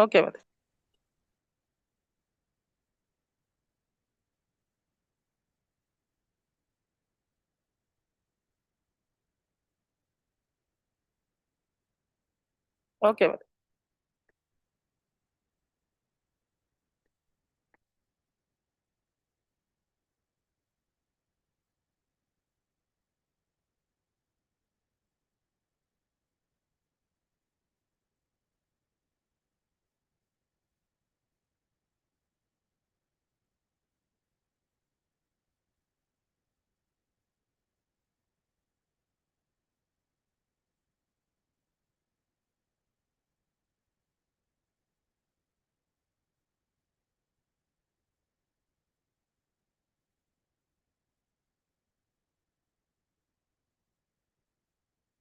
Okay Mataji. Okay Mataji.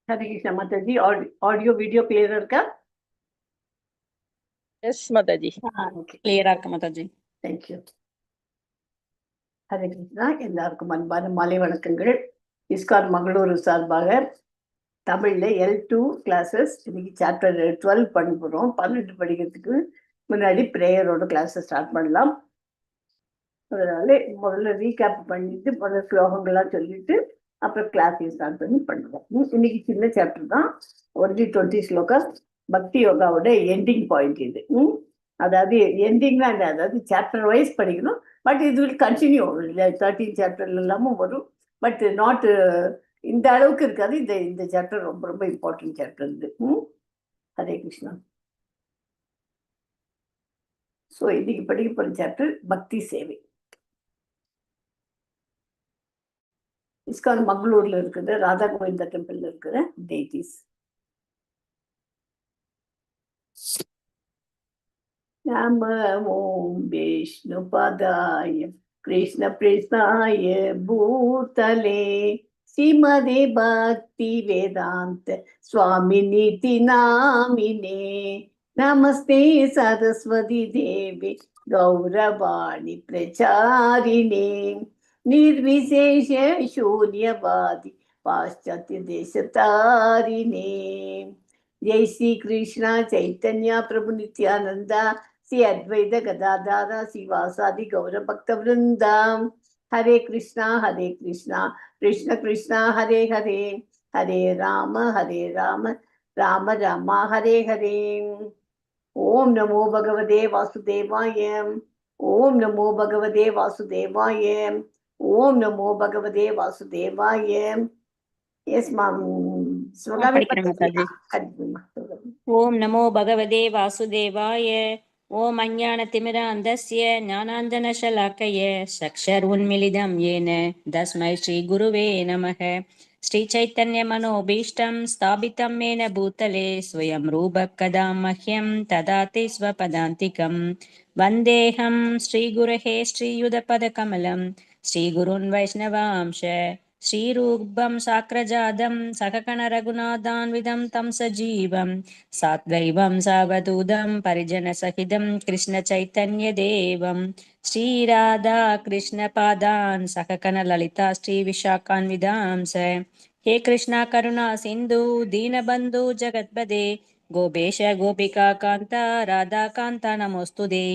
हरे कृष्णा माताजी. Audio video clear இருக்கா? S Mataji. கிளியரா இருக்கு மாதாஜி. தேங்க்யூ. ஹரே கிருஷ்ணா. எல்லாருக்கும் அன்பான மாலை வணக்கங்கள். இஸ்கான் மங்களூரு சார்பாக தமிழில் L2 கிளாஸஸ் இன்னைக்கு சாப்டர் 12 பண்ண போகிறோம். 12 படிக்கிறதுக்கு முன்னாடி ப்ரேயரோட கிளாஸை ஸ்டார்ட் பண்ணலாம். அதனால முதல்ல ரீகேப் பண்ணிட்டு முதல்ல ஸ்லோகங்கள்லாம் சொல்லிட்டு அப்புறம் கிளாஸையும் ஸ்டார்ட் பண்ணி பண்ணுவோம். இன்னைக்கு சின்ன சாப்டர் தான், ஒன்லி 20 ஸ்லோகஸ். பக்தி யோகாவோட எண்டிங் பாயிண்ட் இது. அதாவது எண்டிங்னா அதாவது சாப்டர் வைஸ் படிக்கணும், பட் இது வில் கண்டினியூ. 13 சாப்டர்ல எல்லாமும் வரும், பட் நாட் இந்த அளவுக்கு இருக்காது. இந்த சாப்டர் ரொம்ப ரொம்ப இம்பார்ட்டன்ட் சாப்டர் இது. ஹரே கிருஷ்ணா. ஸோ இன்னைக்கு படிக்க போகிற சாப்டர் பக்தி சேவை. இஸ்கான் மங்களூர்ல இருக்குது, ராதா கோவிந்தா டெம்பிள்ல இருக்கிற டெய்டிஸ். நம ஓம் விஷ்ணுபதாய கிருஷ்ண பிரேஷ்ணாய பூதலே ஸ்ரீமதே பக்தி வேதாந்த சுவாமிநிதி நாமினே நமஸ்தே சரஸ்வதி தேவி கௌரவாணி பிரச்சாரிணே निर्विशेष शून्यवादी पाश्चात्य देशतारिणे. जय श्री कृष्ण चैतन्य प्रभु नित्यानंदा श्री अद्वैत गदाधारा श्रीवासादि गौर भक्त वृंदा. हरे कृष्णा कृष्ण कृष्ण हरे हरे, हरे राम राम राम हरे हरे. ओम नमो भगवते वासुदेवाय. ओम नमो भगवते वासुदेवाय. ओम नमो भगवते वासुदेवाय. यस माम. ओम नमो भगवते वासुदेवाय. ओम अज्ञानतिमिरान्धस्य ज्ञानाञ्जनशलाकय चक्षुरुन्मीलितं येन तस्मै श्रीगुरुवे नमः. श्रीचैतन्यमनोभीष्टं स्थापितं येन भूतले स्वयं रूपः कदा मह्यं ददाति स्वपदान्तिकं. वन्देऽहं श्रीगुरुः श्रीयुतपदकमलं श्रीगुरुन् वैष्णवांश श्रीरूपं साग्रजातं सहगणरघुनाथान्वितं तं सजीवं साद्वैवं सावधूतं परिजनसहितं कृष्णचैतन्यदेवं श्रीराधा कृष्णपादान् सहगणललिता श्रीविशाखान्वितांस. हे कृष्णा करुणा सिन्धु दीनबन्धु जगत्पदे गोपेश गोपिका कान्ता राधाकान्ता नमोऽस्तुते.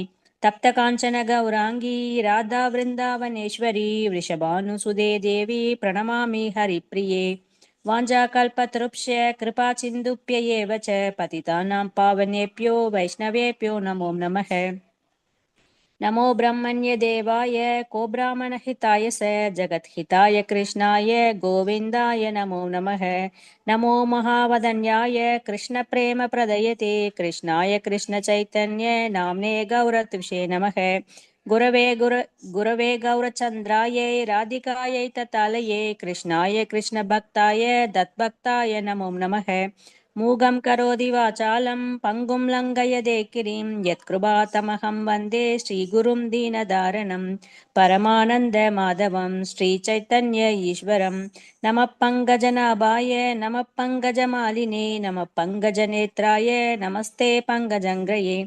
तप्त कांचन गौरांगी राधा वृंदावनेश्वरी वृषभानुसुदे देवी प्रणमामि हरिप्रिये. वाञ्छाकल्पतरुभ्य कृपा सिन्धुभ्यैव च पतितानां पावनेभ्यो वैष्णवेभ्यो नमो नमः. नमो ब्रह्मण्य देवाय को ब्राह्मणहिताय स जगद्हिताय कृष्णाय गोविन्दाय नमो नमः. नमो महावदन्याय कृष्णप्रेमप्रदयते कृष्णाय कृष्णचैतन्य नाम्ने गौरत्विषे नमः. गुरवे गौरचन्द्राय राधिकायै ततालये कृष्णाय कृष्णभक्ताय दत्भक्ताय नमो नमः. मूगं करोति वाचालं पङ्गुं लङ्घयते गिरिं यत्कृपातमहं वन्दे श्रीगुरुं दीनदारणं परमानन्दमाधवं श्रीचैतन्य ईश्वरं நம பங்கஜநாபாய நம பங்கஜமாலினே நம பங்கஜநேத்ராய நமஸ்தே பங்கஜங்கிரயே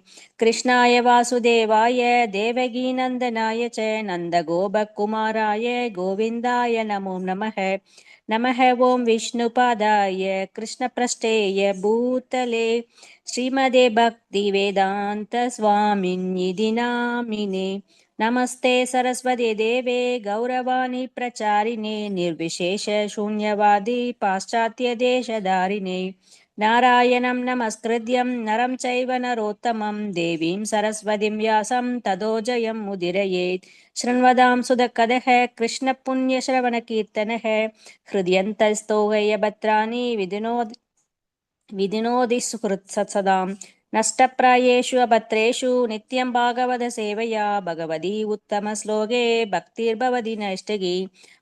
கிருஷ்ணாய வாசுதேவாய தேவகீநந்தனாய ச நந்தகோபகுமாராய கோவிந்தாய நமோ நமः நமः ஓம் விஷ்ணுபாதாய கிருஷ்ணப்ரஷ்டேய பூதலே ஸ்ரீமதே பக்தி வேதாந்த ஸ்வாமின்னிதி நாமினே नमस्ते सरस्वती देवे गौरवाणी प्रचारिणे निर्विशेष शून्यवादी पाश्चात्य देशधारिणे नारायणं नमस्कृत्यं नरं चैव नरोत्तमं देवीं सरस्वतीं व्यासं ततो जयं मुदीरयेत् शृण्वतां सुधकदः कृष्णपुण्यश्रवणकीर्तनः हृद्यन्तस्थो गयभद्राणि विधिनोति सुहृत्सदाम् नष्टप्रायेषु अभद्रेषु नित्यं भागवतसेवया भगवती उत्तमश्लोके भक्तिर्भवति नैष्टिकी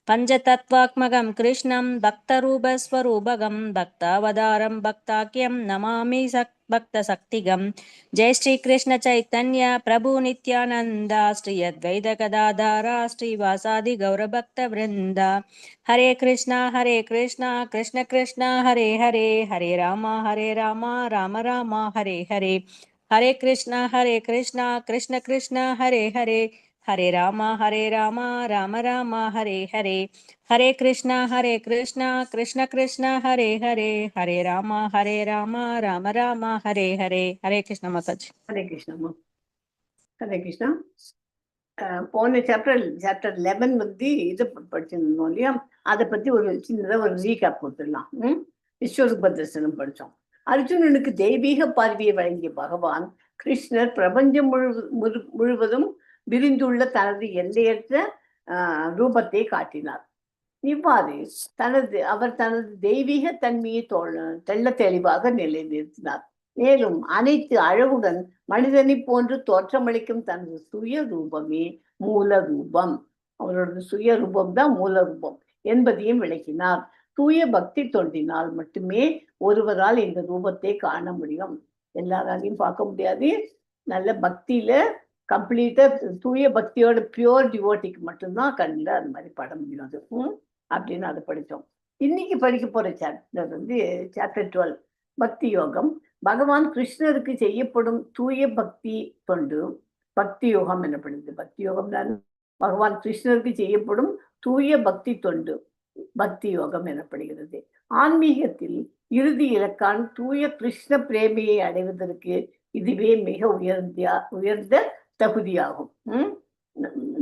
पञ्चतत्त्वात्मकं कृष्णं भक्तरूपस्वरूपकं भक्तावतारं भक्ताख्यं नमामि भक्तशक्तिगं जय श्रीकृष्ण चैतन्य प्रभु नित्यानन्द श्री अद्वैत गदाधर श्रीवासादि गौरभक्तवृन्द हरे कृष्णा कृष्ण कृष्ण हरे हरे हरे राम राम राम हरे हरे हरे कृष्णा कृष्ण कृष्ण हरे हरे हरे राम राम राम हरे हरे हरे कृष्णा कृष्ण कृष्ण हरे हरे हरे राम राम राम हरे हरे हरे कृष्ण माताजी ஹரே கிருஷ்ணம்மா. ஹரே கிருஷ்ணா. போன சாப்டர் 11 வந்து இதை படிச்சிருந்தோம் இல்லையா? அதை பத்தி ஒரு சின்னதாக ஒரு ரீகேப் கொடுத்துடலாம். விஸ்வரூப தரிசனம் படித்தோம். அர்ஜுனனுக்கு தெய்வீக பார்வையை வழங்கிய பகவான் கிருஷ்ணர் பிரபஞ்சம் முழுவதும் விரிந்துள்ள தனது எல்லையற்ற ரூபத்தை காட்டினார். இவ்வாறு அவர் தனது தெய்வீக தன்மையை தெள்ள தெளிவாக நிலைநிறுத்தினார். மேலும் அனைத்து அழகுடன் மனிதனை போன்று தோற்றமளிக்கும் தனது சுய ரூபமே மூல ரூபம், அவரோட சுய ரூபம் தான் மூல ரூபம் என்பதையும் விளக்கினார். தூய பக்தி தொண்டினால் மட்டுமே ஒருவரால் இந்த ரூபத்தை காண முடியும். எல்லாராலையும் பார்க்க முடியாது. நல்ல பக்தியில கம்ப்ளீட்டா தூய பக்தியோட பியோர் டிவோட்டிக்கு மட்டும்தான் கண்ணில் அது மாதிரி பட முடியும். அது அப்படின்னு அதை படித்தோம். இன்னைக்கு படிக்க போற சாப்டர் வந்து சாப்டர் 12 பக்தி யோகம். பகவான் கிருஷ்ணருக்கு செய்யப்படும் தூய பக்தி தொண்டு பக்தி யோகம் எனப்படுது. பக்தி யோகம் தான் பகவான் கிருஷ்ணருக்கு செய்யப்படும் தூய பக்தி தொண்டு பக்தி யோகம் எனப்படுகிறது. ஆன்மீகத்தில் இறுதி இலக்கான தூய கிருஷ்ண பிரேமியை அடைவதற்கு இதுவே மிக உயர்ந்த தகுதியாகும்.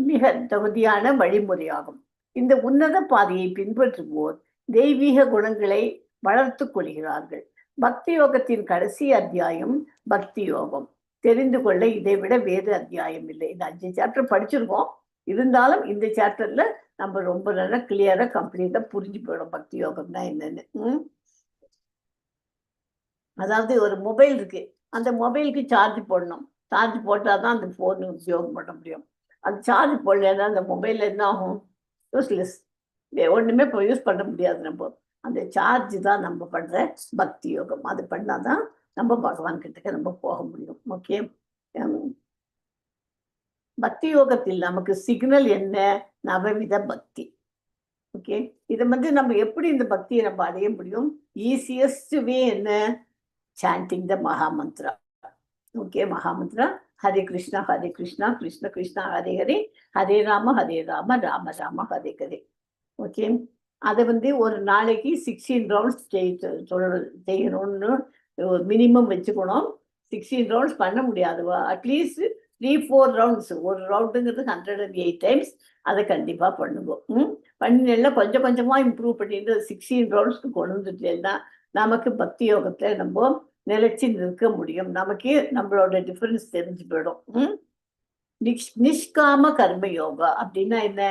மிக தகுதியான வழிமுறையாகும். இந்த உன்னத பாதையை பின்பற்றுவோர் தெய்வீக குணங்களை வளர்த்து கொள்கிறார்கள். பக்தி யோகத்தின் கடைசி அத்தியாயம் பக்தி யோகம். தெரிந்து கொள்ள இதை விட வேறு அத்தியாயம் இல்லை. இந்த 5 சாப்டர் படிச்சிருக்கோம். இருந்தாலும் இந்த சாப்டர்ல நம்ம ரொம்ப நல்லா கிளியரா கம்ப்ளீட்டா புரிஞ்சு போயிடும் பக்தி யோகம்னா என்னன்னு. அதாவது ஒரு மொபைல் இருக்கு, அந்த மொபைலுக்கு சார்ஜ் போடணும். சார்ஜ் போட்டாதான் அந்த போன் உபயோகம் பண்ண முடியும். அந்த சார்ஜ் போடலன்னா அந்த மொபைல் என்ன ஆகும்? யூஸ்லெஸ். ஒண்ணுமே இப்போ யூஸ் பண்ண முடியாது. நம்ம அந்த சார்ஜ் தான் நம்ம பண்ற பக்தி யோகம். அது பண்ணாதான் நம்ம பகவான் கிட்டக்க நம்ம போக முடியும். ஓகே. பக்தி யோகத்தில் நமக்கு சிக்னல் என்ன? நவவித பக்தி. ஓகே. இதை வந்து நம்ம எப்படி இந்த பக்தியை நம்ம அடைய முடியும்? ஈஸியஸ்ட் வே என்ன? சாண்டிங் த மகாமந்திரா. ஓகே. மகாமந்திரா ஹரே கிருஷ்ணா கிருஷ்ண கிருஷ்ணா ஹரே ஹரே, ஹரே ராம ராம ராம ஹரே ஹரே. ஓகே. அதை வந்து ஒரு நாளைக்கு 16 ரவுண்ட்ஸ் செய்யணும்னு மினிமம் வச்சுக்கணும். 16 ரவுண்ட்ஸ் பண்ண முடியாதுவா, அட்லீஸ்ட் 3-4 ரவுண்ட்ஸ். ஒரு ரவுண்டுங்கிறது 108 டைம்ஸ். அதை கண்டிப்பா பண்ணுவோம். பண்ணினா கொஞ்சம் கொஞ்சமா இம்ப்ரூவ் பண்ணிட்டு 16 ரவுண்ட்ஸ்க்கு கொண்டு வந்துட்டேன்னா நமக்கு பக்தி யோகத்துல நம்ம நிலைச்சு நிற்க முடியும். நமக்கு நம்மளோட டிஃபரன்ஸ் தெரிஞ்சு போயிடும். நிஷ்காம கர்ம யோகா அப்படின்னா என்ன?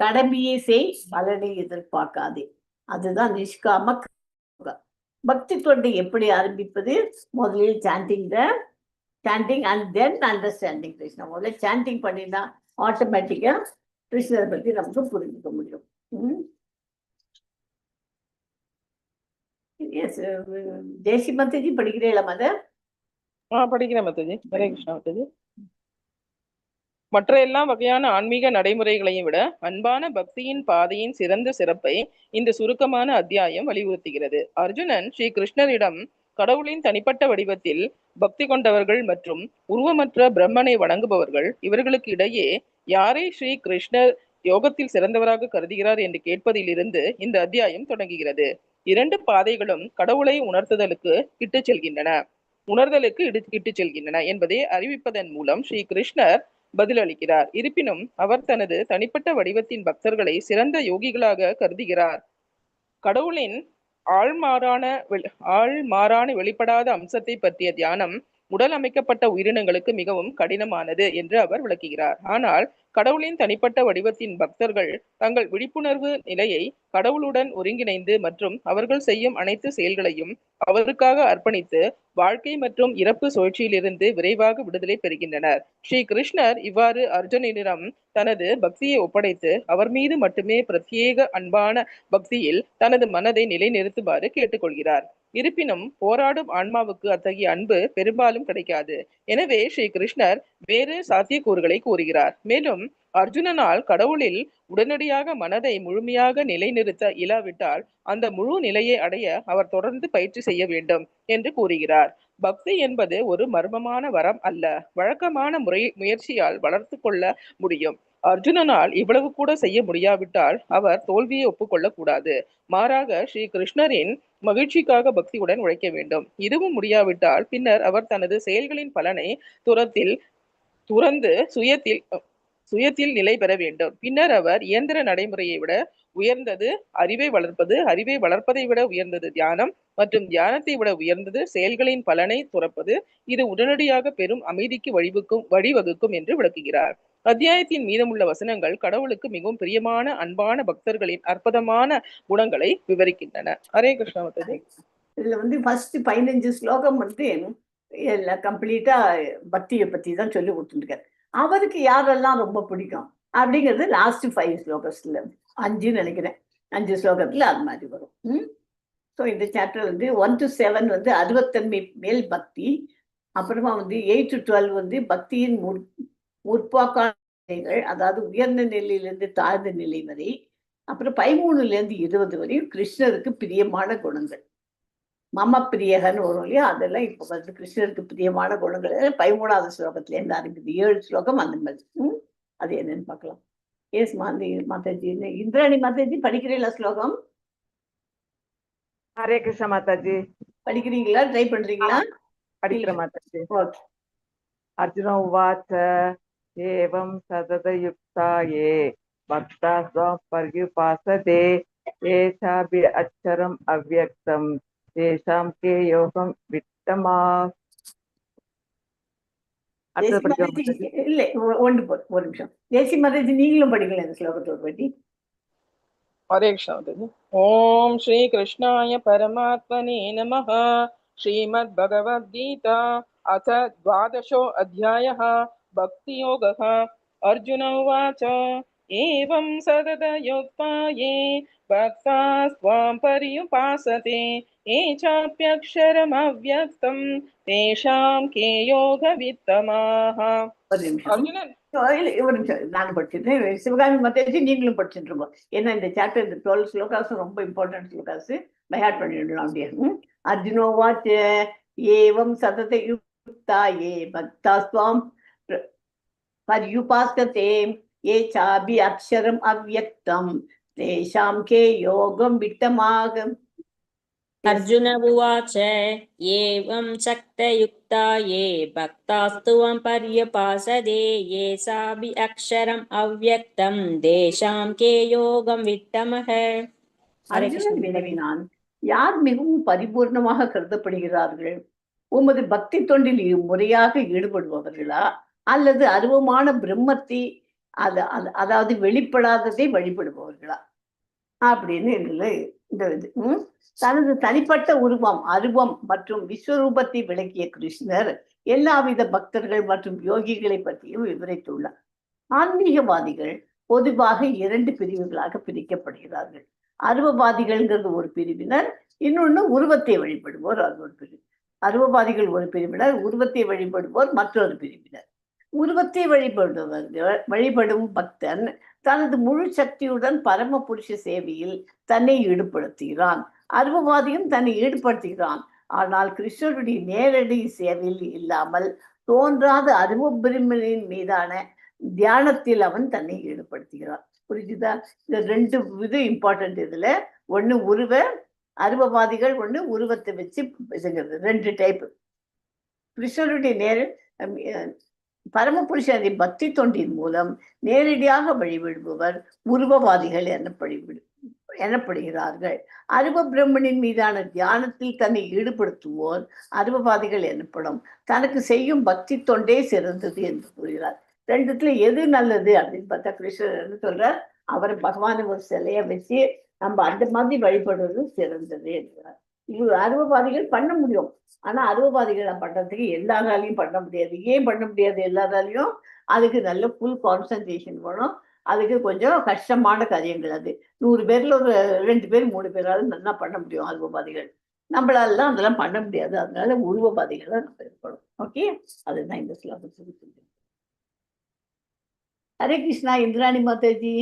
கடமையை செய், பலனை எதிர்பார்க்காதே. அதுதான் நிஷ்காம யோகா. பக்தி தொண்டை எப்படி ஆரம்பிப்பது? முதலில் sanding and then understanding Krishna. முதல்ல சாண்டிங் பண்ணினா ஆட்டோமேட்டிக்கா கிருஷ்ணரை பத்தி நமக்கு புரிஞ்சுக்க முடியும். தேசி மத்தஜி படிக்கிறீங்களா? மத படிக்கிறேன் மத்தஜி. ஹரே கிருஷ்ணா மத்தஜி. மற்ற எல்லா வகையான ஆன்மீக நடைமுறைகளையும் விட அன்பான பக்தியின் பாதையின் சிறந்த சிறப்பை இந்த சுருக்கமான அத்தியாயம் வலியுறுத்துகிறது. அர்ஜுனன் ஸ்ரீ கிருஷ்ணரிடம் கடவுளின் தனிப்பட்ட வடிவத்தில் பக்தி கொண்டவர்கள் மற்றும் உருவமற்ற பிரம்மனை வணங்குபவர்கள் இவர்களுக்கு இடையே யாரை ஸ்ரீ கிருஷ்ணர் யோகத்தில் சிறந்தவராக கருதுகிறார் என்று கேட்பதிலிருந்து இந்த அத்தியாயம் தொடங்குகிறது. இரண்டு பாதைகளும் கடவுளை உணர்தலுக்கு இட்டுச் செல்கின்றன என்பதை அறிவிப்பதன் மூலம் ஸ்ரீ கிருஷ்ணர் பதிலளிக்கிறார். இருப்பினும் அவர் தனது தனிப்பட்ட வடிவத்தின் பக்தர்களை சிறந்த யோகிகளாக கருதுகிறார். கடவுளின் ஆழ்மாறான வெளிப்படாத அம்சத்தை பற்றிய தியானம் உடல் அமைக்கப்பட்ட உயிரினங்களுக்கு மிகவும் கடினமானது என்று அவர் விளக்குகிறார். ஆனால் கடவுளின் தனிப்பட்ட வடிவத்தின் பக்தர்கள் தங்கள் விழிப்புணர்வு நிலையை கடவுளுடன் ஒருங்கிணைந்து மற்றும் அவர்கள் செய்யும் அனைத்து செயல்களையும் அவருக்காக அர்ப்பணித்து வாழ்க்கை மற்றும் இறப்பு சுழற்சியிலிருந்து விரைவாக விடுதலை பெறுகின்றனர். ஸ்ரீ கிருஷ்ணர் இவ்வாறு அர்ஜுனனிடம் தனது பக்தியை ஒப்படைத்து அவர் மீது மட்டுமே பிரத்யேக அன்பான பக்தியில் தனது மனதை நிலைநிறுத்துமாறு கேட்டுக்கொள்கிறார். இருப்பினும் போராடும் ஆன்மாவுக்கு அத்தகைய அன்பு பெரும்பாலும் கிடைக்காது. எனவே ஸ்ரீ கிருஷ்ணர் வேறு சாத்தியக்கூறுகளை கூறுகிறார். மேலும் அர்ஜுனனால் கடவுளில் உடனடியாக மனதை முழுமையாக நிலைநிறுத்த இயலாவிட்டால் அந்த முழு நிலையை அடைய அவர் தொடர்ந்து பயிற்சி செய்ய வேண்டும் என்று கூறுகிறார். பக்தி என்பது ஒரு மர்மமான வரம் அல்ல, வழக்கமான முயற்சியால் வளர்த்து கொள்ள முடியும். அர்ஜுனனால் இவ்வளவு கூட செய்ய முடியாவிட்டால் அவர் தோல்வியை ஒப்புக்கொள்ள கூடாது. மாறாக ஸ்ரீ கிருஷ்ணரின் மகிழ்ச்சிக்காக பக்தியுடன் உழைக்க வேண்டும். இதுவும் முடியாவிட்டால் பின்னர் அவர் தனது செயல்களின் பலனை துறந்து சுயத்தில் நிலை பெற வேண்டும். பின்னர் அவர் இயந்திர நடைமுறையை விட உயர்ந்தது அறிவை வளர்ப்பதை விட உயர்ந்தது தியானம் மற்றும் தியானத்தை விட உயர்ந்தது செயல்களின் பலனை துறப்பது. இது உடனடியாக பெரும் அமைதிக்கு வழிவகுக்கும் என்று விளக்குகிறார். அத்தியாயத்தின் மீதமுள்ள வசனங்கள் கடவுளுக்கு மிகவும் பிரியமான அன்பான பக்தர்களின் அற்புதமான குணங்களை விவரிக்கின்றன. ஹரே கிருஷ்ணா மாதாஜி. இதுல ஃபர்ஸ்ட் 15 ஸ்லோகம் கம்ப்ளீட்டா பக்தியை பத்தி தான் சொல்லி கொடுத்துருக்காரு. அவருக்கு யாரெல்லாம் ரொம்ப பிடிக்கும் அப்படிங்கிறது லாஸ்ட் 5 ஸ்லோகஸ்ல 5 நினைக்கிறேன், 5 ஸ்லோகத்துல அது மாதிரி வரும். ஸோ இந்த சாப்டர் 1 to 7 அருவத்தன்மை மேல் பக்தி, அப்புறமா 8 to 12 பக்தியின் முற்போக்கான நிலைகள், அதாவது உயர்ந்த நிலையிலிருந்து தாழ்ந்த நிலை வரை, அப்புறம் 13லேருந்து 20 வரையும் கிருஷ்ணருக்கு பிரியமான குணங்கள், மம பிரியகன்னு வரும் இல்லையா, அதெல்லாம் இப்போ கிருஷ்ணருக்கு பிரியமான குணங்கள் 13வது ஸ்லோகத்துலேருந்து ஆரம்பிக்குது. 7 ஸ்லோகம் அந்த மாதிரி. அது என்னன்னு பார்க்கலாம். எஸ் மாதாஜி, இந்திராணி மாதாஜி படிக்கிறீங்களா ஸ்லோகம்? ஹரே கிருஷ்ண மாதாஜி. படிக்கிறீங்களா? ட்ரை பண்றீங்களா? படிக்கிற மாதாஜி. ஓகே. அர்ஜுன உவாச்ச ஏவம் சததயுக்தாயே பக்தா ஸ்வம் பர்யுபாசதே ஏசாபி அச்சரம் அவ்யக்தம் தேஷாம் கே யோகம் விட்டமா. இல்ல ஒரு நிமிஷம். தேசி மாதாஜி நீங்களும் படிக்கல இந்த ஸ்லோகத்தோட பற்றி. ஹரே கிருஷ்ணா. ஓம் ஸ்ரீ கிருஷ்ணாய பரமாத்மனே நமः. ஸ்ரீமத் பகவத்கீதா அத 12 அத்தியாயः பக்தியோகः. அர்ஜுன உவாச்ச ஏவம் சததயுக்தாயே பக்தா ஸ்வாம் பர்யுபாசதே ஏசாப்யக்ஷரம் அவ்யக்தம் தேஷாம் கே யோக வித்தமாஹ. அர்ஜுனன் ஒரு நிமிஷம், நான் படிச்சிருக்கேன். சிவகாமி மாதாஜி நீங்களும் படிச்சுட்டு இருக்கோம். ஏன்னா இந்த சாப்டர் இந்த 12 ஸ்லோகாஸ் ரொம்ப இம்பார்ட்டன்ட் ஸ்லோகாஸ், பைஹார்ட் பண்ணிடணும் அப்படியே. அர்ஜுனோவாச்ச ஏவம் சததயுக்தாயே பக்தா ஸ்வாம் பர்யுபாசதே ஏசாபி அக்ஷரம் அவ்யக்தம் தேஷாம் கே யோகம் விட்டமாக. அர்ஜுன உவாச்ச ஏவம் சக்தயுக்தாயே பக்தாஸ்துவம் பர்யபாசதே ஏசாபி அக்ஷரம் அவ்யக்தம் தேஷாம் கே யோகம் விட்டமஹ. அர்ஜுனன் வினவினான், யார் மிகவும் பரிபூர்ணமாக கருதப்படுகிறார்கள்? உமது பக்தி தொண்டில் முறையாக ஈடுபடுபவர்களா அல்லது அருவமான பிரம்மத்தை அதாவது வெளிப்படாததை வழிபடுபவர்களா அப்படின்னு இந்த தனது தனிப்பட்ட அருவம் மற்றும் விஸ்வரூபத்தை விளக்கிய கிருஷ்ணர் எல்லாவித பக்தர்கள் மற்றும் யோகிகளை பற்றியும் விவரித்துள்ளார். ஆன்மீகவாதிகள் பொதுவாக 2 பிரிவுகளாக பிரிக்கப்படுகிறார்கள். அருவவாதிகள்ங்கிறது ஒரு பிரிவினர், இன்னொன்னு உருவத்தை வழிபடுவோர் அது ஒரு பிரிவு. அருவவாதிகள் ஒரு பிரிவினர், உருவத்தை வழிபடுவோர் மற்றொரு பிரிவினர். உருவத்தை வழிபடும் பக்தன் தனது முழு சக்தியுடன் பரம புருஷ சேவையில் தன்னை ஈடுபடுத்துகிறான். அருவவாதியும் தன்னை ஈடுபடுத்துகிறான். ஆனால் கிருஷ்ணருடைய நேரடி சேவையில் இல்லாமல் தோன்றாத அருவ பிரம்மனின் மீதான தியானத்தில் அவன் தன்னை ஈடுபடுத்துகிறான். புரிஞ்சுதா? இந்த 2 இது இம்பார்ட்டன்ட். இதுல ஒண்ணு அருவவாதிகள், ஒண்ணு உருவத்தை வச்சு இதுங்கிறது. 2 டைப். கிருஷ்ணருடைய பரமபுருஷனை பக்தி தொண்டின் மூலம் நேரடியாக வழிபடுபவர் உருவவாதிகள் எனப்படுகிறார்கள். அருவ பிரம்மனின் மீதான தியானத்தில் தன்னை ஈடுபடுத்துவோர் அருவவாதிகள் எனப்படும். தனக்கு செய்யும் பக்தி தொண்டே சிறந்தது என்று கூறுகிறார். 2த்துல எது நல்லது அப்படின்னு பார்த்தா கிருஷ்ணர் என்ன சொல்றார்? அவர் பகவானை ஒரு சிலையை வச்சு நம்ம அந்த மாதிரி வழிபடுறது சிறந்தது என்கிறார். இது அருவவாதிகள் பண்ண முடியும். ஆனா அருவவாதிகளை பண்றதுக்கு எல்லாராலையும் பண்ண முடியாது. ஏன் பண்ண முடியாது எல்லாராலையும்? அதுக்கு நல்ல ஃபுல் கான்சன்ட்ரேஷன் வேணும். அதுக்கு கொஞ்சம் கஷ்டமான காரியங்கள். அது 100 பேர்ல ஒரு 2 பேர் 3 பேராலும் நல்லா பண்ண முடியும் அருவவாதிகள். நம்மளாலாம் அதெல்லாம் பண்ண முடியாது. அதனால உருவவாதிகளை நம்ம இருக்கணும். ஓகே, அதுதான் இந்த ஸ்லோகத்துக்கு. ஹரே கிருஷ்ணா. இந்திராணி மாதாஜி,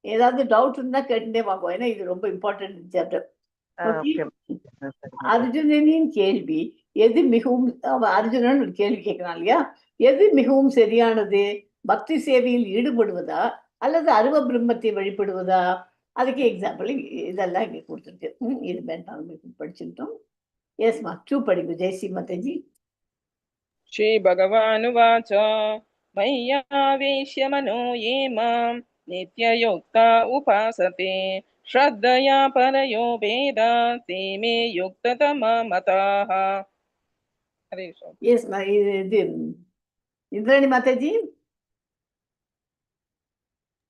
ஏதாவது டவுட் இருந்தா கேட்டுட்டே வாங்க. ஏன்னா இது ரொம்ப இம்பார்ட்டன்ட் சாப்டர். அர்ஜுனனின் கேள்வி எது மிகவும், அர்ஜுனன் ஒரு கேள்வி கேட்கிறான் இல்லையா? எது மிகவும் சரியானது? பக்தி சேவையில் ஈடுபடுவதா அல்லது அருவ பிரம்மத்தை வழிபடுவதா? அதுக்கு எக்ஸாம்பிள் இதெல்லாம் இங்க கொடுத்துருக்கு. இது வேண்டாம் படிச்சுட்டோம். எஸ்மா 2 படிங்க ஜெயஸ்ரீ மாதாஜி. ஸ்ரீ பகவானுவாச்ச மய்யாவேஷ்ய மனோ யே மாம் நித்யயுக்தா உபாசதே ஸ்ரத்தயா பரயோ வேதா தே மே யுக்ததமா மதாஹ. ஹரே கிருஷ்ணா. எஸ்மா இது இந்திராணி மாதாஜி.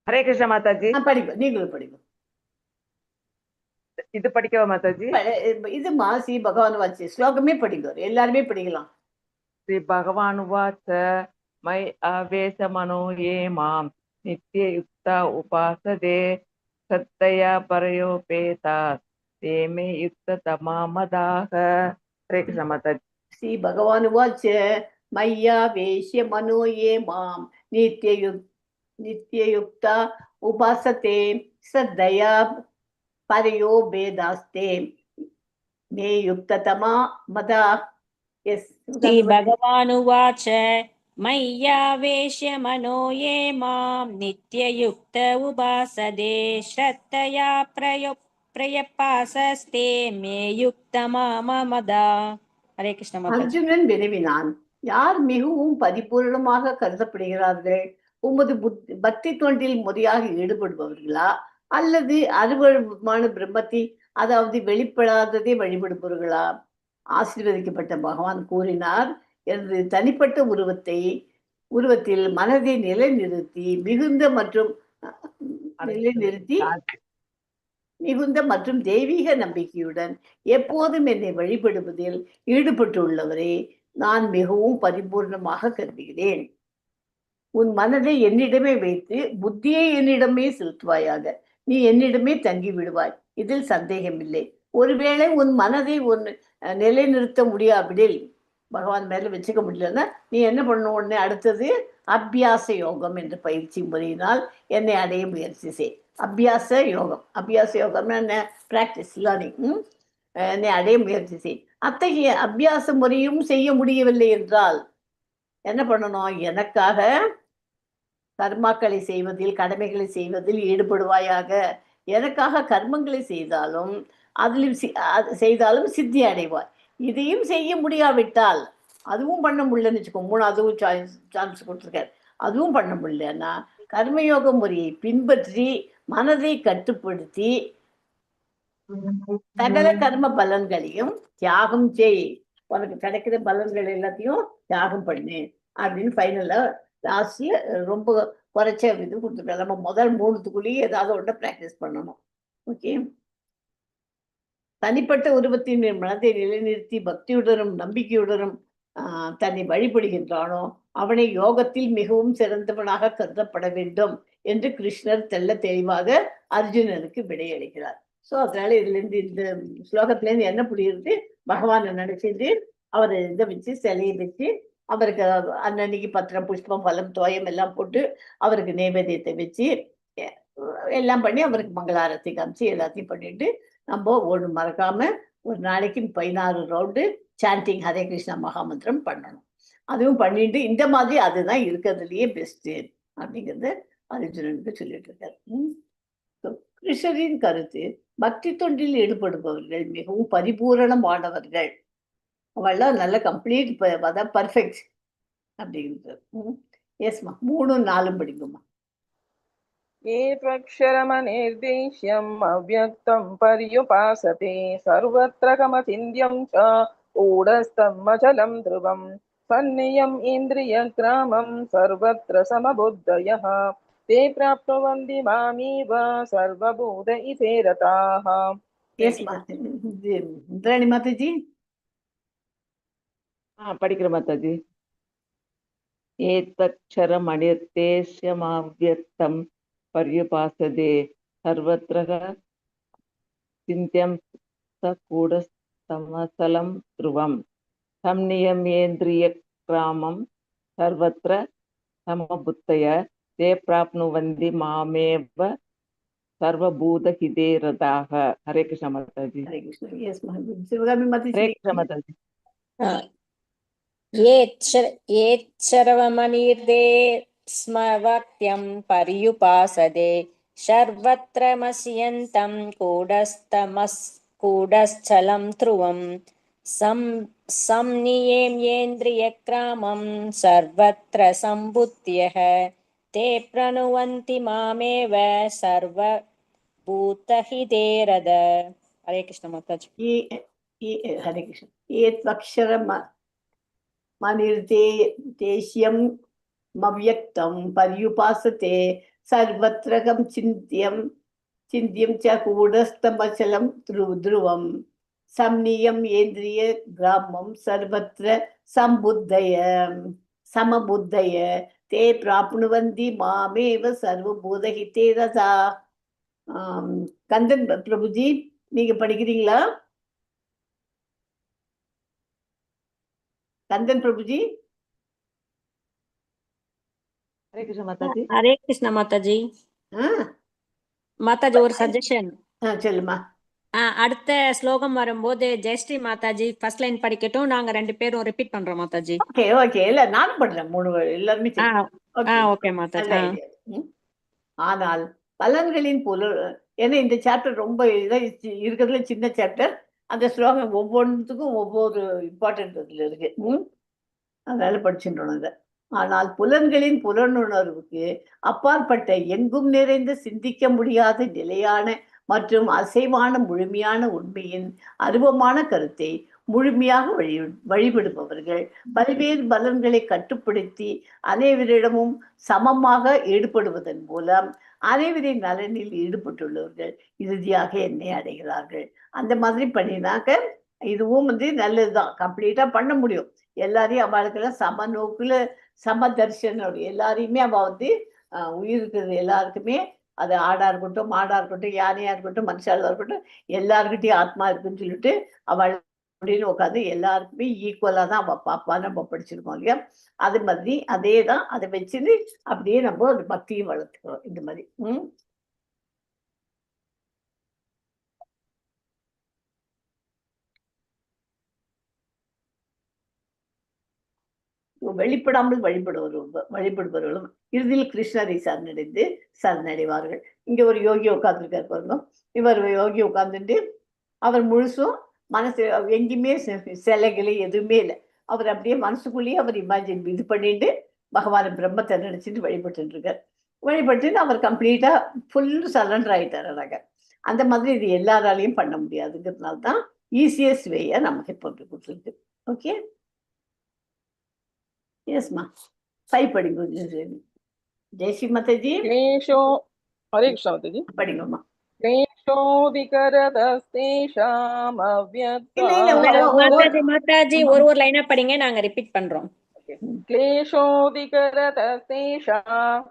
ஹரே கிருஷ்ண மாதாஜி. படிங்க, நீங்களும் படிங்க. இது படிக்கவா மாதாஜி? இது மாசி பகவான் வாட்சி ஸ்லோகமே படிங்க, எல்லாருமே படிக்கலாம். ஸ்ரீ பகவான் உவாச்ச மை ஆவேச மனோ யே மாம் நித்யயுக்தா உபாசதே சத்தயா பரயோபேதா தே மே யுக்ததமா மதாஹ. ஹரே கிருஷ்ண மாதாஜி. ஸ்ரீ பகவான் வாட்ச மையா வேஷ்ய மனோ யே மாம் நித்யயுக்தா உபாசதே சத்தயா பரயோ பேதாஸ்தே மே யுக்ததமா மதா. எஸ். श्री भगवानुवाच मय्यावेश्य मनो ये मां नित्ययुक्त उपासते श्रद्धया प्रयपासस्ते मे युक्तमा मदा. हरे कृष्ण माता. அர்ஜுனன் வினவினான், யார் மிகவும் பரிபூர்ணமாக கருதப்படுகிறார்கள்? உமது பக்தி தொண்டில் முறையாக ஈடுபடுபவர்களா அல்லது அருவமான பிரம்மத்தை, அதாவது வெளிப்படாததை வழிபடுபவர்களா? ஆசீர்வதிக்கப்பட்ட பகவான் கூறினார், எனது தனிப்பட்ட உருவத்தில் மனதை நிலைநிறுத்தி மிகுந்த மற்றும் தெய்வீக நம்பிக்கையுடன் எப்போதும் என்னை வழிபடுவதில் ஈடுபட்டுள்ளவரை நான் மிகவும் பரிபூர்ணமாக கருதுகிறேன். உன் மனதை என்னிடமே வைத்து புத்தியை என்னிடமே செலுத்துவாயாக. நீ என்னிடமே தங்கி விடுவாய், இதில் சந்தேகமில்லை. ஒருவேளை உன் மனதை நிலைநிறுத்த முடியாவிடில், பகவான் மேல வச்சுக்க முடியலன்னா நீ என்ன பண்ணணும்? உடனே அடுத்தது அபியாச யோகம் என்ற பயிற்சி முறையினால் என்னை அடைய முயற்சி செய். அபியாச யோகம் என்ன? Practice, learning. என்னை அடைய முயற்சி செய். அத்தகைய அபியாச முறையும் செய்ய முடியவில்லை என்றால் என்ன பண்ணணும்? எனக்காக கர்மாக்களை செய்வதில், கடமைகளை செய்வதில் ஈடுபடுவாயாக. எனக்காக கர்மங்களை செய்தாலும் சித்தி அடைவாய். இதையும் செய்ய முடியாவிட்டால், அதுவும் பண்ண முடியலன்னு வச்சுக்கோ, 3வது சான்ஸ் கொடுத்துருக்காரு, அதுவும் பண்ண முடியலன்னா கர்மயோக முறையை பின்பற்றி மனதை கட்டுப்படுத்தி சகல கர்ம பலன்களையும் தியாகம் செய். உனக்கு கிடைக்கிற பலன்கள் எல்லாத்தையும் தியாகம் பண்ணு அப்படின்னு ஃபைனலா லாஸ்ட்ல ரொம்ப குறைச்ச இது கொடுத்துருக்காரு. நம்ம முதல் 3த்துக்குள்ளேயே ஏதாவது ஒன்றை பிராக்டிஸ் பண்ணணும். ஓகே. தனிப்பட்ட உருவத்தின் மனத்தை நிலைநிறுத்தி பக்தியுடனும் நம்பிக்கையுடனும் தன்னை வழிபடுகின்றானோ அவனை யோகத்தில் மிகவும் சிறந்தவனாக கருதப்பட வேண்டும் என்று கிருஷ்ணர் தெளிவாக அர்ஜுனனுக்கு விடையளிக்கிறார். ஸோ அதனால இதுல இருந்து, இந்த ஸ்லோகத்துல இருந்து என்ன புரியுது? பகவானை நினைச்சிட்டு அவரை இதை வச்சு சிலையை வச்சு அவருக்கு அன்னன்னைக்கு பத்திரம் புஷ்பம் பலம் தோயம் எல்லாம் போட்டு அவருக்கு நைவேத்தியத்தை வச்சு எல்லாம் பண்ணி அவருக்கு மங்களாரத்தி காமிச்சு எல்லாத்தையும் பண்ணிட்டு நம்ம ஒன்று மறக்காம ஒரு நாளைக்கு 16 ரவுண்டு சாண்டிங் ஹரே கிருஷ்ணா மகாமந்திரம் பண்ணணும். அதுவும் பண்ணிட்டு இந்த மாதிரி அதுதான் இருக்கிறதுலயே பெஸ்ட் அப்படிங்கிறத அர்ஜுனனுக்கு சொல்லிட்டு இருக்காரு. கிருஷ்ணரின் கருத்து பக்தி தொண்டில் ஈடுபடுபவர்கள் மிகவும் பரிபூரணமானவர்கள், அவள்லாம் நல்ல கம்ப்ளீட் பர்ஃபெக்ட் அப்படிங்கிறது. எஸ்மா 3 4 படிக்குமா. ஏத்வக்ஷரமநிர்தேஷ்யம் அவ்யக்தம் பர்யுபாசதே சர்வத்ர கமசிந்தியம் ச ஊடஸ்தம் அச்சலம் த்ருவம் சந்நியம் இந்திரிய கிராமம் சர்வத்ர சமபுத்தயः தே ப்ராப்னுவந்தி மாமேவ சர்வபூத இதே ரதாः. எஸ்மா இந்திராணி மாதாஜி படிக்கிற மாதாஜி. ஏதக்ஷரம் அனிர்தேஷ்யமவ்யக்தம் பர்யுபாசதே சர்வத்ர சிந்தியம் கூடஸ்தமசலம் த்ருவம் சம்நியமேந்திரிய கிராமம் சர்வத்ர சமபுத்தய தே பிராப்னுவந்தி மாமேவ சர்வபூத ஹிதே ரதாக. ஹரே கிருஷ்ண மாதாஜி. ஹரே கிருஷ்ணா. எஸ்மா சிவகாமி ஹரே மாதாஜி. கிருஷ்ண மாதாஜி. ஏச்சரவமனிர்தே ஸ்மவக்த்யம் பர்யுபாசதே சர்வத்ர மஸ்யந்தம் கூடஸ்தலம் த்ருவம் சம்நியேந்திரியக்ராமம் சர்வத்ர சம்புத்யः தே ப்ரணுவந்தி மாமேவ சர்வபூதஹிதே ரத. ஹரே கிருஷ்ண மாதாஜி. ஹரே கிருஷ்ண. ஏத்வக்ஷரம் மனிர்தேஷ்யம் மவ்யக்தம் பர்யுபாசதே சர்வத்ரகம் சிந்தியம் ச கூடஸ்தமச்சலம் த்ருவம் சம்நியம் ஏந்திரிய கிராமம் சர்வத்ர சமபுத்தய தே பிராப்னுவந்தி மாமேவ சர்வபூதஹிதே ரதா. கந்தன் பிரபுஜி நீங்க படிக்கிறீங்களா? கந்தன் பிரபுஜி. ஹரே கிருஷ்ண மாதாஜி. ஹரே கிருஷ்ண மாதாஜி. மாதாஜி ஒரு சஜஷன். சொல்லுமா. அடுத்த ஸ்லோகம் வரும்போது ஜெயஸ்ரீ மாதாஜி ஃபர்ஸ்ட் லைன் படிக்கட்டும், நாங்க 2 பேரும் ரிப்பீட் பண்றோம் மாதாஜி. Okay okay. இல்ல நானும் பண்றேன் 3 எல்லாருமே. ஓகே மாதாஜி. ஆனால் பலன்களின் ஏன்னா இந்த சாப்டர் ரொம்ப இதா இருக்கிறதுல சின்ன சாப்டர். அந்த ஸ்லோகம் ஒவ்வொன்றுத்துக்கும் ஒவ்வொரு இம்பார்ட்டன்ட் இதுல இருக்கு. அதனால படிச்சுட்டோம் இதை. ஆனால் புலன்களின் புலனுணர்வுக்கு அப்பாற்பட்ட எங்கும் நிறைந்த சிந்திக்க முடியாத நிலையான மற்றும் அசைவான முழுமையான உண்மையின் அருவமான கருத்தை முழுமையாக வழிபடுபவர்கள் பல்வேறு பலன்களை கட்டுப்படுத்தி அனைவரிடமும் சமமாக ஈடுபடுவதன் மூலம் அனைவரின் நலனில் ஈடுபட்டுள்ளவர்கள் இறுதியாக என்னை அடைகிறார்கள். அந்த மாதிரி பண்ணினாக்க இதுவும் நல்லதுதான். கம்ப்ளீட்டா பண்ண முடியும். எல்லாரையும் அவளுக்கெல்லாம் சம நோக்குல சம தரிசனம் எல்லாரையுமே அவ உயிருக்கு எல்லாருக்குமே, அது ஆடா இருக்கட்டும் மாடா இருக்கட்டும் யானையா இருக்கட்டும் மனுஷாலா இருக்கட்டும் எல்லாருக்கிட்டையும் ஆத்மா இருக்குன்னு சொல்லிட்டு அவள் அப்படின்னு உட்காந்து எல்லாருக்குமே ஈக்குவலா தான் அவ பாப்பான்னு நம்ம படிச்சிருக்கோம் இல்லையா? அது மாதிரி அதே தான். அதை வச்சுன்னு அப்படியே நம்ம அது பக்தியும் வளர்த்துக்கிறோம் இந்த மாதிரி. வெளிப்படாமல் வழிபடுபவர்களும் இறுதியில் கிருஷ்ணரை சரணடைவார்கள். இங்க ஒரு யோகி உட்கார்ந்துருக்காரு பாருங்க. இவர் யோகி உட்கார்ந்துட்டு அவர் முழுசும் மனசு எங்கேயுமே சிலைகளை எதுவுமே இல்லை. அவர் அப்படியே மனசுக்குள்ளேயே அவர் இமேஜின் இது பண்ணிட்டு பகவான் பிரம்மத்தை நினைச்சிட்டு வழிபட்டு இருக்கார். வழிபட்டு அவர் கம்ப்ளீட்டா ஃபுல் சரண்டர் ஆயிட்டாரு. அந்த மாதிரி இது எல்லாராலையும் பண்ண முடியாதுங்கிறதுனால தான் ஈஸியஸ்ட் வேயா நமக்கு இப்போ கொடுத்துருக்கு. ஓகே. Yes, ma. 5 படிங்க ஜெயஸ்ரீ மாதாஜி. क्लेशो हरे कृष्ण माताजी. படிங்கம்மா. क्लेशो विकरतस्तेषाम् மாதாஜி ஒரு லைனா படிங்க, நாங்க ரிப்பீட் பண்றோம். क्लेशो विकरतस्तेषाम्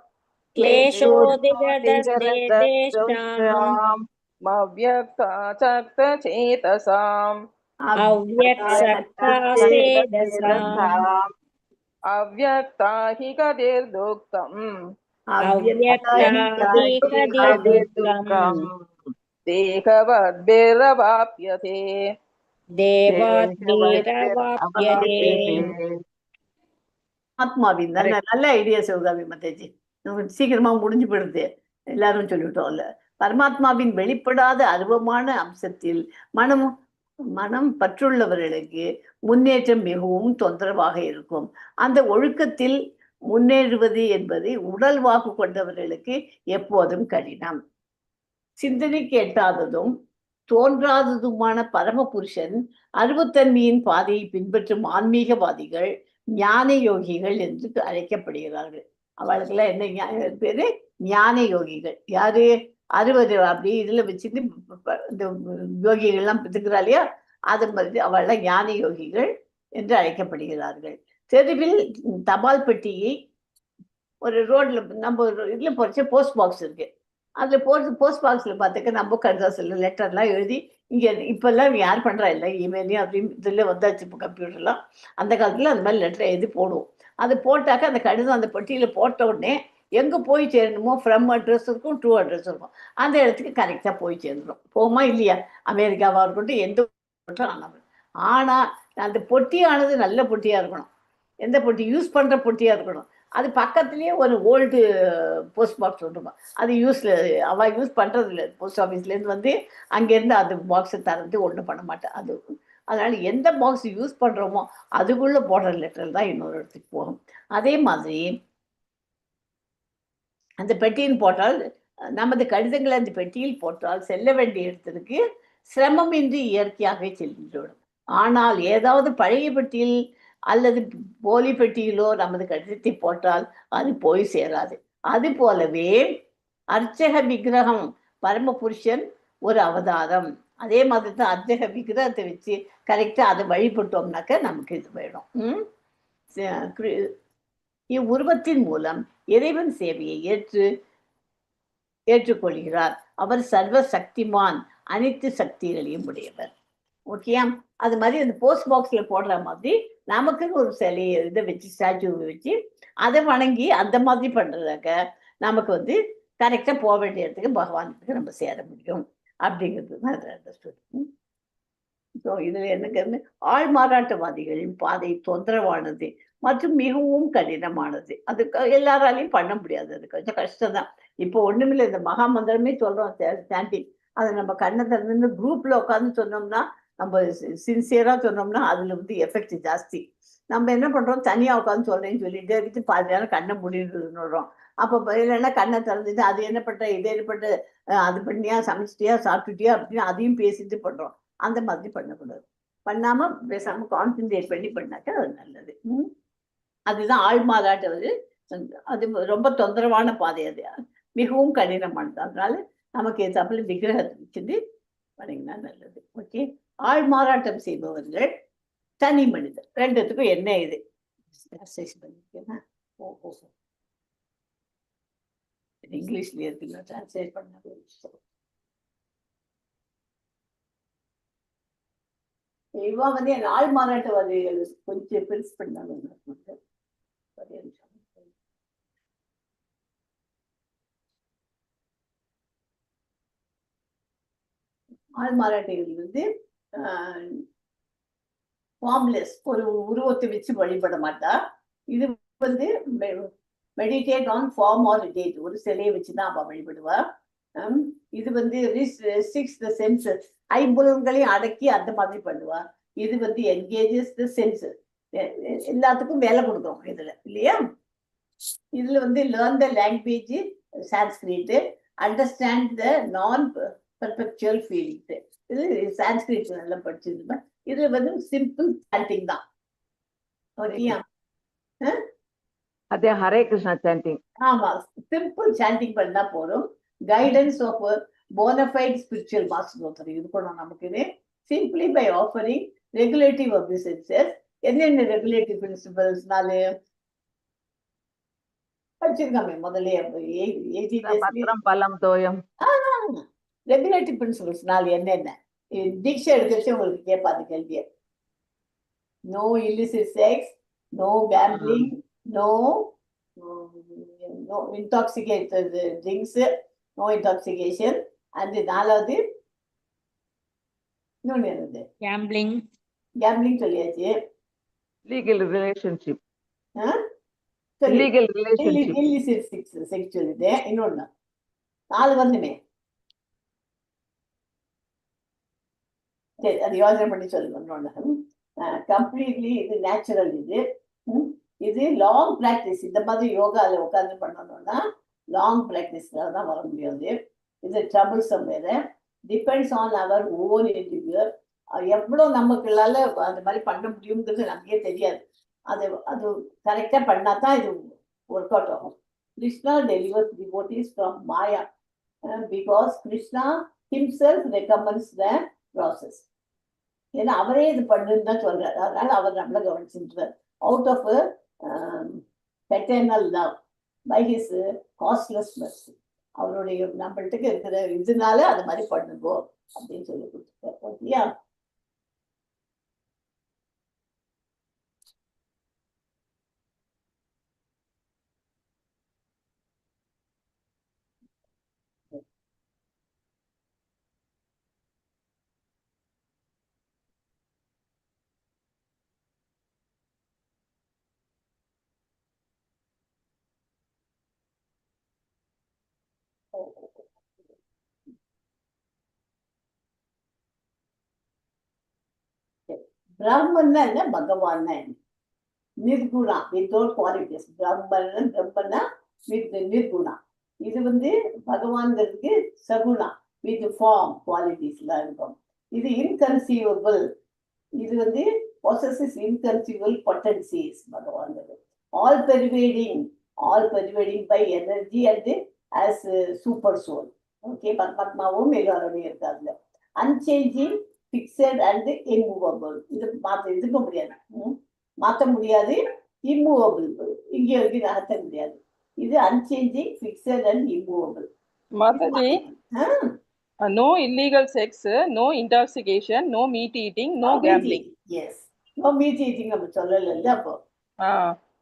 क्लेशोदिगदस्तेषाम् अव्यक्ताचक्तचेतसाम् अव्यक्तचेतसाम् अव्यक्ता हि गतिर्दुःखम् अव्यक्तादिकदिर्दुःखम् देहवद्भिरवाप्यते देवाद्भिरवाप्यते ஆத்மாவின் நல்ல நல்ல ஐடியா சிவகாமி மாதாஜி. நமக்கு சீக்கிரமா முடிஞ்சு போயிடுது, எல்லாரும் சொல்லிட்டோம்ல. பரமாத்மாவின் வெளிப்படாத அருவமான அம்சத்தில் மனம் பற்றுள்ளவர்களுக்கு முன்னேற்றம் மிகவும் தொந்தரவாக இருக்கும். அந்த ஒழுக்கத்தில் முன்னேறுவது என்பது உடல் வாக்கு கொண்டவர்களுக்கு எப்போதும் கடினம். சிந்தனைக்கு எட்டாததும் தோன்றாததுமான பரமபுருஷன் அருவத்தன்மையின் பாதையை பின்பற்றும் ஆன்மீகவாதிகள் ஞான யோகிகள் என்று அழைக்கப்படுகிறார்கள். அவளுக்கெல்லாம் என்ன பேரு? ஞான யோகிகள். யாரு? 60 அப்படி இதுல வச்சுட்டு இந்த யோகிகள்லாம் பித்துக்கிறா இல்லையா, அது மாதிரி அவள்லாம் ஞான யோகிகள் என்று அழைக்கப்படுகிறார்கள். தெருவில் தபால் பெட்டியை ஒரு ரோட்ல நம்ம இதுல போச்சு போஸ்ட் பாக்ஸ் இருக்கு, அதுல போஸ்ட் பாக்ஸ்ல பார்த்துக்க நம்ம கடிதாசில் லெட்டர்லாம் எழுதி இங்க இப்பெல்லாம் யார் பண்றா இல்லை, இமெயிலையும் அப்படின்னு இதுல வந்தாச்சு இப்போ கம்ப்யூட்டர்லாம். அந்த காலத்துல அந்த மாதிரி லெட்டர் எழுதி போடுவோம். அது போட்டாக்க அந்த கடிதம் அந்த பெட்டியில போட்ட உடனே எங்க போய் சேரணுமோ ஃப்ரம் அட்ரஸ் இருக்கும், டு அட்ரஸ் இருக்கும், அந்த இடத்துக்கு கரெக்டா போய் சேர்ந்துடும். போமா இல்லையா? அமெரிக்காவா இருக்கட்டும், எந்த ஆனாலும். ஆனா அந்த பொட்டியானது நல்ல பொட்டியா இருக்கணும். எந்த பொட்டி? யூஸ் பண்ற பொட்டியா இருக்கணும். அது பக்கத்துலயே ஒரு ஓல்டு போஸ்ட் பாக்ஸ் இருக்கும், அது அவ யூஸ் பண்றது இல்லை. போஸ்ட் ஆஃபீஸ்ல இருந்து வந்து அங்கேருந்து அது பாக்ஸை தரது ஒன்றும் பண்ண மாட்டேன். அதனால எந்த பாக்ஸ் யூஸ் பண்றோமோ அதுக்குள்ள போடுற லெட்டர் தான் இன்னொரு இடத்துக்கு போகும். அதே மாதிரி அந்த பெட்டியில் போட்டால், நமது கடிதங்களை அந்த பெட்டியில் போட்டால் செல்ல வேண்டிய இடத்திற்கு சிரமமின்றி இயற்கையாகவே செல்கின்றோம். ஆனால் ஏதாவது பழைய பெட்டியில் அல்லது போலி பெட்டியிலோ நமது கடிதத்தை போட்டால் அது போய் சேராது. அது போலவே அர்ச்சக விக்கிரகம் பரமபுருஷன் ஒரு அவதாரம். அதே மாதிரி தான் அர்ச்சக விக்கிரகத்தை வச்சு கரெக்டா அதை வழிபட்டோம்னாக்க நமக்கு இது வேணும். இவ்வுருவத்தின் மூலம் இறைவன் சேவையை ஏற்றுக்கொள்கிறார். அவர் சர்வ சக்திமான், அனைத்து சக்திகளையும் உடையவர். ஓகேயா? அது மாதிரி அந்த போஸ்ட் பாக்ஸ்ல போடுற மாதிரி நமக்குன்னு ஒரு சிலையை இதை வச்சு ஸ்டாச்சுவை வச்சு அதை வணங்கி அந்த மாதிரி பண்றதாக்க நமக்கு வந்து கரெக்டா போக வேண்டிய இடத்துக்கு பகவானுக்கு நம்ம சேர முடியும் அப்படிங்கிறது தான் அண்டர்ஸ்டுட். ஸோ இதுல எனக்கு ஆள் மாறாட்டவாதிகளின் பாதை தொந்தரவானது மற்றும் மிகவும் கடினமானது. அது எல்லாராலையும் பண்ண முடியாது, அது கொஞ்சம் கஷ்டம் தான். இப்போ ஒண்ணுமில்லை, இந்த மகா மந்திரமே சொல்றோம் சாண்டிங், அதை நம்ம கண்ணை திறந்து குரூப்ல உட்காந்து சொன்னோம்னா, நம்ம சின்சியரா சொன்னோம்னா அதுல வந்து எஃபெக்ட் ஜாஸ்தி. நம்ம என்ன பண்றோம், தனியா உட்காந்து சொல்றேன்னு சொல்லிட்டு இருக்கு, பாதி நேரம் கண்ணை முடிடுறோம். அப்போ இல்லைன்னா கண்ணை திறந்துட்டு அது என்ன பண்ற, இது என்ன பண்ற, அது பண்ணியா, சமைச்சிட்டியா, சாப்பிட்டுட்டியா அப்படின்னு அதையும் பேசிட்டு பண்றோம். அந்த மாதிரி பண்ணக்கூடாது. பண்ணாம பேசாம கான்சென்ட்ரேட் பண்ணி பண்ணாக்க அது நல்லது. அதுதான் ஆழ்மாறாட்டுவது. அது ரொம்ப தொந்தரவான பாதை, அது மிகவும் கடினமானது. அதனால நமக்கு ஏற்றாப்புல விக்கிரகத்தை வச்சுட்டு பண்ணீங்கன்னா நல்லது. ஓகே? ஆழ்மாறாட்டம் செய்பவர்கள் தனி மனிதர், ரெண்டுத்துக்கும் என்ன இது பண்ணிருக்கேன்னா இங்கிலீஷ்ல இருக்குல்ல, டிரான்ஸ்லேட் பண்ண இவா வந்து என் ஆள் மாறாட்டவாதிகள் கொஞ்சம் பெருசு பண்ணாங்க. ஆள் மாறாட்டிகள் வந்து ஃபார்ம்லெஸ், ஒரு உருவத்தை வச்சு வழிபட மாட்டா. இது வந்து meditate on form or date, ஒரு சிலையை வச்சுதான் அவ வழிபடுவா. இது வந்து ரெஸ்ட்ரிக்ட்ஸ் தி சென்சஸ், ஐம்புலன்களையும் அடக்கி அந்த மாதிரி பண்ணுவா. இது வந்து என்கேஜஸ் தி சென்சஸ், எல்லாத்துக்கும் வேலை கொடுக்கும் இதுல இல்லையா? இதுல வந்து learn the language Sanskrit, understand the நான் பெர்பெக்சுவல் ஃபீலிங்ஸ். இது சான்ஸ்கிரிட் நல்லா படிச்சிருந்தேன். இது வந்து சிம்பிள் சாண்டிங் தான். ஓகேயா? அதே ஹரே கிருஷ்ணா சாண்டிங். ஆமா, சிம்பிள் சாண்டிங் பண்ணா போதும். Guidance of bona fide spiritual master ஒருத்தர் இருக்கணும் நமக்கு. இது simply by offering regulative of the senses. என்னென்ன ரெகுலேட்டிவ் பிரின்சிபல்ஸ்னால படிச்சிருக்காமே முதல்ல பலம் தோயம். ரெகுலேட்டிவ் பிரின்சிபல்ஸ்னால என்னென்ன தீட்சை எடுத்துச்சு உங்களுக்கு கேட்பாது கேள்வியை. No illicit sex, no gambling, no no intoxicated drinks, no intoxication. And நாலாவது இன்னொன்னு என்னது? கேம்பிளிங் கேம்பிளிங் சொல்லியாச்சு. Legal relationship. சொல்லி Illegal relationship. illicit sex சொல்லிட்டேன். இன்னொன்னு 4 வந்துமே. சரி, அது யோசனை பண்ணி சொல்லுங்க. இன்னொன்னு கம்ப்ளீட்லி இது நேச்சுரல். இது லாங் பிராக்டிஸ். இந்த மாதிரி யோகாவில் உட்காந்து பண்ணணும்னா லாங் பிராக்டிஸ்ல தான் வர முடியாது. இது ட்ரபிள்சம் வேற. Depends on our own individual. எவ்வளோ நமக்குள்ளால அந்த மாதிரி பண்ண முடியுங்கிறது நமக்கே தெரியாது. அது கரெக்டா பண்ணா தான் இது ஒர்க் அவுட் ஆகும். Krishna delivers devotees from Maya because Krishna himself recommends the process. ஏன்னா அவரே இது பண்ணுன்னு தான் சொல்றாரு. அதனால அவர் நம்மளை கவனிச்சுட்டு out of eternal love by his causeless mercy. அவருடைய நம்மள்கிட்ட இருக்கிற இதனால அது மாதிரி பண்ணுங்கோ அப்படின்னு சொல்லி கொடுத்துருக்காரு. ஓகேயா? பிராமன்னா என்ன, பகவான்னா என்ன? நிர்குணா, வித்தவுட் குவாலிட்டிஸ். பிரம்மன்னா வித் நிர்குணா. இது பகவான்கிறதுக்கு சகுணா, வித் ஃபார்ம் குவாலிட்டிஸ்லாம் இருக்கும். இது இன்கன்சீவபிள். இது பொசஸஸ் இன்கன்சீவபிள் பொட்டன்சிஸ் பகவான்கிறது. All pervading by energy and as super soul. Okay, பரமாத்மாவும் எல்லாரோடையும் இருக்காங்க. Unchanging, fixed and immovable. இது இருக்க முடியாது, மாற்ற முடியாது. இம்மூவபிள், இங்கே வரைக்கும் நகர்த்த முடியாது. இது unchanging, fixed and immovable. Mataji, no illegal sex, no intoxication, no meat eating, no gambling. Yes, no meat eating நம்ம சொல்லல. அப்போ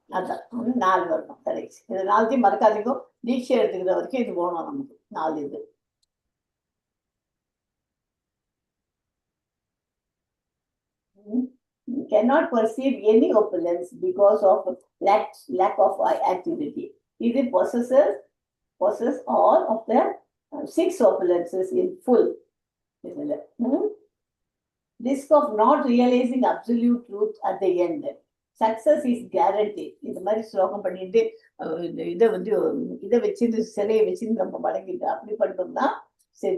அதான் 4 வரணும். கரெக்ட். இது 4 மறக்காதீங்க. தீட்சை எடுத்துக்கிற வரைக்கும் இது போகணும் நமக்கு 4 இது. Cannot perceive any opulence because of lack of activity. It possesses all of the 6 opulences in full. Risk of not realizing absolute truth at the end. Success is guaranteed. இந்த மாதிரி ஸ்லோகம் பண்ணிட்டு இதை வச்சு சிலையை வச்சு நம்ம வழங்கிட்டு அப்படி பண்ணோம்னா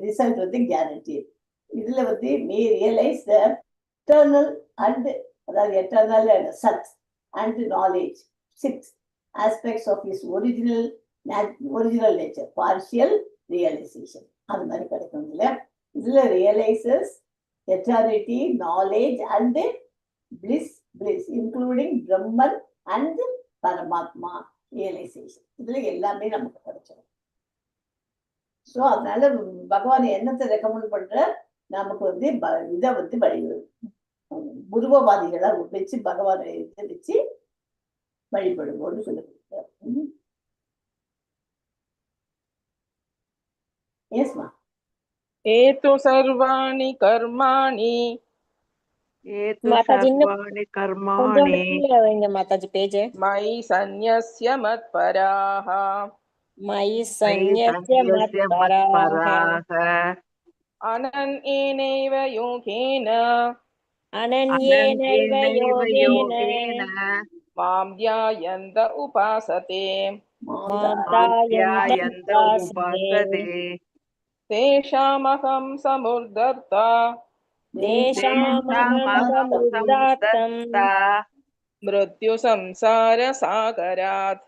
ரிசல்ட் கேரண்டி. இதுல may realize the eternal and eternal sat and knowledge, 6 aspects of his original nature, partial realization. அது மாதிரி கிடைக்கும். இதுல realizes eternity, knowledge and bliss, including Brahman and Paramatma realization. இதுல எல்லாமே நமக்கு கிடைச்சிடும். ஸோ அதனால பகவான் என்னத்தை ரெக்கமெண்ட் பண்ற, நமக்கு இதை வழி உருவவாதிகளை வச்சு பகவானை வச்சு வழிபடுவோம்னு சொல்லிருக்காரு. ஏஸ்மா? ஏது சர்வாணி கர்மாணி மாதாஜி பேஜ் மயி சந்நியஸ்ய மத்பராஹ அனன்யேனைவ யோகேன மாம் த்யாயந்த உபாசதே தேஷாமஹம் சமுர்தர்த்தா மிருத்யு சம்சார சாகராத்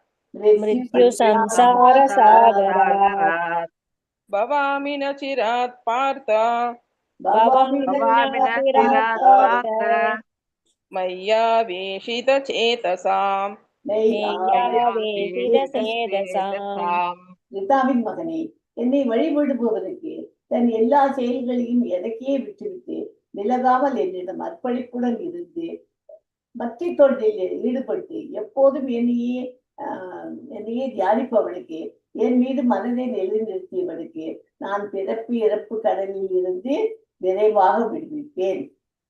பவாமி ந சிராத் பார்த்தா மய்யாவேஷித சேதசாம். ரிதாவின் மகனே, என்னை வழிபடுபவருக்கு தன் எல்லா செயல்களையும் எனக்கே விட்டுவிட்டு விலகாமல் என்னிடம் அர்ப்பணிப்புடன் இருந்து பக்தி தொண்டில் ஈடுபட்டு எப்போதும் என்னையே தியானிப்பவளுக்கு, என் மீது மனதை நிலைநிறுத்தியவளுக்கு நான் பிறப்பு இறப்பு கடலில் இருந்து விரைவாக விடுவிப்பேன்.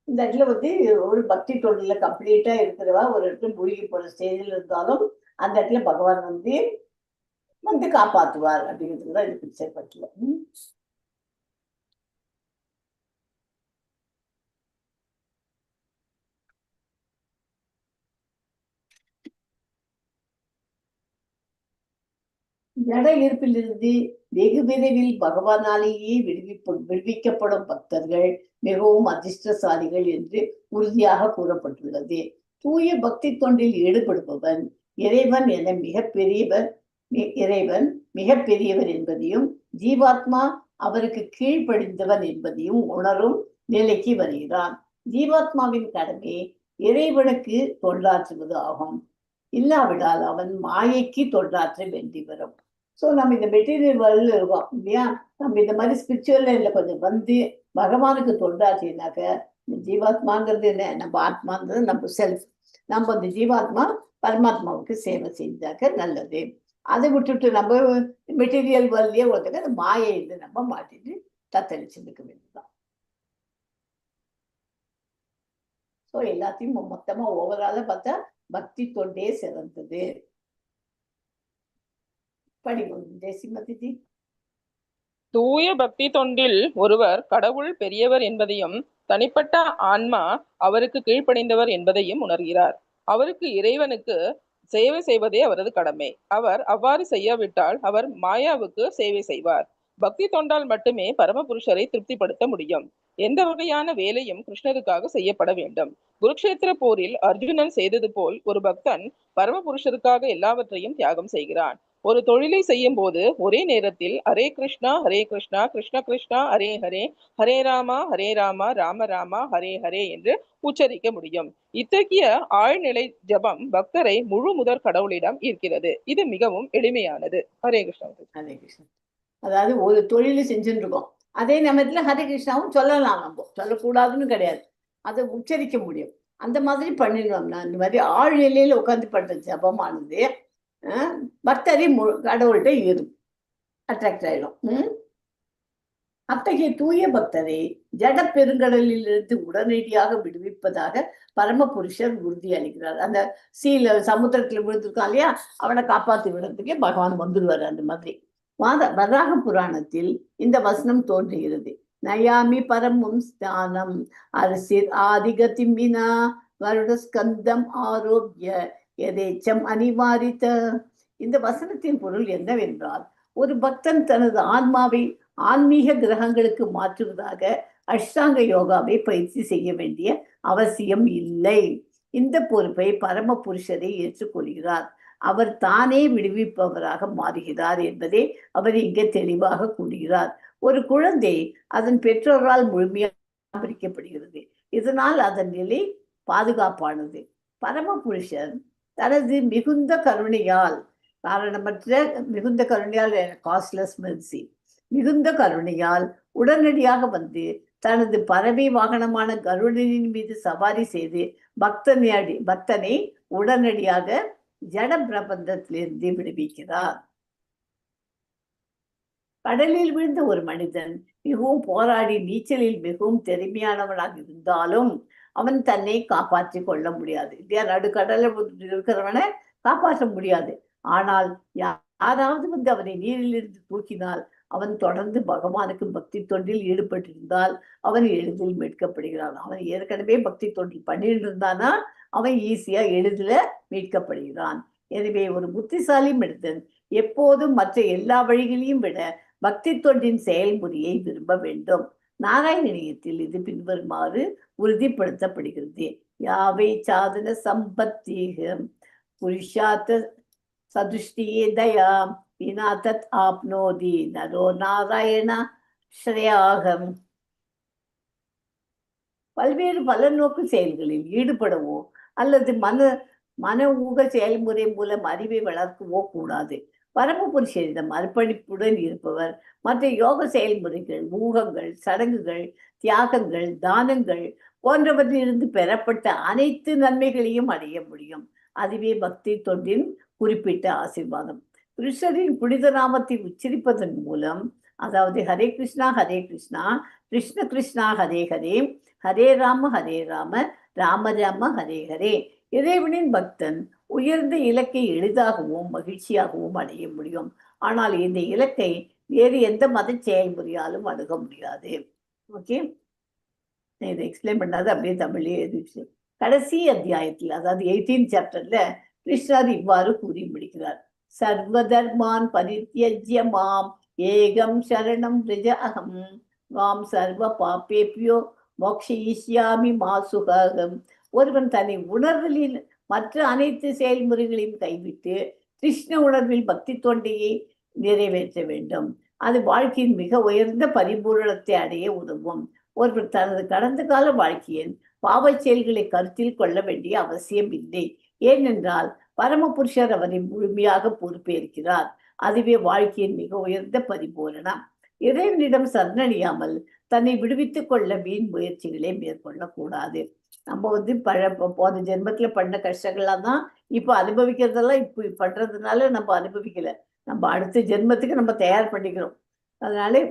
இந்த இடத்துல ஒரு பக்தி தொண்டில கம்ப்ளீட்டா இருக்கிறவா ஒரு இடத்துல மூழ்கி போற ஸ்டேஜில் இருந்தாலும் அந்த இடத்துல பகவான் வந்து காப்பாற்றுவார் அப்படிங்கிறது தான் இந்த பிக்சர் பட்டில. ஜட இருப்பிலிருந்து வெகு விரைவில் பகவானாலேயே விடுவிக்கப்படும் பக்தர்கள் மிகவும் அதிர்ஷ்டசாலிகள் என்று உறுதியாக கூறப்பட்டுள்ளது. தூய பக்தி தொண்டில் ஈடுபடுபவன் இறைவன் மிக பெரியவர் என்பதையும் ஜீவாத்மா அவருக்கு கீழ்ப்படிந்தவன் என்பதையும் உணரும் நிலைக்கு வருகிறான். ஜீவாத்மாவின் கடமை இறைவனுக்கு தொண்டாற்றுவது ஆகும். இல்லாவிடால் அவன் மாயைக்கு தொண்டாற்ற வேண்டி வரும். ஸோ நம்ம இந்த மெட்டீரியல் வேர்ல்ட்ல இருக்கோம் இல்லையா, நம்ம இந்த மாதிரி ஸ்பிரிச்சுவல் லைன்ல கொஞ்சம் பகவானுக்கு தொண்டாற்றினாக்க, ஜீவாத்மாங்கிறது என்ன, நம்ம ஆத்மாங்கிறது நம்ம செல்ஃப், நம்ம அந்த ஜீவாத்மா பரமாத்மாவுக்கு சேவை செஞ்சாக்க நல்லது. அதை விட்டுட்டு நம்ம மெட்டீரியல் வேர்ல்ட்லயே ஒருத்தக்க அந்த மாயை நம்ம மாட்டிட்டு தத்தளிச்சுருக்க வேண்டியதுதான். ஸோ எல்லாத்தையும் மொத்தமா ஓவரால பார்த்தா பக்தி தொண்டே சிறந்தது. தூய பக்தி தொண்டில் ஒருவர் கடவுள் பெரியவர் என்பதையும் தனிப்பட்ட ஆன்மா அவருக்கு கீழ்ப்படிந்தவர் என்பதையும் உணர்கிறார். அவருக்கு இறைவனுக்கு சேவை செய்வதே அவரது கடமை. அவர் அவ்வாறு செய்யாவிட்டால் அவர் மாயாவுக்கு சேவை செய்வார். பக்தி தொண்டால் மட்டுமே பரமபுருஷரை திருப்திப்படுத்த முடியும். எந்த வகையான வேலையும் கிருஷ்ணருக்காக செய்யப்பட வேண்டும். குருக்ஷேத்திர போரில் அர்ஜுனன் செய்தது போல் ஒரு பக்தன் பரமபுருஷருக்காக எல்லாவற்றையும் தியாகம் செய்கிறான். ஒரு தொழிலை செய்யும் போது ஒரே நேரத்தில் ஹரே கிருஷ்ணா கிருஷ்ண கிருஷ்ணா ஹரே ஹரே, ஹரே ராமா ராம ராமா ஹரே ஹரே என்று உச்சரிக்க முடியும். இத்தகைய ஆழ்நிலை ஜபம் பக்தரை முழு முதற் கடவுளிடம் ஈர்க்கிறது. இது மிகவும் எளிமையானது. ஹரே கிருஷ்ணா. ஹரே கிருஷ்ணா. அதாவது ஒரு தொழிலை செஞ்சுட்டு இருக்கோம், அதே நேரத்துல ஹரே கிருஷ்ணாவும் சொல்லலாம். நம்ம சொல்லக்கூடாதுன்னு கிடையாது, அதை உச்சரிக்க முடியும். அந்த மாதிரி பண்ணிடுவோம்னா இந்த மாதிரி ஆழ்நிலையில உட்காந்து பண்ற ஜபமானது பக்தரை கடவுள்கிட்ட அட்ராக்ட் ஆயிடும். அத்தகைய தூய பக்தரை ஜட பெருங்கடலில் இருந்து உடனடியாக விடுவிப்பதாக பரமபுருஷர் உறுதி அளிக்கிறார். அந்த சமுத்திரத்துல விழுந்திருக்கான் இல்லையா, அவனை காப்பாற்றி விடுறதுக்கே பகவான் வந்துடுவார். அந்த மாதிரி வராக புராணத்தில் இந்த வசனம் தோன்றுகிறது. நயாமி பரமும் ஸ்தானம் அரசிர் ஆதிகதிம்பினா வருடஸ்கந்தம் ஆரோக்கிய எதேச்சம் அனிவாரித்த. இந்த வசனத்தின் பொருள் என்னவென்றால், ஒரு பக்தன் தனது ஆன்மாவை ஆன்மீக கிரகங்களுக்கு மாற்றுவதாக அஷ்டாங்க யோகாவை பயிற்சி செய்ய வேண்டிய அவசியம் இல்லை. இந்த பொறுப்பை பரமபுருஷரை ஏற்றுக்கொள்கிறார். அவர் தானே விடுவிப்பவராக மாறுகிறார் என்பதை அவர் இங்கே தெளிவாக கூறுகிறார். ஒரு குழந்தை அதன் பெற்றோரால் முழுமையாக பராமரிக்கப்படுகிறது. இதனால் அதன் நிலை பாதுகாப்பானது. பரமபுருஷர் தனது மிகுந்த கருணையால், காரணமற்ற மிகுந்த கருணையால், காஸ்ட்லெஸ் மெர்சி, மிகுந்த கருணையால் உடனடியாக வந்து தனது பறவை வாகனமான கருடனின் மீது சவாரி செய்து பக்தனை உடனடியாக ஜட பிரபந்தத்திலிருந்து விடுவிக்கிறார். கடலில் விழுந்த ஒரு மனிதன் மிகவும் போராடி நீச்சலில் மிகவும் திறமையானவனாக இருந்தாலும் அவன் தன்னை காப்பாற்றி கொள்ள முடியாது. இல்லையா, நடுக்கடல இருக்கிறவனை காப்பாற்ற முடியாது. ஆனால் யாராவது அவனை நீரிலிருந்து தூக்கினால் அவன் தொடர்ந்து பகவானுக்கு பக்தி தொண்டில் ஈடுபட்டிருந்தால் அவன் எளிதில் மீட்கப்படுகிறான். அவன் ஏற்கனவே பக்தி தொண்டில் பண்ணிட்டு இருந்தானா அவன் ஈஸியா எளிதில மீட்கப்படுகிறான். எனவே ஒரு புத்திசாலி மனிதன் எப்போதும் மற்ற எல்லா வழிகளையும் விட பக்தி தொண்டின் செயல்முறையை விரும்ப வேண்டும். நாராயணியத்தில் இது பின்வருமாறு உறுதிப்படுத்தப்படுகிறது. யாவை சாதன சம்பத்தீகம் புருஷார்த்த சதுஷ்டியே தயா வினா தத் ஆப்னோதி நரோ நாராயண ஸ்ரேயாகம். பல்வேறு பலநோக்கு செயல்களில் ஈடுபடவோ அல்லது மன ஊக செயல்முறை மூலம் அறிவை வளர்க்கவோ கூடாது. பரமபுருஷரிடம் அர்ப்பணிப்புடன் இருப்பவர் மற்ற யோக செயல்முறைகள், ஊகங்கள், சடங்குகள், தியாகங்கள், தானங்கள் போன்றவற்றிலிருந்து பெறப்பட்ட அனைத்து நன்மைகளையும் அடைய முடியும். அதுவே பக்தி தொண்டின் குறிப்பிட்ட ஆசீர்வாதம். கிருஷ்ணரின் புனித நாமத்தை உச்சரிப்பதன் மூலம், அதாவது ஹரே கிருஷ்ணா கிருஷ்ண கிருஷ்ணா ஹரே ஹரே, ஹரே ராம ராம ராம ஹரே ஹரே, இறைவனின் பக்தன் உயர்ந்த இலக்கை எளிதாகவும் மகிழ்ச்சியாகவும் அடைய முடியும். ஆனால் இந்த இலக்கை வேறு எந்த மத செயல்முறையாலும் அணுக முடியாது. ஓகே, இதை எக்ஸ்பிளைன் பண்ணாது அப்படியே தமிழ்லேயே எழுதிச்சு. கடைசி அத்தியாயத்தில், அதாவது 18th சாப்டர்ல கிருஷ்ணர் இவ்வாறு கூறி முடிக்கிறார். சர்வதர்மான் பரித்யஜ்ய மாம் ஏகம் சரணம் வ்ரஜ அகம் மாம் சர்வ பாப்பேபியோ மோக்ஷயிஷ்யாமி மா சுகம். ஒருவன் தன்னை உணர்தலில் மற்ற அனைத்து செயல்முறைகளையும் கைவிட்டு கிருஷ்ண உணர்வில் பக்தி தொண்டையை நிறைவேற்ற வேண்டும். அது வாழ்க்கையின் மிக உயர்ந்த பரிபூரணத்தை அடைய உதவும். ஒருவர் தனது கடந்த கால வாழ்க்கையின் பாவ செயல்களை கருத்தில் கொள்ள வேண்டிய அவசியம் இல்லை. ஏனென்றால் பரமபுருஷர் அவரை முழுமையாக பொறுப்பேற்கிறார். அதுவே வாழ்க்கையின் மிக உயர்ந்த பரிபூரணம். இறைவனிடம் சரணடையாமல் தன்னை விடுவித்துக் கொள்ள வீண் முயற்சிகளை மேற்கொள்ளக்கூடாது. நம்ம போன ஜென்மத்துல பண்ண கஷ்டங்கள்லாம் தான் இப்ப அனுபவிக்கிறதெல்லாம் இப்ப பண்றதுனால நம்ம அனுபவிக்கல. நம்ம அடுத்த ஜென்மத்துக்கு நம்ம தயார் பண்ணிக்கிறோம். அதனால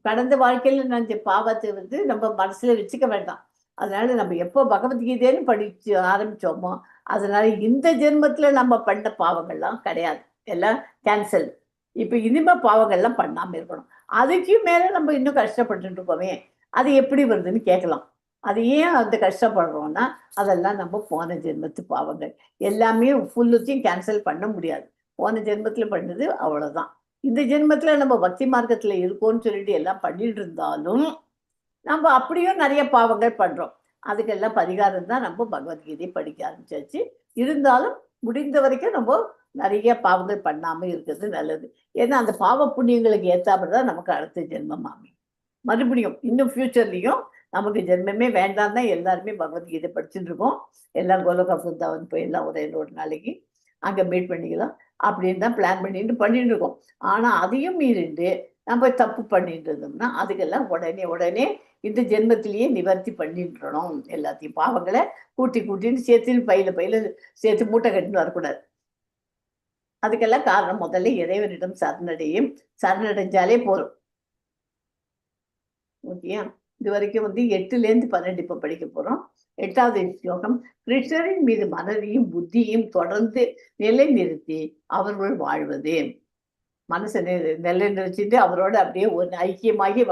கடந்த வாழ்க்கையில நினைச்ச பாவத்தை நம்ம மனசுல வச்சுக்க வேண்டாம். அதனால நம்ம எப்போ பகவத்கீதைன்னு படிச்சு ஆரம்பிச்சோமோ, அதனால இந்த ஜென்மத்துல நம்ம பண்ண பாவங்கள்லாம் கிடையாது, எல்லாம் கேன்சல். இப்ப இனிமே பாவங்கள்லாம் பண்ணாம இருக்கணும். அதுக்கும் மேல நம்ம இன்னும் கஷ்டப்பட்டு இருக்கோமே, அது எப்படி வருதுன்னு கேட்கலாம். அது ஏன் அந்த கஷ்டப்படுறோம்னா, அதெல்லாம் நம்ம போன ஜென்மத்து பாவங்கள். எல்லாமே ஃபுல்லுத்தையும் கேன்சல் பண்ண முடியாது. போன ஜென்மத்துல பண்ணது அவ்வளவுதான். இந்த ஜென்மத்துல நம்ம பக்தி மார்க்கத்துல இருக்கோம்னு சொல்லிட்டு எல்லாம் பண்ணிட்டு இருந்தாலும் நம்ம அப்படியும் நிறைய பாவங்கள் பண்றோம். அதுக்கெல்லாம் பரிகாரம் தான் நம்ம பகவத்கீதை படிக்க ஆரம்பிச்சாச்சு. இருந்தாலும் முடிந்த வரைக்கும் நம்ம நிறைய பாவங்கள் பண்ணாம இருக்கிறது நல்லது. ஏன்னா அந்த பாவ புண்ணியங்களுக்கு ஏத்தாப்பதான் நமக்கு அடுத்த ஜென்மம் அமையும். மறுபடியும் இன்னும் ஃபியூச்சர்லயும் நமக்கு ஜென்மமே வேண்டாம் தான் எல்லாருமே பகவத்கீதை படிச்சுட்டு இருக்கோம். எல்லாம் கோலோகா பிருந்தாவன் போய் எல்லாம் ஒரு நாளைக்கு அங்க மீட் பண்ணிக்கலாம் அப்படின்னு தான் பிளான் பண்ணிட்டு இருக்கோம். ஆனா அதையும் மீறிண்டு நம்ம தப்பு பண்ணிட்டு இருந்தோம்னா அதுக்கெல்லாம் உடனே இந்த ஜென்மத்திலேயே நிவர்த்தி பண்ணிட்டுறோம். எல்லாத்தையும் பாவங்களை கூட்டின்னு சேர்த்து பையில சேர்த்து மூட்டை கட்டின்னு வரக்கூடாது. அதுக்கெல்லாம் காரணம் முதல்ல இறைவனிடம் சரணடைஞ்சாலே போதும். ஓகேயா? இது வரைக்கும் 8லேருந்து 12 இப்ப படிக்க போறோம். 8வது ஸ்லோகம். கிருஷ்ணரின் மீது மனதையும் புத்தியும் தொடர்ந்து நிலை நிறுத்தி அவர்கள் வாழ்வது. மனசை நிலை நிறுத்திட்டு அவரோட அப்படியே ஒரு ஐக்கியமாகி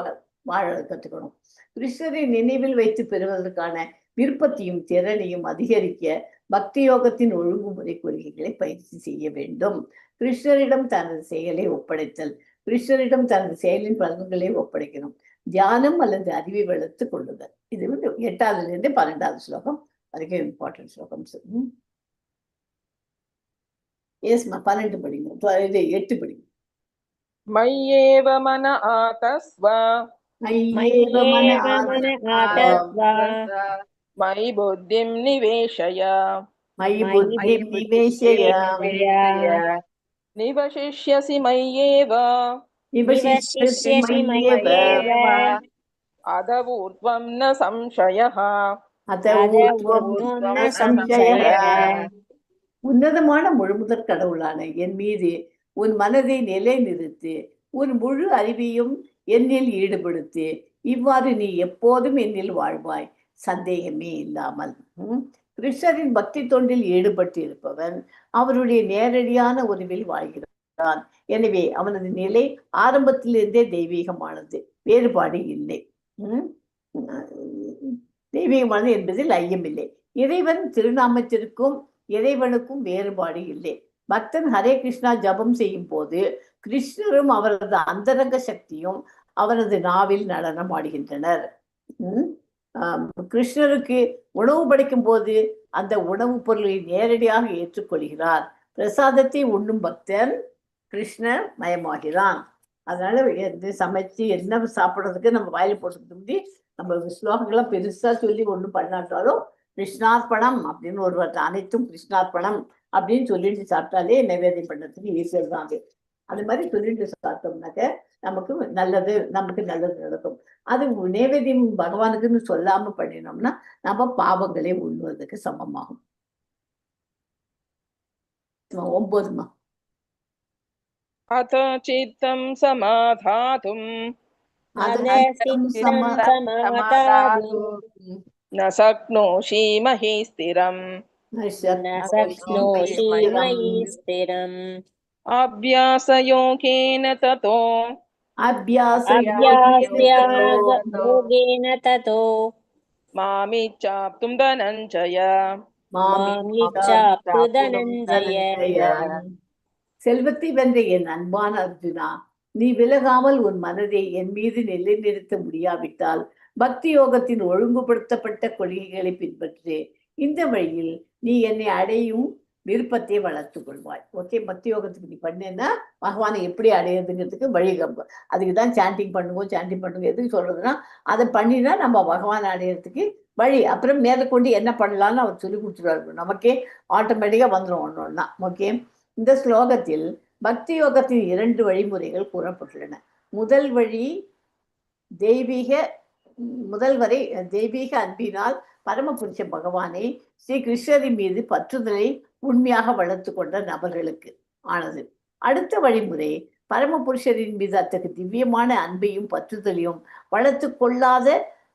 வாழ கற்றுக்கணும். கிருஷ்ணரை நினைவில் வைத்து பெறுவதற்கான விருப்பத்தையும் திறனையும் அதிகரிக்க பக்தி யோகத்தின் ஒழுங்குமுறை கொள்கைகளை பயிற்சி செய்ய வேண்டும். கிருஷ்ணரிடம் தனது செயலை ஒப்படைத்தல். கிருஷ்ணரிடம் தனது செயலின் பலன்களை ஒப்படைக்கணும். தியானம் அல்லது அறிவை வளர்த்து கொள்ளுதல். இது 8வதுலேருந்து 12வது ஸ்லோகம் வரைக்கும் இம்பார்ட்டன்ட் ஸ்லோகம்ஸ். எஸ்மா 12 படிங்க, 8 படிங்க. மய்யேவ மன ஆதஸ்வ மயி புத்திம் நிவேஷய நிவசிஷ்யசி மய்யேவ அதவூர்த்வம் ந சம்சயः. உன்னதமான முழுமுதற் கடவுளான என் மீது உன் மனதை நிலை நிறுத்து, உன் முழு அறிவையும் என்னில் ஈடுபடுத்து. இவ்வாறு நீ எப்போதும் என்னில் வாழ்வாய், சந்தேகமே இல்லாமல். கிருஷ்ணரின் பக்தி தொண்டில் ஈடுபட்டு இருப்பவன் அவருடைய நேரடியான உறவில் வாழ்கிறான். எனவே அவனது நிலை ஆரம்பத்திலிருந்தே தெய்வீகமானது, வேறுபாடு இல்லை. தெய்வீகமானது என்பதில் ஐயமில்லை. இறைவன் திருநாமத்திற்கும் இறைவனுக்கும் வேறுபாடு இல்லை. பக்தன் ஹரே கிருஷ்ணா ஜபம் செய்யும் போது கிருஷ்ணரும் அவரது அந்தரங்க சக்தியும் அவரது நாவில் நடனம் ஆடுகின்றனர். கிருஷ்ணருக்கு உணவு படைக்கும் போது அந்த உணவுப் பொருளை நேரடியாக ஏற்றுக்கொள்கிறார். பிரசாதத்தை உண்ணும் பக்தன் கிருஷ்ணர் மயமாகிறான். அதனால சமைச்சு என்ன சாப்பிட்றதுக்கு நம்ம வாயில போட்டுக்கிட்டு முந்தி நம்ம ஸ்லோகங்கள்லாம் பெருசா சொல்லி ஒன்றும் பண்ணாட்டாலும் கிருஷ்ணார்ப்பணம் அப்படின்னு ஒரு அனைத்தும் கிருஷ்ணார்ப்பணம் அப்படின்னு சொல்லிட்டு சாப்பிட்டாலே நைவேத்தியம் பண்ணுறதுக்கு ஈஸியாக தான் அது. அது மாதிரி சொல்லிட்டு சாப்பிட்டோம்னாக்க நமக்கு நல்லது நடக்கும். அது நைவேத்தியம் பகவானுக்குன்னு சொல்லாம பண்ணினோம்னா நம்ம பாவங்களே உண்ணுவதற்கு சமமாகும். 9மா. अथ चित्तं समाधातुं न शक्नोषि महि स्थिरम् अभ्यासयोगेन ततो अभ्यासयोगेन ततो मामिच्छाप्तुं धनञ्जय मामिच्छाप्तु धनञ्जय. செல்வத்தை வென்ற என் அன்பான அர்ஜுனா, நீ விலகாமல் உன் மனதை என் மீது நிலைநிறுத்த முடியாவிட்டால் பக்தி யோகத்தின் ஒழுங்குபடுத்தப்பட்ட கொள்கைகளை பின்பற்று. இந்த வழியில் நீ என்னை அடையும் விருப்பத்தை வளர்த்துக் கொள்வாய். ஓகே, பக்தி யோகத்துக்கு நீ பண்ணேன்னா பகவானை எப்படி அடையிறதுங்கிறதுக்கு வழி அதுக்கு தான் சாண்டிங் பண்ணுங்க. எதுக்கு சொல்றதுன்னா அதை பண்ணினா நம்ம பகவானை அடையிறதுக்கு வழி. அப்புறம் மேற்கொண்டு என்ன பண்ணலாம்னு அவர் சொல்லி கொடுத்துருவாரு. நமக்கே ஆட்டோமேட்டிக்கா வந்துடும் ஒன்று ஒன்றா. ஓகே, இந்த ஸ்லோகத்தில் பக்தி யோகத்தின் 2 வழிமுறைகள் கூறப்பட்டுள்ளன. முதல் வரை தெய்வீக அன்பினால் பரமபுருஷ பகவானை ஸ்ரீ கிருஷ்ணரின் மீது பற்றுதலை உண்மையாக வளர்த்து கொண்ட நபர்களுக்கு ஆனது. அடுத்த வழிமுறை பரமபுருஷரின் மீது அத்தகைய திவ்யமான அன்பையும் பற்றுதலையும் வளர்த்து கொள்ளாத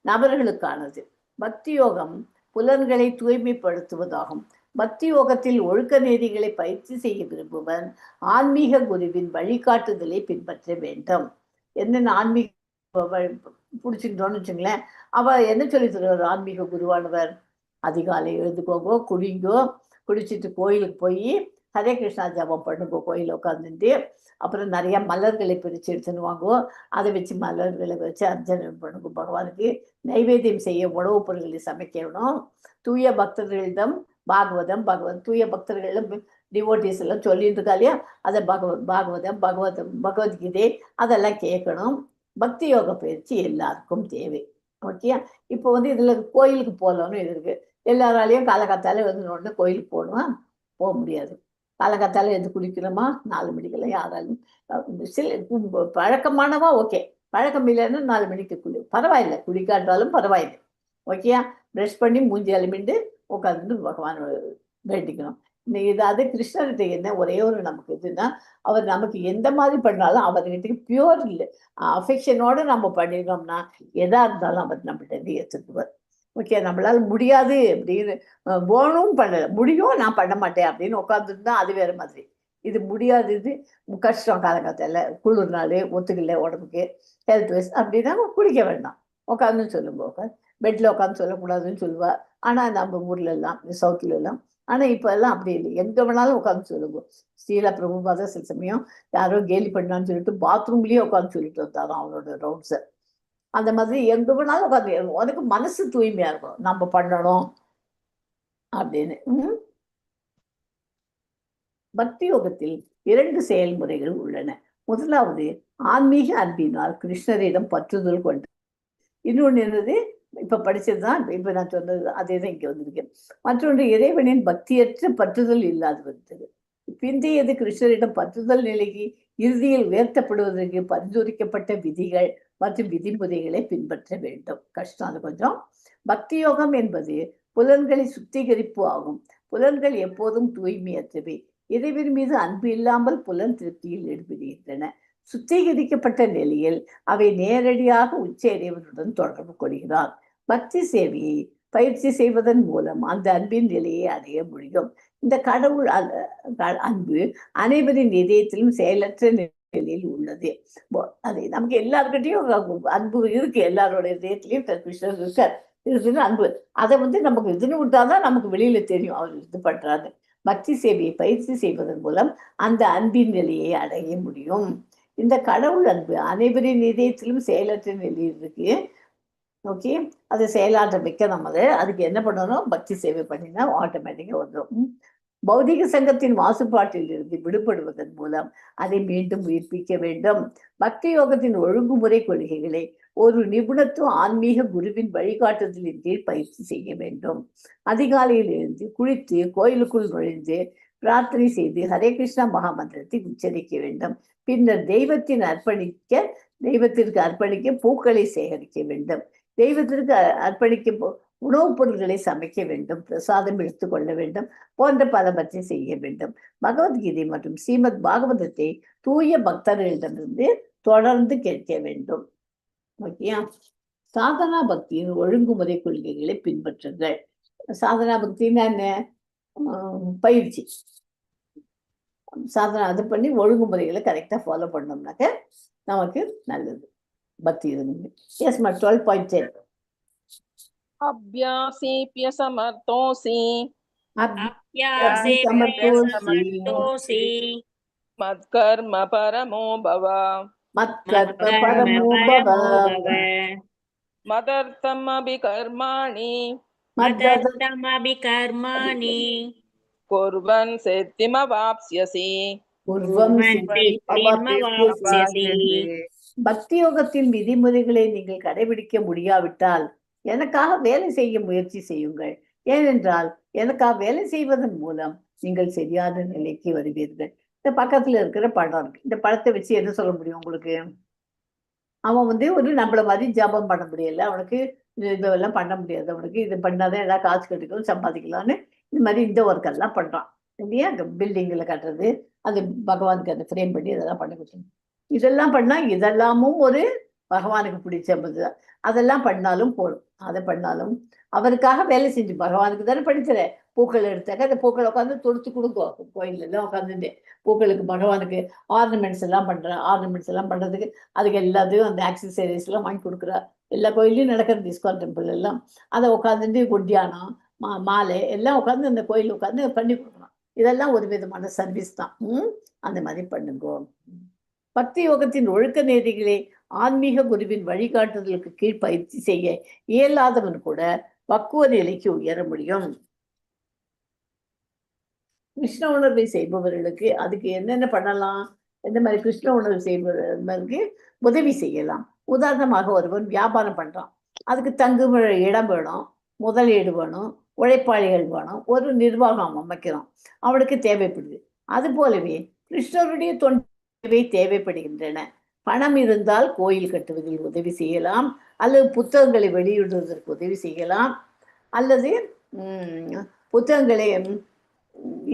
நபர்களுக்கானது. பக்தி யோகம் புலன்களை தூய்மைப்படுத்துவதாகும். பக்தி யோகத்தில் ஒழுக்க நெறிகளை பயிற்சி செய்ய விரும்புவன் ஆன்மீக குருவின் வழிகாட்டுதலை பின்பற்ற வேண்டும். என்னென்ன ஆன்மீக பிடிச்சிக்கிட்டோன்னு வச்சுங்களேன், அவ என்ன சொல்லி தருவார் ஆன்மீக குருவானவர்? அதிகாலை எழுந்துக்கோங்கோ, குடிச்சிட்டு கோயிலுக்கு போய் ஹரே கிருஷ்ணா ஜபம் பண்ணுங்கோ, கோயிலில் உட்காந்துட்டு. அப்புறம் நிறைய மலர்களை பிரித்து எடுத்துன்னு வாங்கோ, அதை வச்சு மலர்களை வச்சு அர்ச்சனை பண்ணுங்க பகவானுக்கு. நைவேத்தியம் செய்ய உணவுப் பொருட்களை சமைக்கணும். தூய பக்தர்களிடம் தூய பக்தர்களிடம் டிவோட்டிஸ் எல்லாம் சொல்லிட்டு இருக்கா இல்லையா, அதை பகவத்கீதை அதெல்லாம் கேட்கணும். பக்தி யோக பயிற்சி எல்லாருக்கும் தேவை. ஓகே, இப்போ இதுல கோயிலுக்கு போகலான்னு இருக்கு. எல்லாராலையும் காலகாத்தால உடனே கோயிலுக்கு போக முடியாது. காலகாத்தால எது குளிக்கணுமா 4 மணிக்கெல்லாம் யாராலும் சில பழக்கமானவா ஓகே, பழக்கம் இல்லைன்னா 4 மணிக்கு பரவாயில்லை, குளிக்காட்டாலும் பரவாயில்லை. ஓகே, ப்ரஷ் பண்ணி மூஞ்சி அலுமிண்டு உட்காந்து பகவான் வேண்டிக்கணும். அது கிருஷ்ணர்கிட்ட என்ன ஒரே ஒரு நமக்கு இதுன்னா, அவர் நமக்கு எந்த மாதிரி பண்ணாலும் அவர்கிட்ட பியூர் இல்லை அஃபெக்ஷனோட நம்ம பண்ணிடணும்னா எதா இருந்தாலும் அவர் நம்மகிட்ட ஏற்றுக்குவார். ஓகே, நம்மளால முடியாது அப்படின்னு போனும் பண்ணல, முடியும் நான் பண்ண மாட்டேன் அப்படின்னு உட்காந்துருந்தா அது வேற மாதிரி. இது முடியாது, இது கஷ்டம், காலகாலத்தில் குளிர் நாள் ஒத்துக்கல உடம்புக்கு ஹெல்த் வைஸ் அப்படின்னா குளிக்க வேண்டாம், உட்காந்துன்னு சொல்லுங்க. உட்காந்து பெட்டில் உட்காந்து சொல்லக்கூடாதுன்னு சொல்லுவா. ஆனால் நம்ம ஊர்ல எல்லாம் சவுத்துல எல்லாம், ஆனால் இப்போ எல்லாம் அப்படி இல்லை, எங்கே வேணாலும் உட்காந்து சொல்லுங்க. ஸ்ரீலா பிரபுபாதா சில சமயம் யாரோ கேலி பண்ணான்னு சொல்லிட்டு பாத்ரூம்லேயே உட்காந்து சொல்லிட்டு வந்தாராம் அவனோட ரவுண்ட்ஸை. அந்த மாதிரி எங்கே வேணாலும் உட்காந்து உனக்கு மனசு தூய்மையா இருக்கும் நம்ம பண்ணணும் அப்படின்னு. பக்தி யோகத்தில் 2 செயல்முறைகள் உள்ளன. முதலாவது ஆன்மீக அன்பினால் கிருஷ்ணரிடம் பற்றுதல் கொண்டு, இன்னொன்று என்னது இப்ப படிச்சதுதான், இப்ப நான் சொன்னது அதே தான் இங்க வந்திருக்கேன். மற்றொன்று இறைவனின் பக்தியற்ற பற்றுதல் இல்லாது வந்தது. பிந்தையது கிருஷ்ணரிடம் பற்றுதல் நிலைக்கு இறுதியில் உயர்த்தப்படுவதற்கு பரிந்துரைக்கப்பட்ட விதிகள் மற்றும் விதிமுறைகளை பின்பற்ற வேண்டும். கஷ்டம் அது கொஞ்சம். பக்தி யோகம் என்பது புலன்களை சுத்திகரிப்பு ஆகும். புலன்கள் எப்போதும் தூய்மையற்றவை. இறைவன் மீது அன்பு இல்லாமல் புலன் திருப்தியில் ஈடுபடுகின்றன. சுத்திகரிக்கப்பட்ட நிலையில் அவை நேரடியாக உச்ச இறைவனுடன் தொடர்பு கொள்கிறார். பக்தி சேவையை பயிற்சி செய்வதன் மூலம் அந்த அன்பின் நிலையை அடைய முடியும். இந்த கடவுள் அன்பு அனைவரின் இதயத்திலும் செயலற்ற நிலையில் உள்ளது. அது நமக்கு எல்லாருக்கிட்டையும் அன்பு இருக்கு, எல்லாரோட இதயத்திலையும் கிருஷ்ணர் இருக்கார், இருக்குன்னு அன்பு. அதை நமக்கு இதுன்னு விட்டாதான் நமக்கு வெளியில தெரியும் அவர் இது பண்றாரு. பக்தி சேவையை பயிற்சி செய்வதன் மூலம் அந்த அன்பின் நிலையை அடைய முடியும். இந்த கடவுள் அன்பு அனைவரின் இதயத்திலும் செயலற்ற நிலையில் இருக்கு. ஓகே, அதை செயலாற்ற வைக்க நம்ம அதுக்கு என்ன பண்ணணும், பக்தி சேவை பண்ணினா ஆட்டோமேட்டிக்கா வந்துடும். பௌதிக சங்கத்தின் மாசுபாட்டில் இருந்து விடுபடுவதன் மூலம் அதை மீண்டும் உயிர்ப்பிக்க வேண்டும். பக்தி யோகத்தின் ஒழுங்குமுறை கொள்கைகளை ஒரு நிபுணத்துவ ஆன்மீக குருவின் வழிகாட்டுதலின் கீழ் பயிற்சி செய்ய வேண்டும். அதிகாலையில் எழுந்து குளித்து கோயிலுக்குள் நுழைந்து பிரார்த்தனை செய்து ஹரே கிருஷ்ணா மகாமந்திரத்தை உச்சரிக்க வேண்டும். பின்னர் தெய்வத்திற்கு அர்ப்பணிக்க பூக்களை சேகரிக்க வேண்டும். தெய்வத்திற்கு அர்ப்பணிக்க உணவுப் பொருட்களை சமைக்க வேண்டும், பிரசாதம் எடுத்துக்கொள்ள வேண்டும் போன்ற பலவற்றை செய்ய வேண்டும். பகவத்கீதை மற்றும் ஸ்ரீமத் பாகவதத்தை தூய பக்தர்களிடமிருந்து தொடர்ந்து கேட்க வேண்டும். ஓகேயா? சாதனா பக்தியின் ஒழுங்குமுறை கொள்கைகளை பின்பற்றுங்கள். சாதனா பக்தின்னா என்ன? பயிற்சி. சாதனா அது பண்ணி ஒழுங்குமுறைகளை கரெக்டா ஃபாலோ பண்ணோம்னாக்க நமக்கு நல்லது. பக்தி இருந்து. எஸ் மா 12.10. அபியாசேப்ய சமர்த்தோசி அப்யாசேப்யசமர்த்தோசி மத்கர்ம பரமோ பவ மத்கர்ம பரமோ பவ மதர்த்தம் அபிகர்மாணி மதர்த்தமபிகர்மாணி குர்வன் சித்திமவாப்ஸ்யசி. குர்வம் சித்திமவாப்ஸ்யசி. பக்தி யோகத்தின் விதிமுறைகளை நீங்கள் கடைபிடிக்க முடியாவிட்டால் எனக்காக வேலை செய்ய முயற்சி செய்யுங்கள். ஏனென்றால் எனக்காக வேலை செய்வதன் மூலம் நீங்கள் சரியான நிலைக்கு வருவீர்கள். இந்த பக்கத்துல இருக்கிற படம் இருக்கு. இந்த படத்தை வச்சு என்ன சொல்ல முடியும் உங்களுக்கு? அவன் ஒரு நம்மள மாதிரி ஜபம் பண்ண முடியல, அவனுக்கு இதெல்லாம் பண்ண முடியாது, அவனுக்கு இது பண்ணாதான் ஏதாவது காசு கிடைக்கும், சம்பாதிக்கலாம்னு இந்த மாதிரி இந்த ஒர்க் எல்லாம் பண்றான் இல்லையா? பில்டிங்ல கட்டுறது, அது பகவானுக்கு அதை ஃப்ரேம் பண்ணி இதெல்லாம் பண்ண கொடுக்கணும். இதெல்லாம் பண்ணா இதெல்லாமும் ஒரு பகவானுக்கு பிடிச்சது. அதெல்லாம் பண்ணாலும் போதும். அதை பண்ணாலும் அவருக்காக வேலை செஞ்சு பகவானுக்கு தானே படிக்கிற. பூக்கள் எடுத்தாக்க அந்த பூக்களை உட்காந்து தொடுத்து கொடுக்கும். கோயில்ல எல்லாம் உட்காந்துட்டு பூக்களுக்கு பகவானுக்கு ஆர்னமெண்ட்ஸ் எல்லாம் பண்றதுக்கு அதுக்கு எல்லாத்தையும் அந்த ஆக்சசரிஸ் எல்லாம் வாங்கி கொடுக்குறா. எல்லா கோயிலையும் நடக்கிறது இஸ்கான் டெம்பிள் எல்லாம். அதை உட்காந்துட்டு குட்டியானம் மாலை எல்லாம் உட்காந்து அந்த கோயில் உட்காந்து பண்ணி கொடுக்கணும். இதெல்லாம் ஒரு விதமான சர்வீஸ் தான். அந்த மாதிரி பண்ணுங்க. பக்தி யோகத்தின் ஒழுக்க நெறிகளை ஆன்மீக குருவின் வழிகாட்டுதலுக்கு கீழ் பயிற்சி செய்ய இயலாதவன் கூட பக்குவ நிலைக்கு உயர முடியும். கிருஷ்ண உணர்வை செய்பவர்களுக்கு அதுக்கு என்னென்ன பண்ணலாம்? எந்த மாதிரி கிருஷ்ண உணர்வு செய்பவர்களுக்கு உதவி செய்யலாம். உதாரணமாக ஒருவன் வியாபாரம் பண்றான். அதுக்கு தங்கும் இடம் வேணும், முதலீடு வேணும், உழைப்பாளிகள் வேணும், ஒரு நிர்வாகம் அமைக்கிறோம், அவனுக்கு தேவைப்படுது. அது போலவே கிருஷ்ணருடைய தொண்டை தேவைப்படுகின்றன. பணம் இருந்தால் கோயில் கட்டுவதில் உதவி செய்யலாம், அல்லது புத்தகங்களை வெளியிடுவதற்கு உதவி செய்யலாம், அல்லது புத்தகங்களை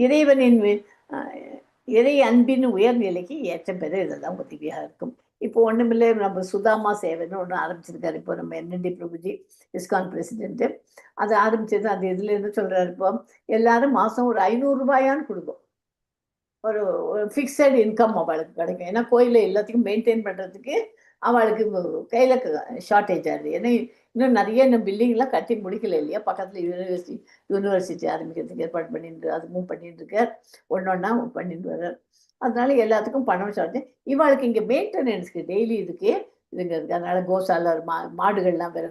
இறைவனின் இறை அன்பின் உயர்நிலைக்கு ஏற்றம் பெற இதெல்லாம் உதவியாக இருக்கும். இப்போ ஒண்ணுமில்லை, நம்ம சுதாமா சேவைன்னு ஒன்று ஆரம்பிச்சிருக்காரு. இப்போ நம்ம NND பிரபுஜி இஸ்கான் பிரசிடென்ட் அதை ஆரம்பிச்சது. அது இதுல இருந்து சொல்றாரு, இப்போ எல்லாரும் மாசம் ஒரு 500 ரூபாயான்னு கொடுக்கும். ஒரு ஃபிக்ஸட் இன்கம் அவளுக்கு கிடைக்கும். ஏன்னா கோயில எல்லாத்தையும் மெயின்டைன் பண்றதுக்கு அவளுக்கு கையில ஷார்டேஜ் ஆகுது. ஏன்னா இன்னும் நிறைய இன்னும் பில்டிங்லாம் கட்டி முடிக்கல இல்லையா? பக்கத்துல யூனிவர்சிட்டி ஆரம்பிக்கிறதுக்கு ஏற்பாடு பண்ணிட்டு அதுவும் பண்ணிட்டு இருக்கார். ஒன்னொன்னா பண்ணிட்டு வர்றார். அதனால எல்லாத்துக்கும் பணம் ஷார்டேஜ். இவளுக்கு இங்க மெயின்டெனன்ஸ்க்கு டெய்லி இதுக்கு இருக்கு. அதனால கோசால மாடுகள்லாம் வேற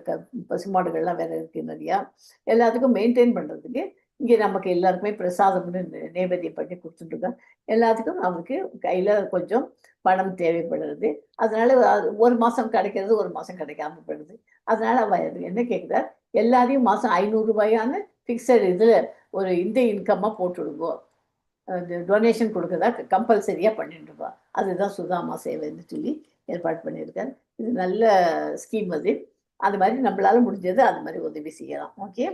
பசு மாடுகள்லாம் வேற இருக்கு நிறையா. எல்லாத்துக்கும் மெயின்டைன் பண்றதுக்கு இங்கே நமக்கு எல்லாருக்குமே பிரசாதம்னு நைவேத்தியம் பண்ணி கொடுத்துட்ருக்கோம். எல்லாத்துக்கும் அவருக்கு கையில கொஞ்சம் பணம் தேவைப்படுறது. அதனால ஒரு மாசம் கிடைக்கிறது, ஒரு மாசம் கிடைக்காம போயிடுது. அதனால அவ என்ன கேட்குறார், எல்லாரையும் மாசம் 500 ரூபாயான்னு ஃபிக்ஸட் இதுல ஒரு இந்த இன்கம்மா போட்டுடுங்கோ, டொனேஷன் கொடுக்கறதா கம்பல்சரியா பண்ணிட்டு இருப்பா. அதுதான் சுதாமா சேவைன்னு சொல்லி ஏற்பாடு பண்ணியிருக்காரு. இது நல்ல ஸ்கீம். அது மாதிரி நம்மளால முடிஞ்சது அது மாதிரி உதவி செய்யலாம். ஓகே,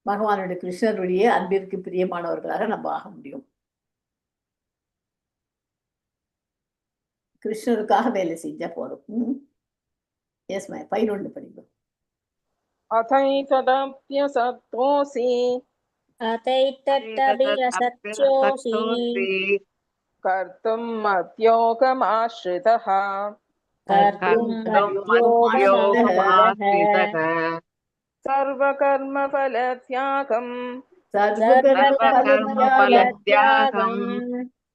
பகவானுடைய கிருஷ்ணருடைய அன்பிற்கு பிரியமானவர்களாக நம்ம ஆக முடியும். கிருஷ்ணருக்காக வேலை செஞ்சா போதும். எஸ் மை 11 படிக்கும். அதைததப்யசத்தோசி அதைத்ததபியசத்யோசி கர்த்தும் மத்யோகமாஸ்ரிதः கர்த்தும் மத்யோகமாஸ்ரிதः சர்வகர்மஃலத்யாகம் சர்வகர்மஃலத்யாகம்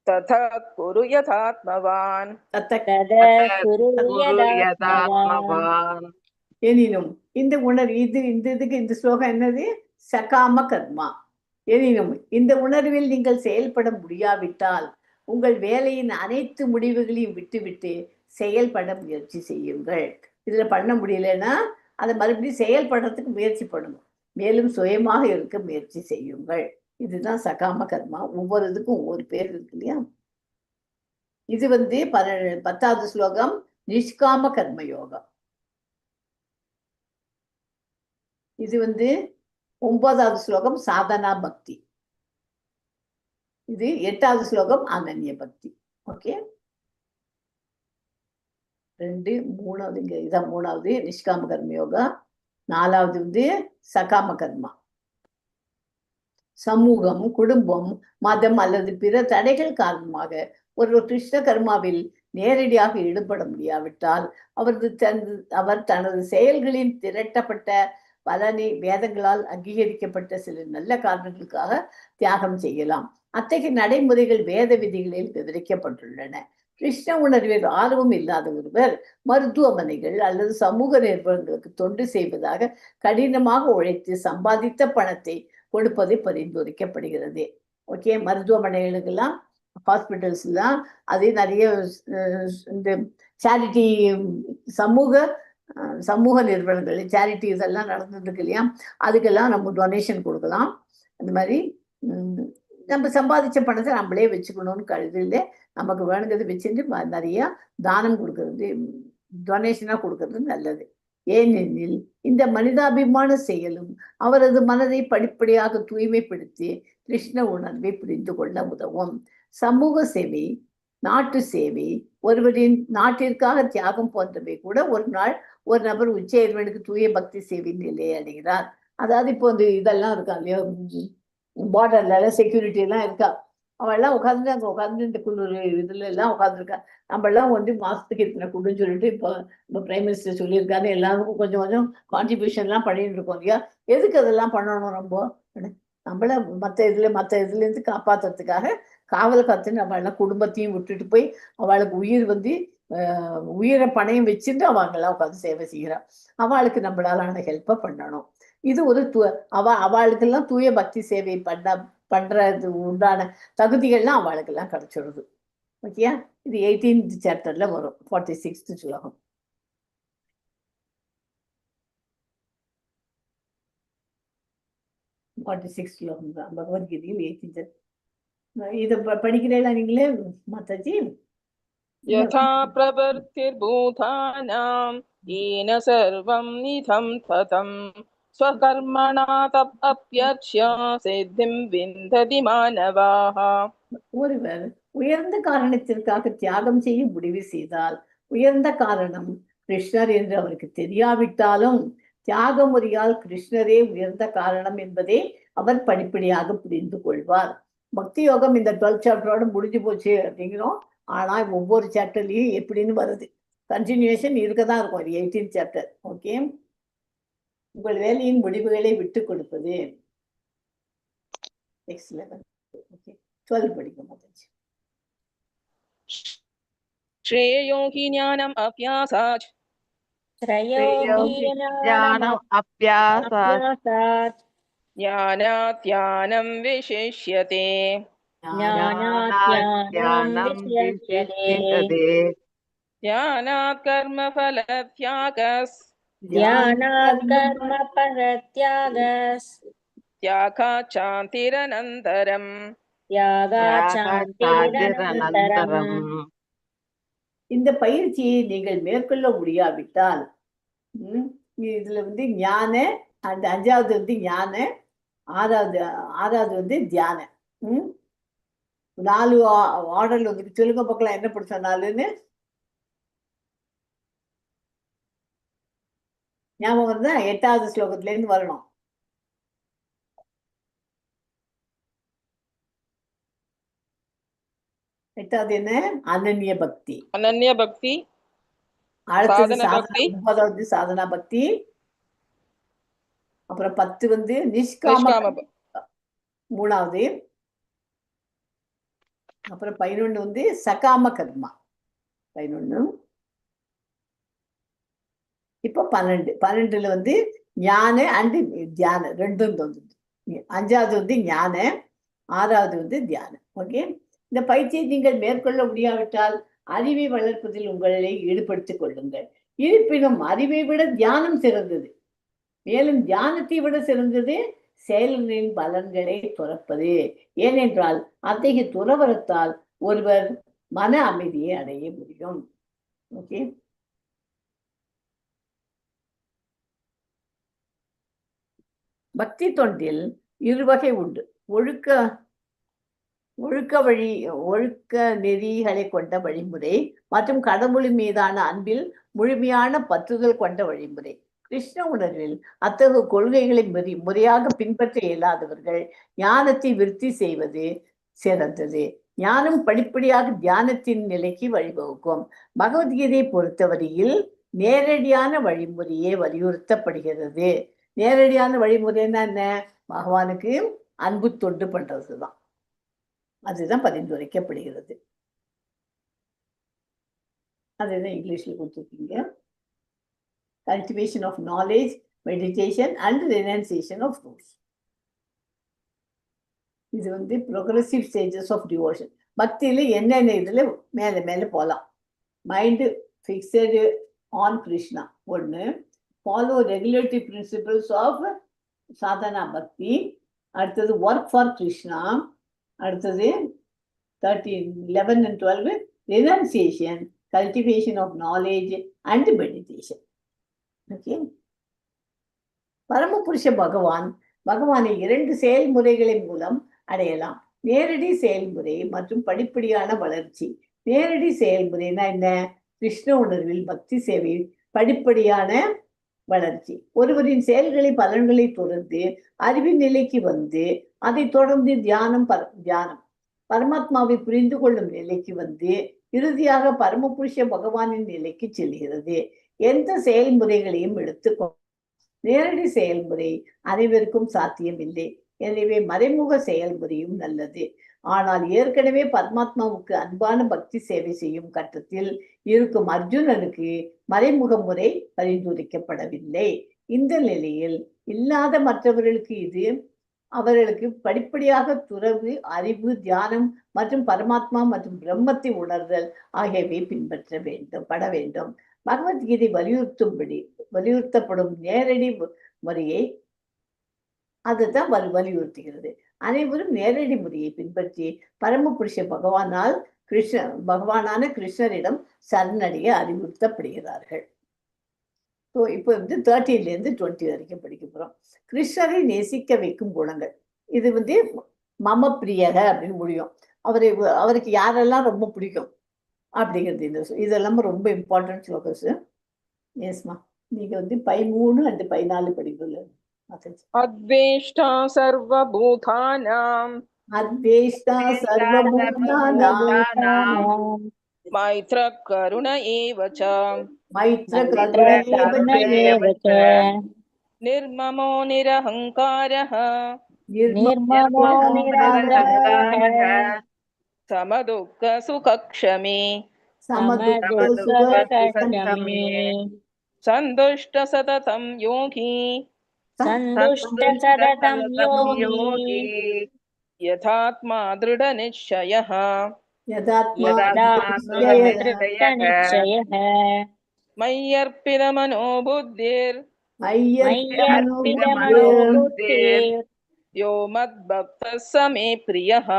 ததா குரு யதாத்மவான். ததா குரு யதாத்மவான். எனினும் இந்த உணர்வு இதுக்கு இந்த ஸ்லோகம் என்னது? சகாம கர்மா. எனினும் இந்த உணர்வில் நீங்கள் செயல்பட முடியாவிட்டால் உங்கள் வேலையின் அனைத்து முடிவுகளையும் விட்டுவிட்டு செயல்பட முயற்சி செய்யுங்கள். இதுல பண்ண முடியலன்னா அதை மறுபடியும் செயல்படுறதுக்கு முயற்சி பண்ணுங்க. மேலும் சுயமாக இருக்க முயற்சி செய்யுங்கள். இதுதான் சகாம கர்மா. ஒவ்வொரு இதுக்கும் ஒவ்வொரு பேர் இருக்கு இல்லையா? இது வந்து 10வது ஸ்லோகம் நிஷ்காம கர்ம யோகம். இது வந்து 9வது ஸ்லோகம் சாதனா பக்தி. இது 8வது ஸ்லோகம் அனன்ய பக்தி. ஓகே, 2 3வது இதான் 3வது நிஷ்காம கர்ம யோகா. 4வது வந்து சகாம கர்மா. சமூகம், குடும்பம், மதம் அல்லது பிற தடைகள் காரணமாக ஒரு கிருஷ்ண கர்மாவில் நேரடியாக ஈடுபட முடியாவிட்டால் அவர் தனது செயல்களின் திரட்டப்பட்ட பலனை வேதங்களால் அங்கீகரிக்கப்பட்ட சில நல்ல காரணங்களுக்காக தியாகம் செய்யலாம். அத்தகைய நடைமுறைகள் வேத விதிகளில் விவரிக்கப்பட்டுள்ளன. கிருஷ்ண உணர்வில் ஆர்வம் இல்லாத ஒருவர் மருத்துவமனைகள் அல்லது சமூக நிறுவனங்களுக்கு தொண்டு செய்வதாக கடினமாக உழைத்து சம்பாதித்த பணத்தை கொடுப்பது பரிந்துரைக்கப்படுகிறது. ஓகே, மருத்துவமனைகளுக்கெல்லாம் ஹாஸ்பிட்டல்ஸ்லாம் அதே நிறைய இந்த சேரிட்டி சமூக நிறுவனங்கள் சேரிட்டி இதெல்லாம் நடந்துருக்கு இல்லையா? அதுக்கெல்லாம் நம்ம டொனேஷன் கொடுக்கலாம். அந்த மாதிரி நம்ம சம்பாதிச்ச பணத்தை நம்மளே வச்சுக்கணும்னு கருதில்லை. நமக்கு வேணுங்கிறது வச்சுட்டு நிறைய தானம் கொடுக்கறது, டொனேஷனா கொடுக்கறது நல்லது. ஏனெனில் இந்த மனிதாபிமான செயலும் அவரது மனதை படிப்படியாக தூய்மைப்படுத்தி கிருஷ்ண உணர்வை புரிந்து கொள்ள உதவும். சமூக சேவை, நாட்டு சேவை, ஒருவரின் நாட்டிற்காக தியாகம் போன்றவை கூட ஒரு நாள் ஒரு நபர் உச்ச இறைவனுக்கு தூய பக்தி சேவை நிலையை அடைகிறார். அதாவது இப்போ இந்த இதெல்லாம் இருக்கா இல்லையா, பார்டர்ல செக்யூரிட்டி எல்லாம் இருக்கா, அவெல்லாம் உட்காந்து அங்கே உட்காந்து இந்த குளிர் இதுல எல்லாம் உட்காந்துருக்கா. நம்ம எல்லாம் வந்து மாசத்துக்கு இத்தனை குடுன்னு சொல்லிட்டு இப்போ பிரைம் மினிஸ்டர் சொல்லியிருக்காரு, எல்லாருக்கும் கொஞ்சம் கொஞ்சம் கான்ட்ரிபியூஷன் எல்லாம் பண்ணிட்டு இருக்கோம் இல்லையா? எதுக்கு அதெல்லாம் பண்ணணும்? ரொம்ப நம்மள மற்ற இதுல இருந்து காப்பாத்துறதுக்காக காவல் காத்துன்னு அவள் எல்லாம் குடும்பத்தையும் விட்டுட்டு போய் அவளுக்கு உயிரை பணையம் வச்சுட்டு அவங்கெல்லாம் உட்காந்து சேவை செய்கிறாள். அவளுக்கு நம்மளாலான ஹெல்ப்பை பண்ணணும். இது ஒரு அவளுக்கெல்லாம் தூய பக்தி சேவை பண்றது உண்டான தகுதிகள்லாம் அவளுக்கெல்லாம் கிடைச்சிடுது. ஓகேயா? இது 18th சாப்டர்ல வரும், 46th ஸ்லோகம். பகவத்கீதையில் 18th. இத படிக்கிறீங்களா நீங்களே மாதாஜி? யதா பிரவர்த்திர்பூதானாம் ஏன சர்வம் நிதம் ததம் ஸ்வகர்மணா தப்யர்ச்ய சித்திம் விந்ததி மானவாஹ. ஒருவர் உயர்ந்த காரணத்திற்காக தியாகம் செய்ய முடிவு செய்தால் உயர்ந்த காரணம் கிருஷ்ணர் என்று அவருக்கு தெரியாவிட்டாலும் தியாக முறையால் கிருஷ்ணரே உயர்ந்த காரணம் என்பதை அவர் படிப்படியாக புரிந்து கொள்வார். பக்தி யோகம் இந்த 12th சாப்டரோட முடிஞ்சு போச்சு அப்படிங்கிறோம். ஆனா ஒவ்வொரு சாப்டர்லயும் எப்படின்னு வருது, கண்டினியூஷன் இருக்கதான் இருக்கும். இது 18th சாப்டர். ஓகே, உங்கள் வேலையின் முடிவுகளை விட்டு கொடுப்பது. Next level. ஓகே, 12 படிக்கும் மாதாஜி. ஸ்ரேயோ ஹி ஞானம் அப்யாசாத் ஞானம் அப்யாசாத் ஞானாத் ஞானம் விசேஷ்யதே. ஞானாத் விசேஷ்யதே. ஞானாத் கர்ம ஃபல தியாகஸ் தியாகாத் சாந்திரனந்தரம். இந்த பயிற்சியை நீங்கள் மேற்கொள்ள முடியாவிட்டால் இதுல வந்து ஞான, அந்த 5வது வந்து ஞான, 6வது வந்து தியான. 4 ஆர்டர்ல வந்து சொல்லுங்க பார்க்கலாம், என்ன படிச்ச 4ன்னு ஞாபகம் வருதா? 8வது ஸ்லோகத்துல இருந்து வரணும். 8வது என்ன? அனன்ய பக்தி. அனன்ய பக்தி. அடுத்தது சாதன பக்தி. 9வது சாதனா பக்தி. அப்புறம் 10 வந்து நிஷ்காம 3வது. அப்புறம் 11 வந்து சகாம கர்மா 11. இப்போ 12ல வந்து ஞான அண்ட் தியான ரெண்டும் வந்து. 5வது வந்து ஞான, 6வது வந்து தியானம். ஓகே, இந்த பயிற்சியை நீங்கள் மேற்கொள்ள முடியாவிட்டால் அறிவை வளர்ப்பதில் உங்களை ஈடுபடுத்திக் கொள்ளுங்கள். இருப்பினும் அறிவை விட தியானம் சிறந்தது, மேலும் தியானத்தை விட சிறந்தது செயல்களின் பலன்களை துறப்பது. ஏனென்றால் அத்தகைய துறவரத்தால் ஒருவர் மன அமைதியை அடைய முடியும். ஓகே, பக்தி தொண்டில் இருவகை உண்டு. ஒழுக்க நெறிகளை கொண்ட வழிமுறை மற்றும் கடவுளின் மீதான அன்பில் முழுமையான பற்றுதல் கொண்ட வழிமுறை. கிருஷ்ண உணர்வில் அத்தகைய கொள்கைகளை முறையாக பின்பற்ற இயலாதவர்கள் ஞானத்தை விருத்தி செய்வது சிறந்தது. ஞானம் படிப்படியாக தியானத்தின் நிலைக்கு வழிவகுக்கும். பகவத்கீதையை பொறுத்தவரையில் நேரடியான வழிமுறையே வலியுறுத்தப்படுகிறது. நேரடியான வழிமுறைன்னா என்ன? பகவானுக்கு அன்பு தொண்டு பண்றதுதான். அதுதான் பரிந்துரைக்கப்படுகிறது. அதுதான் இங்கிலீஷ்ல கொடுத்துருக்கீங்க. Cultivation of knowledge, meditation and renunciation of rules. இது வந்து ப்ரோக்ரஸிவ் ஸ்டேஜஸ் ஆஃப் டிவோஷன். பக்தியில என்னென்ன இதுல மேல மேல போகலாம். மைண்ட் ஃபிக்ஸடு ஆன் கிருஷ்ணா ஒன்று. Follow regulatory principles of sadhana bhakti. அடுத்தது ஒர்க் ஃபார் கிருஷ்ணா. அடுத்தது 13, 11 and 12 renunciation, cultivation of knowledge and meditation. Okay. பரமபுருஷ பகவானை 2 செயல்முறைகளின் மூலம் அடையலாம். நேரடி செயல்முறை மற்றும் படிப்படியான வளர்ச்சி. நேரடி செயல்முறைனா என்ன? கிருஷ்ண உணர்வில் பக்தி சேவை படிப்படியான வளர்ச்சி. ஒருவரின் செயல்களை பலன்களை தொடர்ந்து அறிவின் நிலைக்கு வந்து அதை தொடர்ந்து தியானம் பரமாத்மாவை புரிந்து கொள்ளும் நிலைக்கு வந்து இறுதியாக பரமபுருஷ பகவானின் நிலைக்கு செல்கிறது. எந்த செயல்முறைகளையும் எடுத்துக்கொள்ள நேரடி செயல்முறை அனைவருக்கும் சாத்தியமில்லை. எனவே மறைமுக செயல்முறையும் நல்லது. ஆனால் ஏற்கனவே பரமாத்மாவுக்கு அன்பான பக்தி சேவை செய்யும் கட்டத்தில் இருக்கும் அர்ஜுனனுக்கு மறைமுக முறை பரிந்துரைக்கப்படவில்லை. இந்த நிலையில் இல்லாத மற்றவர்களுக்கு இது அவர்களுக்கு படிப்படியாக துறவு, அறிவு, தியானம் மற்றும் பரமாத்மா மற்றும் பிரம்மத்தை உணர்தல் ஆகியவை பட வேண்டும். பகவத்கீதை வலியுறுத்தப்படும் நேரடி முறையை அதுதான் வலியுறுத்துகிறது. அனைவரும் நேரடி முறையை பின்பற்றி பரமபுருஷ பகவானான கிருஷ்ணரிடம் சரணடைய அறிவுறுத்தப்படுகிறார்கள். ஸோ இப்போ வந்து 13 to 20 வரைக்கும் படிக்க போகிறோம். கிருஷ்ணரை நேசிக்க வைக்கும் குணங்கள். இது வந்து மம பிரியக அப்படின்னு முடியும். அவருக்கு யாரெல்லாம் ரொம்ப பிடிக்கும் அப்படிங்கிறது இதெல்லாம் ரொம்ப இம்பார்ட்டன்ட் ஸ்லோகஸ். எஸ்மா, நீங்க வந்து 13 and 14 படிக்கிறது. அத்வேஷ்டா சர்வபூதானாம் மைத்ர கருண ஏவச நிர்மமோ நிரஹங்காரः சமதுக்க சுகக்ஷமே சந்துஷ்ட சததம் யோகி யதாத்மா திருட நிச்சயः மய்யர்ப்பித மனோ புத்திர் யோ மத்பக்தः ச மே பிரியः.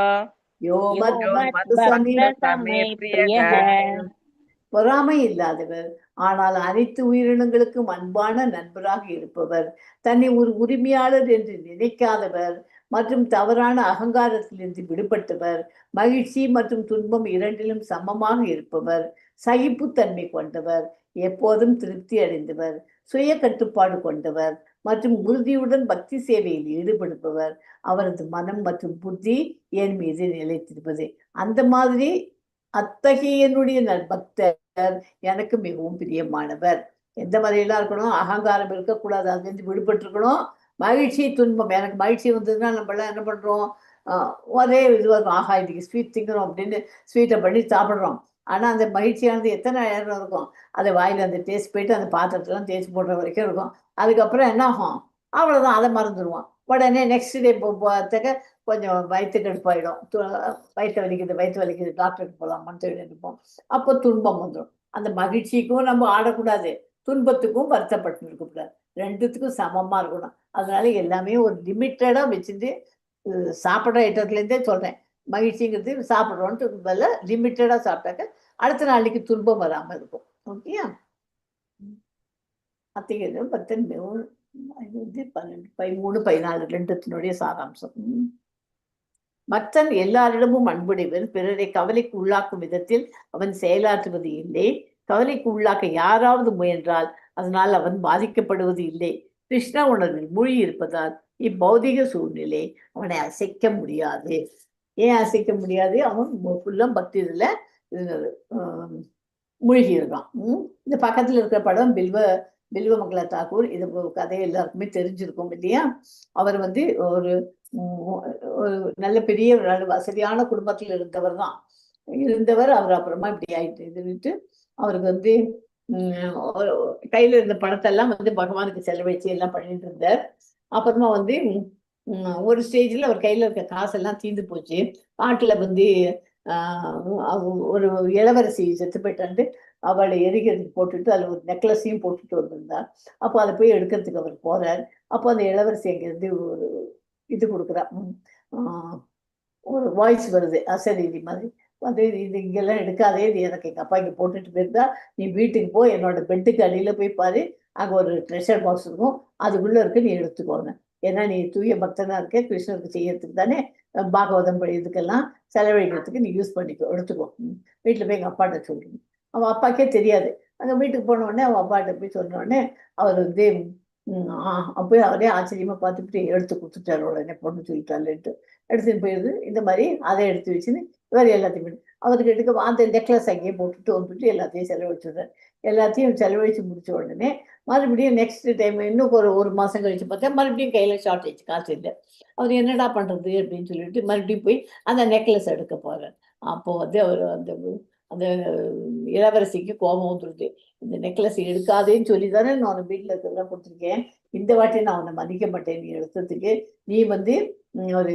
பொறாமை இல்லாதவர், ஆனால் அனைத்து உயிரினங்களுக்கும் அன்பான நண்பராக இருப்பவர், தன்னை ஒரு உரிமையாளர் என்று நினைக்காதவர் மற்றும் தவறான அகங்காரத்திலிருந்து விடுபட்டவர், மகிழ்ச்சி மற்றும் துன்பம் இரண்டிலும் சமமாக இருப்பவர், சகிப்புத்தன்மை கொண்டவர், எப்போதும் திருப்தி அடைந்தவர், சுய கட்டுப்பாடு கொண்டவர் மற்றும் உறுதியுடன் பக்தி சேவையில் ஈடுபடுபவர், அவரது மனம் மற்றும் புத்தி என் மீது நிலைத்திருப்பது. அந்த மாதிரி அத்தகைய என்னுடைய பக்தர் எனக்கு மிகவும் பிரியமானவர். எந்த மாதிரியெல்லாம் இருக்கணும்? அகங்காரம் இருக்கக்கூடாது, அதுலேருந்து விடுபட்டு இருக்கணும். மகிழ்ச்சி துன்பம், எனக்கு மகிழ்ச்சி வந்ததுன்னா நம்மளாம் என்ன பண்ணுறோம்? ஒரே இதுவாக இருக்கும், ஆஹா இன்னைக்கு ஸ்வீட் திங்கிறோம் அப்படின்னு ஸ்வீட்டை பண்ணி சாப்பிட்றோம். ஆனால் அந்த மகிழ்ச்சியானது எத்தனை நேரம் இருக்கும்? அதை வாயில் அந்த டேஸ்ட் போயிட்டு அந்த பாத்திரத்தெல்லாம் தேய்ச்சி போடுற வரைக்கும் இருக்கும். அதுக்கப்புறம் என்ன ஆகும்? அவ்வளோதான், அதை மறந்துடுவோம். உடனே நெக்ஸ்ட் டே போகிறதுக்கு கொஞ்சம் வயிற்று கடுப்பாயிடும். வயிற்று வலிக்குது டாக்டருக்கு போகலாமான்னு தேடிட்டு இருப்போம். அப்போ துன்பம் வந்துடும். அந்த மகிழ்ச்சிக்கும் நம்ம ஆடக்கூடாது, துன்பத்துக்கும் வருத்தப்பட்டு இருக்கக்கூடாது. ரெண்டுத்துக்கும் சமமா இருக்கணும். அதனால எல்லாமே ஒரு லிமிட்டடா வச்சுட்டு சாப்பிட்ற ஐட்டத்துலேருந்தே சொல்றேன். மகிழ்ச்சிங்கிறது சாப்பிட்றோன்ட்டு பதிலா லிமிட்டடா சாப்பிட்டாக்க அடுத்த நாளைக்கு துன்பம் வராம இருக்கும். ஓகேயா? அத்திகை 10 12 13 14 ரெண்டுத்தினுடைய சாராம்சம். மற்றன் எல்லாரிடமும் அன்புடையவன், பிறரை கவலைக்கு உள்ளாக்கும் விதத்தில் அவன் செயலாற்றுவது இல்லை. கவலைக்கு உள்ளாக்க யாராவது முயன்றால் அதனால் அவன் பாதிக்கப்படுவது இல்லை. கிருஷ்ண உணர்வில் மூழ்கி இருப்பதால் இப்பௌதிக சூழ்நிலை அவனை அசைக்க முடியாது. ஏன் அசைக்க முடியாது? அவன் ஃபுல்லா பக்தி இதுல மூழ்கி இருக்கான். இந்த பக்கத்துல இருக்கிற படம் பில்வமங்கல தாக்கூர். இது கதை எல்லாருக்குமே தெரிஞ்சிருக்கும் இல்லையா? அவர் வந்து ஒரு நல்ல பெரிய வசதியான குடும்பத்தில் இருந்தவர். அவர் அப்புறமா இப்படி ஆயிட்டு இதுன்னுட்டு அவருக்கு வந்து கையில இருந்த பணத்தெல்லாம் வந்து பகவானுக்கு செலவழிச்சு எல்லாம் பண்ணிட்டு இருந்தார். அப்புறமா வந்து ஒரு ஸ்டேஜ்ல அவர் கையில இருக்க காசெல்லாம் தீர்ந்து போச்சு. காட்டுல வந்து ஒரு இளவரசி செத்து போயிட்டாண்டு அவளை எரிக்கிறதுக்கு போட்டுட்டு அதுல ஒரு நெக்லஸையும் போட்டுட்டு வந்திருந்தார். அப்போ அதை போய் எடுக்கிறதுக்கு அவர் போறார். அப்போ அந்த இளவரசி அங்கிருந்து ஒரு இது கொடுக்குறா, ஒரு வாய்ஸ் வருது அசரீதி மாதிரி. வந்து இது இங்கெல்லாம் எடுக்காதே, இது எனக்கு எங்க அப்பா இங்க போட்டுட்டு போயிருந்தா, நீ வீட்டுக்கு போய் என்னோட பெட்டுக்கு அடியில போய் பாரு, அங்க ஒரு ட்ரெஷர் பாக்ஸ் இருக்கும், அதுக்குள்ள இருக்கு, நீ எடுத்துக்கோங்க. ஏன்னா நீ தூய பக்தனா இருக்க, கிருஷ்ணருக்கு செய்யறதுக்கு தானே, பாகவதம் படி இதுக்கெல்லாம் செலவழிக்கிறதுக்கு நீ யூஸ் பண்ணிக்கோ, எடுத்துக்கோ. வீட்டுல போய் எங்க அப்பாட்ட சொல்லுங்க. அவன் அப்பாக்கே தெரியாது. அங்க வீட்டுக்கு போன உடனே அவன் அப்பாட்ட போய் சொன்ன உடனே அவர் வந்து அப்போயே அவரே ஆச்சரியமா பார்த்துட்டு எடுத்து கொடுத்துட்டாரு. உடனே பொண்ணு சொல்லிட்டாருன்ட்டு எடுத்துன்னு போயிடுது. இந்த மாதிரி அதை எடுத்து வச்சுன்னு இவர் எல்லாத்தையும் அவருக்கு எடுக்க அந்த நெக்லஸ் அங்கேயே போட்டுட்டு வந்துட்டு எல்லாத்தையும் செலவழிச்சுடுறாரு. எல்லாத்தையும் செலவழிச்சு முடிச்ச உடனே மறுபடியும் நெக்ஸ்ட் டைம் இன்னும் ஒரு மாசம் கழிச்சு பார்த்தா மறுபடியும் கையில ஷார்டேஜ், காசு இல்லை. அவர் என்னடா பண்றது அப்படின்னு சொல்லிட்டு மறுபடியும் போய் அந்த நெக்லஸ் எடுக்க போறார். அப்போ வந்து அவர் அந்த இளவரசிக்கு கோபம் வந்துருது. இந்த நெக்லஸ் எடுக்காதேன்னு சொல்லி தானே நான் வீட்டில் இருக்கிறதெல்லாம் கொடுத்துருக்கேன், இந்த வாட்டி நான் உன்னை மதிக்க மாட்டேன், நீ எடுத்ததுக்கு நீ வந்து ஒரு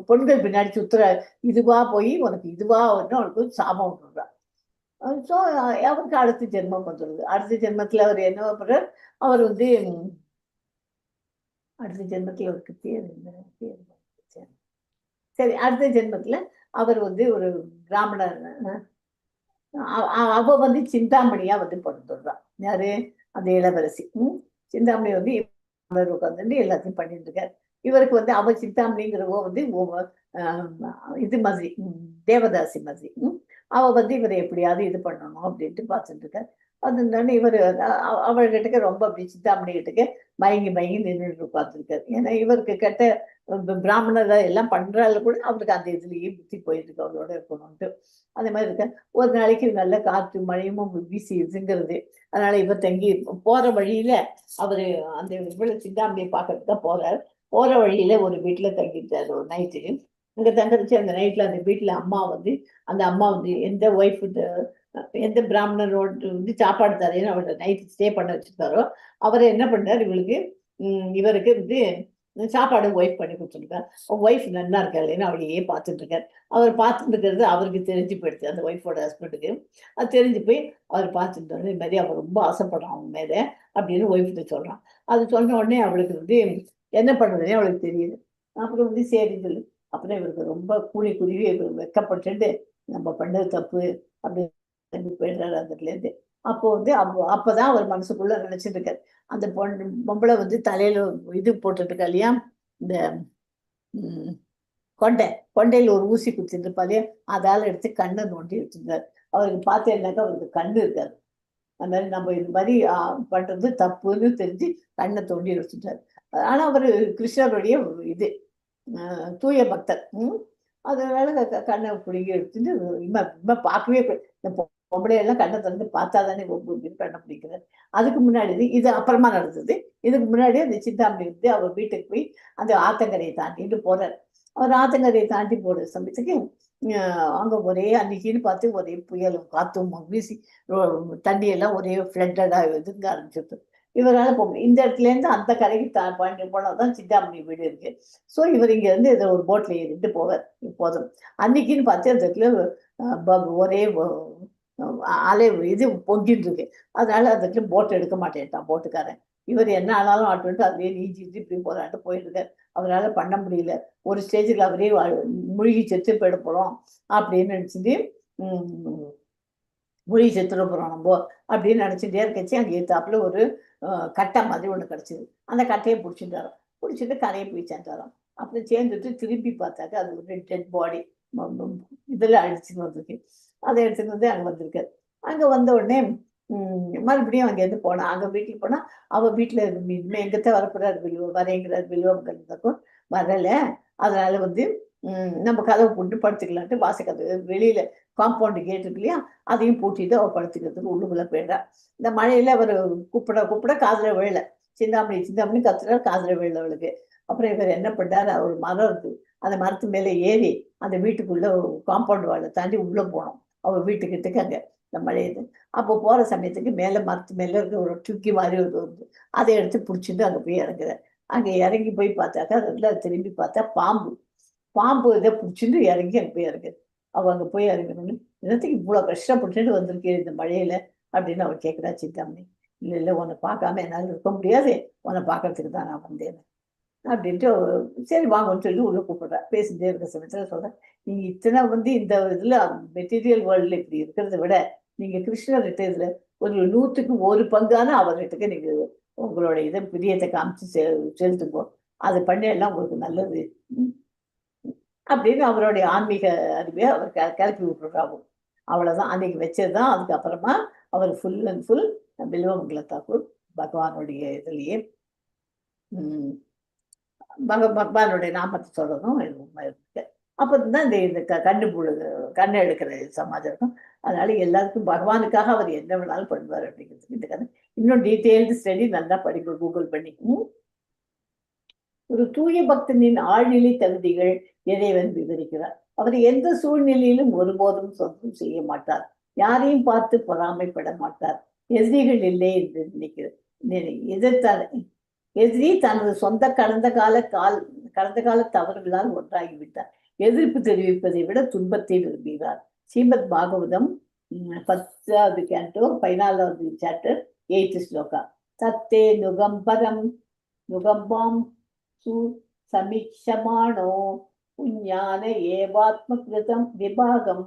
பொண்கள் பின்னாடி சுத்துற, இதுவா போய் உனக்கு இதுவா வந்து அவனுக்கு சாபம் விட்டுறான். ஸோ அவருக்கு அடுத்த ஜென்மம் வந்துடுது. அடுத்த ஜென்மத்துல அவர் என்ன பண்றார்? அவர் வந்து அடுத்த ஜென்மத்துல அவருக்கு பேர் சரி, அடுத்த ஜென்மத்துல அவர் வந்து ஒரு பிராமணர், அவ வந்து சிந்தாமணியா வந்து பிறந்துடுறான். யாரு? அந்த இளவரசி. சிந்தாமணி வந்து உட்காந்துட்டு எல்லாத்தையும் பண்ணிட்டு இருக்காரு. இவருக்கு வந்து அவ சிந்தாமணிங்கிறவோ வந்து இது மாதிரி தேவதாசி மாதிரி. அவ வந்து இவரை எப்படியாவது இது பண்ணணும் அப்படின்ட்டு பார்த்துட்டு இருக்காரு. அது இவர் அவர்கிட்ட ரொம்ப அப்படி சிந்தாமணி கிட்டக்க மயங்கி நின்றுட்டு உட்காந்துருக்காரு. ஏன்னா இவருக்கு கெட்ட பிராமணர் எல்லாம் பண்றால கூட அவருக்கு அந்த இதுலயே புத்தி போயிட்டு இருக்கு, அவரோட இருக்கணும்ட்டு. அதே மாதிரி இருக்க ஒரு நாளைக்கு நல்ல காற்று மழையும் வீசி இதுங்கிறது. அதனால இவர் தங்கி போற வழியில அவரு அந்த இவ்வளவு சிந்தாமணியை பார்க்கறதுக்கு தான் போறாரு. போற வழியில ஒரு வீட்டுல தங்கிட்டாரு ஒரு நைட்டு. அங்க தங்கிருச்சு. அந்த நைட்ல அந்த வீட்டுல அந்த அம்மா வந்து எந்த பிராமணரோட வந்து சாப்பாடு தரேன்னு அவரோட நைட்டு ஸ்டே பண்ண வச்சிருக்காரோ அவரை என்ன பண்ணார், இவருக்கு வந்து சாப்பாடு ஒய்ஃப் பண்ணி கொடுத்துருக்காரு. ஒய்ஃப் நல்லா இருக்காரு, ஏன்னா அவளையே பார்த்துட்டு இருக்காரு. அவர் பார்த்துட்டு இருக்கிறது அவருக்கு தெரிஞ்சு போயிடுச்சு, அந்த ஒய்ஃபோட ஹஸ்பண்டுக்கு. அது தெரிஞ்சு போய் அவர் பார்த்துட்டு இது மாதிரி அவர் ரொம்ப ஆசைப்படுறான் அவங்க மேல அப்படின்னு ஒய்ஃப்கிட்ட சொல்றான். அது சொன்ன உடனே அவளுக்கு வந்து என்ன பண்றதுன்னே அவளுக்கு தெரியுது. அப்புறம் வந்து சரி சொல்லு. அப்புறம் இவருக்கு ரொம்ப குருவி வெக்கப்பட்டு நம்ம பண்ணது தப்பு அப்படின்னு போயிடுறாரு அந்த இடத்துல இருந்து. அப்போ வந்து அப்பதான் அவர் மனசுக்குள்ள நினைச்சிட்டு இருக்காரு, அந்த பொம்பளை வந்து தலையில இது போட்டுட்டு இருக்கா இல்லையா, இந்த கொண்டையில ஒரு ஊசி குத்திட்டு இருப்பாரு, அதால எடுத்து கண்ணை நோண்டி வச்சிருந்தாரு. அவருக்கு பார்த்தேன்னாக்கா அவருக்கு கண்ணு இருக்காது. அந்த மாதிரி நம்ம இது மாதிரி பண்றது தப்புன்னு தெரிஞ்சு கண்ணை தோண்டி வச்சுட்டாரு. ஆனா அவரு கிருஷ்ணருடைய இது தூய பக்தர். அதனால கண்ணை பிடிங்கி எடுத்துட்டு இம்மா பார்க்கவே இந்த பொம்பளையெல்லாம் கண்ணை திறந்து பார்த்தாதானே கண்ணை பிடிக்கிறார். அதுக்கு முன்னாடி இது அப்புறமா நடந்தது. இதுக்கு முன்னாடி அந்த சிந்தாமணி வந்து அவர் வீட்டுக்கு போய் அந்த ஆத்தங்கரையை தாண்டிட்டு போறாரு. அவர் ஆத்தங்கரையை தாண்டி போற சமயத்துக்கு அங்க ஒரே அன்னைக்குன்னு பார்த்து ஒரே புயலும் காத்தும் வீசி தண்ணியெல்லாம் ஒரே ஃப்ளட்டடா இதுங்க ஆரம்பிச்சிருக்கு. இவரால் இந்த இடத்துல இருந்து அந்த கரைக்கு பாயிண்ட் போனாதான் சிந்தாமணி வீடு இருக்கு. ஸோ இவர் இங்க இருந்து இதை ஒரு போட்ல ஏறிட்டு போவார். போதும் அன்னைக்குன்னு பார்த்து அந்த இடத்துல ஒரே அலை இது பொங்கிட்டு இருக்கு. அதனால அதுக்கு போட் எடுக்க மாட்டேன்ட்டான் போட்டுக்காரன். இவர் என்ன ஆனாலும் ஆட்டுன்ட்டு அதுலயே நீஞ்சிட்டு இப்படி போராட்டு போயிட்டு இருக்காரு. அவரால பண்ண முடியல. ஒரு ஸ்டேஜில் அவரே மூழ்கி செத்து போயிட போறோம் அப்படின்னு நினைச்சிட்டு மூழ்கி செத்துட போறோம் நம்ம அப்படின்னு நினைச்சிட்டே இருக்கச்சு அங்கே ஏத்தாப்புல ஒரு கட்டை மாதிரி ஒண்ணு கிடைச்சது. அந்த கட்டையை பிடிச்சிட்டாரோ, பிடிச்சிட்டு கரையை போய் சேர்ந்தாராம். அப்புறம் சேர்ந்துட்டு திரும்பி பார்த்தாக்க அது ஒரு டெட் பாடி இதில் அடிச்சுன்னு வந்திருக்கு. அதை எடுத்துட்டு வந்து அங்கே வந்திருக்காரு. அங்கே வந்த உடனே மறுபடியும் அங்கேருந்து போனா அங்கே வீட்டுக்கு போனா அவ வீட்டில் இனிமே எங்கத்தான் வரப்போறாரு வரேங்கிறார் வில்லுவம் வரல. அதனால வந்து நம்ம கதவை போட்டு படுத்துக்கலான்ட்டு வாசக்கதவு வெளியில காம்பவுண்டு கேட் இருக்கு இல்லையா, அதையும் பூட்டிட்டு அவ படுத்துக்கிறதுக்கு உள்ளுக்குள்ள போயிடுறா. இந்த மழையில அவர் கூப்பிட கூப்பிட காதுல விழல. சிந்தாமணி சிந்தாமணி கத்துறா, காதுல விழல அவளுக்கு. அப்புறம் இவர் என்ன பண்ணாரு, ஒரு மரம் இருக்கு, அந்த மரத்து மேல ஏறி அந்த வீட்டுக்குள்ள காம்பவுண்ட் வாழை தாண்டி உள்ள போனோம். அவ வீட்டுக்கிட்டக்கு அங்க இந்த மழையுது. அப்போ போற சமயத்துக்கு மேல மரத்து மேல இருக்க ஒரு டுக்கி மாதிரி ஒரு வந்து அதை எடுத்து பிடிச்சிட்டு அங்க போய் இறங்குறாரு. அங்க இறங்கி போய் பார்த்தாக்கா அதில் திரும்பி பார்த்தா பாம்பு. பாம்பு இதை பிடிச்சிட்டு இறங்கி அங்கே போய் இறங்குது. அவ அங்கே போய் இறங்கணும்னு, என்னத்துக்கு இவ்வளோ கஷ்டப்பட்டுட்டு வந்திருக்கேன் இந்த மழையில அப்படின்னு அவள் கேட்குறா சிந்தாமணி. இல்லை இல்லை, உன்னை பார்க்காம என்னால் இருக்க முடியாது, உன்னை பார்க்கறதுக்கு தான் நான் வந்தேன் அப்படின்ட்டு சரி வாங்கன்னு சொல்லி உள்ள கூப்பிடுறா. பேசிட்டே இருக்க சமயத்தில் சொல்கிறேன், நீங்கள் இத்தனை வந்து இந்த இதில் மெட்டீரியல் வேர்ல்டில் இப்படி இருக்கிறத விட நீங்கள் கிருஷ்ணர்கிட்ட இதில் ஒரு 100க்கு 1 பங்கான அவர்கிட்டக்கு நீங்கள் உங்களோட இதை பிரியத்தை காமிச்சு செலுத்துங்கோ, அது பண்ண எல்லாம் உங்களுக்கு நல்லது அப்படின்னு அவருடைய ஆன்மீக அறிவை அவர் கிளப்பி விட்டுறாவும். அவ்வளவுதான் அன்னைக்கு வச்சதுதான். அதுக்கப்புறமா அவர் full and full Bilvamangal Thakur பகவானுடைய இதுலயே பகவானுடைய நாமத்தை சொல்றதும் இருக்கு. அப்பதான் இந்த கண்ணு எடுக்கிற சமாஜம் இருக்கும். அதனால எல்லாருக்கும் பகவானுக்காக அவர் என்ன வேணாலும் பண்ணுவார் அப்படிங்கிறதுக்கு இந்த கதை இன்னும் டீட்டெயில்டு ஸ்டடி நல்லா படிக்க கூகுள் பண்ணி. ஒரு தூய பக்தனின் ஆழ்நிலை தகுதிகள் இறைவன் விவரிக்கிறார். அவர் எந்த சூழ்நிலையிலும் ஒருபோதும் சொந்தம் செய்ய மாட்டார், யாரையும் பார்த்து பொறாமைப்பட மாட்டார், எதிரிகள் இல்லை என்று நினைக்கிறார். எதிரி தனது சொந்த கடந்த கால தவறுகளால் ஒன்றாகிவிட்டார். எதிர்ப்பு தெரிவிப்பதை விட துன்பத்தை விரும்புகிறார். ஸ்ரீமத் பாகவதம் 10வது கேண்டோ 14வது சாப்டர் 8th ஸ்லோகா. தத்தே நுகம்பாம் சமீட்சமானோ புஞ்ஞான ஏவாத்மகிருதம் விபாகம்.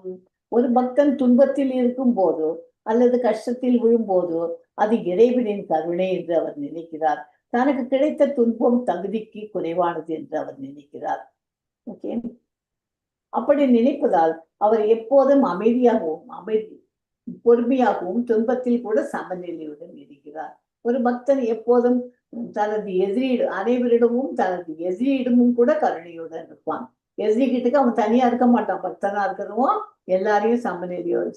ஒரு பக்தன் துன்பத்தில் இருக்கும் போதோ அல்லது கஷ்டத்தில் விழும்போதோ அது இறைவனின் கருணை என்று அவர் நினைக்கிறார். தனக்கு கிடைத்த துன்பம் தகுதிக்கு குறைவானது என்று அவர் நினைக்கிறார். ஓகே, அப்படி நினைப்பதால் அவர் எப்போதும் பொறுமையாகவும் துன்பத்தில் கூட சமநிலையுடன் இருக்கிறார். ஒரு பக்தன் எப்போதும் தனது அனைவரிடமும் தனது எதிரியிடமும் கூட கருணையுடன் இருப்பான். எதிரி கிட்டக்கு அவன் தனியா இருக்க மாட்டான். பக்தனா இருக்கிறவன் எல்லாரையும்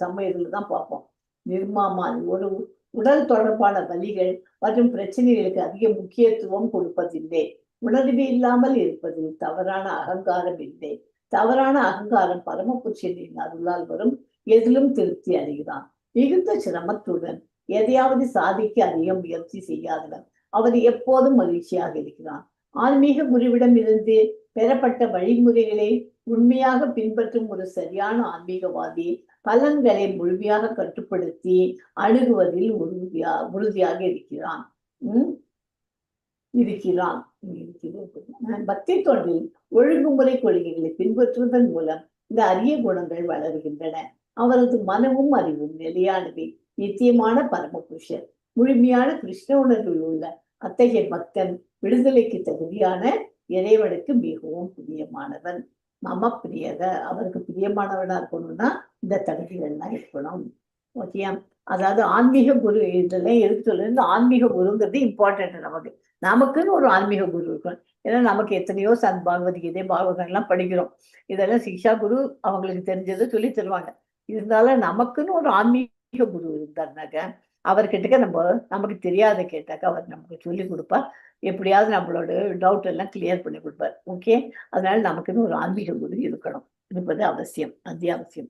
சமயத்துல தான் பார்ப்போம். நிர்மாமான் ஒரு உடல் தொடர்பான வலிகள் மற்றும் பிரச்சனைகளுக்கு அதிக முக்கியத்துவம் கொடுப்பதில்லை. உணர்வு இல்லாமல் இருப்பதில் தவறான அகங்காரம் இல்லை. தவறான அகங்காரம் பரமபுருஷனின் அருளால் வரும் எதிலும் திருப்தி அடைகிறான். மிகுந்த சிரமத்துடன் எதையாவது சாதிக்க அதிக முயற்சி செய்யாதவன் அவர் எப்போதும் மகிழ்ச்சியாக இருக்கிறான். ஆன்மீக குருவிடம் இருந்து பெறப்பட்ட வழிமுறைகளை உண்மையாக பின்பற்றும் ஒரு சரியான ஆன்மீகவாதி பலன்களை முழுமையாக கட்டுப்படுத்தி அணுகுவதில் உறுதியாக இருக்கிறான். பக்தி தொண்டில் ஒழுங்குமுறை கொள்கைகளை பின்பற்றுவதன் மூலம் இந்த அரிய குணங்கள் வளர்கின்றன. அவரது மனமும் அறிவும் நிலையானவை. நித்தியமான பரமபுருஷர் முழுமையான கிருஷ்ண உணர்வில் உள்ள அத்தகைய பக்தன் விடுதலைக்கு தகுதியான இறைவனுக்கு மிகவும் பிரியமானவன். மம பிரியத, அவருக்கு பிரியமானவனா இருக்கணும்னா இந்த தகுதிகள்லாம் இருக்கணும். ஓகேயா? அதாவது ஆன்மீக குரு இதெல்லாம் எடுத்து இந்த ஆன்மீக குருங்கிறது இம்பார்ட்டன்ட். நமக்குன்னு ஒரு ஆன்மீக குரு இருக்கணும். ஏன்னா நமக்கு எத்தனையோ பகவத்கீதை பாகவதம் எல்லாம் படிக்கிறோம். இதெல்லாம் சிக்ஷா குரு அவங்களுக்கு தெரிஞ்சதை சொல்லி தருவாங்க. இருந்தாலும் நமக்குன்னு ஒரு ஆன்மீக குரு இருந்தாருனாக்க அவர்கிட்ட நமக்கு தெரியாத கேட்டாக்க அவர் நமக்கு சொல்லி கொடுப்பார். எப்படியாவது நம்மளோட டவுட் எல்லாம் கிளியர் பண்ணி கொடுப்பார். ஓகே, அதனால நமக்குன்னு ஒரு ஆன்மீக குரு இருக்கணும், இருப்பது அவசியம், அத்தியாவசியம்.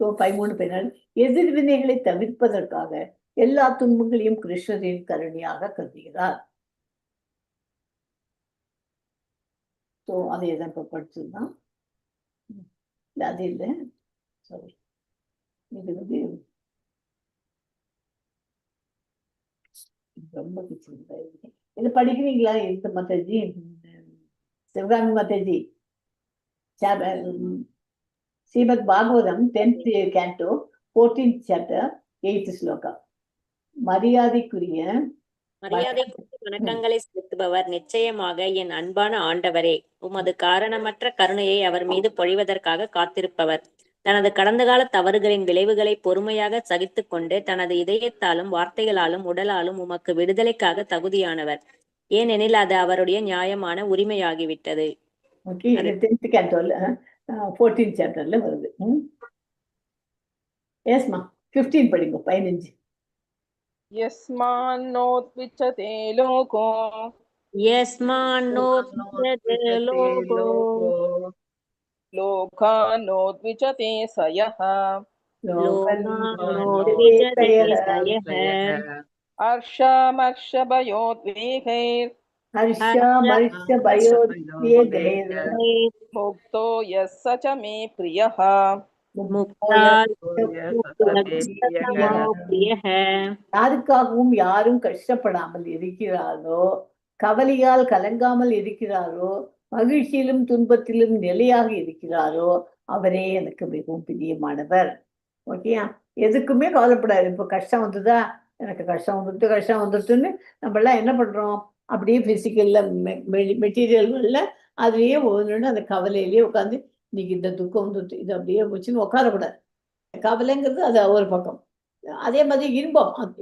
13 எதிர்வினைகளை தவிர்ப்பதற்காக எல்லா துன்பங்களையும் கிருஷ்ணரின் கருணையாக கருதுகிறார். அதை எதான் இப்ப படிச்சதுதான் அது இல்லை, சாரி. இது வந்து ரொம்ப பிடிச்சிருந்தா இது படிக்கிறீங்களா? இந்த Mataji, Sivakami Mataji, Srimad Bhagavatam 10th canto 14th chapter 8th shloka. மரியாதைக்குரிய மரியாதைக்குரிய வணக்கங்களை செலுத்துபவர் நிச்சயமாக என் அன்பான ஆண்டவரே. உமது காரணமற்ற கருணையை அவர் மீது பொழிவதற்காக காத்திருப்பவர். தனது கடந்த கால தவறுகளின் விளைவுகளை பொறுமையாக சகித்துக் கொண்டு தனது இதயத்தாலும் வார்த்தைகளாலும் உடலாலும் உமக்கு விடுதலைக்காக தகுதியானவர். ஏனெனில் அது அவருடைய நியாயமான உரிமையாகிவிட்டது. ஓகே, இது 10th cantoல 14th chapterல வருது. எஸ்மா 15 படிங்க. 15. यस्मान्नोद्विचते लोको யஸ்மான்னோத்விஜ்ஜதே லோகோ लोकान्नोद्विचते स यः லோகான்னோத்விஜ்ஜதே சயः हर्षमर्षभयोद्वेगैर् हर्षमर्षभयोद्वेगैर् मुक्तो यः स च मे प्रियः யாருக்காகவும் யாரும் கஷ்டப்படாமல் இருக்கிறாரோ, கவலையால் கலங்காமல் இருக்கிறாரோ, மகிழ்ச்சியிலும் துன்பத்திலும் நிலையாக இருக்கிறாரோ அவரே எனக்கு மிகவும் பிரியமானவர். ஓகேயா? எதுக்குமே கவலைப்படாது. இப்போ கஷ்டம் வந்துதா, எனக்கு கஷ்டம் வந்துட்டுன்னு நம்ம எல்லாம் என்ன பண்றோம்? அப்படியே பிசிக்கல்ல மெட்டீரியல்ல அதுலயே ஒன்று அந்த கவலையிலேயே உட்காந்து இன்னைக்கு இந்த துக்கம் வந்துட்டு இது அப்படியே வச்சுன்னு உட்காரக்கூடாது. கவலைங்கிறது அது ஒரு பக்கம். அதே மாதிரி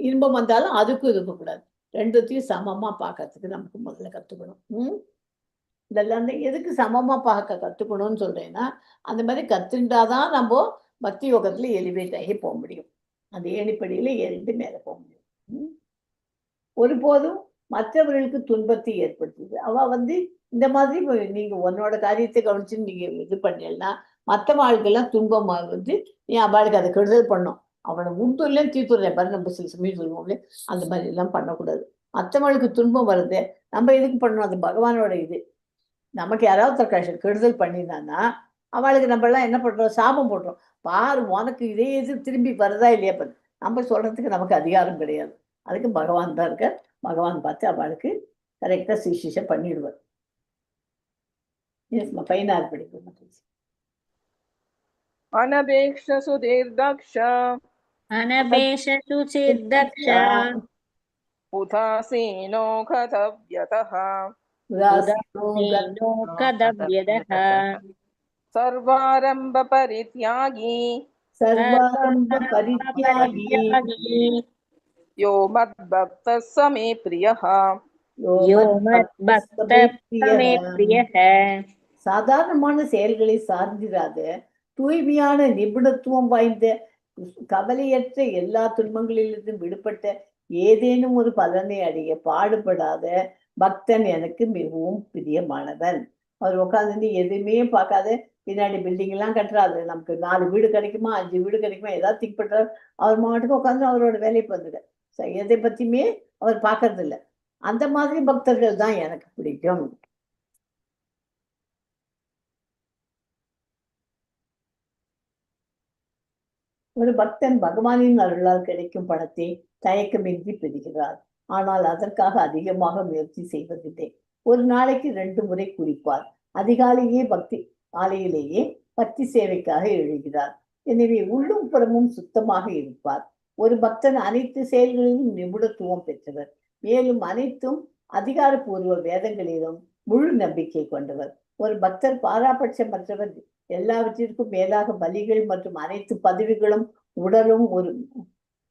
இன்பம் வந்தாலும் அதுக்கும் இருக்கக்கூடாது. ரெண்டுத்தையும் சமமா பார்க்கறதுக்கு நமக்கு முதல்ல கத்துக்கணும். இதெல்லாம் எதுக்கு சமமா பார்க்க கத்துக்கணும்னு சொல்றேன்னா, அந்த மாதிரி கத்துண்டாதான் நம்ம பக்தி யோகத்துல எலிவேட் ஆகி போக முடியும். அந்த ஏணிப்படியில ஏறிட்டு மேல போக முடியும். ஒருபோதும் மற்றவர்களுக்கு துன்பத்தை ஏற்படுத்துது. அவ இந்த மாதிரி நீங்க உன்னோட காரியத்தை கவனிச்சு நீங்க இது பண்ணலன்னா மற்ற வாழ்க்கெல்லாம் துன்பம் நீ அவளுக்கு அதை கெடுதல் பண்ணும். அவனை உண்டுல தீர்த்துறேன் பாரு, நம்ம சில சமயம் சொல்லுவோம்ல, அந்த மாதிரி எல்லாம் பண்ணக்கூடாது. மற்றவங்களுக்கு துன்பம் வருது, நம்ம எதுக்கு பண்ணணும்? அது பகவானோட இது. நமக்கு யாராவது கெடுதல் பண்ணினான்னா அவளுக்கு நம்ம எல்லாம் என்ன பண்றோம்? சாபம் போடுறோம். பாரு, உனக்கு இதே இது திரும்பி வருதா இல்லையா பாரு. நம்ம சொல்றதுக்கு நமக்கு அதிகாரம் கிடையாது. அதுக்கு பகவான் தான் இருக்க. பகவான் பார்த்து அவளுக்கு கரெக்டா சிகிச்சை பண்ணிடுவார். பையனார் படிக்கும். अनपेक्षसु दीर्दक्ष उदासीनो गतव्यतः सर्वारंभ परित्यागी यो मद्भक्तः स मे प्रियः சாதாரணமான செயல்களை சார்ந்திராத தூய்மையான நிபுணத்துவம் வாய்ந்த கவலையற்ற எல்லா துன்பங்களிலிருந்தும் விடுபட்ட ஏதேனும் ஒரு பலனை அடைய பாடுபடாத பக்தன் எனக்கு மிகவும் பிரியமானவன். அவர் உட்காந்து எதுவுமே பார்க்காத பின்னாடி பில்டிங் எல்லாம் கட்டுறாரு, நமக்கு 4 வீடு கிடைக்குமா 5 வீடு கிடைக்குமா ஏதாவது திங்க் பண்றாரு. அவர் மாட்டுக்கு உட்காந்து அவரோட வேலையை வந்துடு. எதை பத்தியுமே அவர் பார்க்கறது இல்லை. அந்த மாதிரி பக்தர்கள் தான் எனக்கு பிடிக்கும். ஒரு பக்தன் பகவானின் அருளால் கிடைக்கும் பணத்தை தயக்கமின்றி பெறுகிறார். ஆனால் அதற்காக அதிகமாக முயற்சி செய்வதில்லை. ஒரு நாளைக்கு 2 முறை குளிப்பார். அதிகாலையே காலையிலேயே பக்தி சேவைக்காக எழுகிறார். எனவே உள்ளும் புறமும் சுத்தமாக இருப்பார். ஒரு பக்தன் அனைத்து செயல்களிலும் நிபுணத்துவம் பெற்றவர். மேலும் அனைத்தும் அதிகாரப்பூர்வ வேதங்களிலும் முழு நம்பிக்கை கொண்டவர். ஒரு பக்தர் பாராபட்சமற்றவர். எல்லாவற்றிற்கும் மேலாக பலிகள் மற்றும் அனைத்து பதவிகளும் உடலும்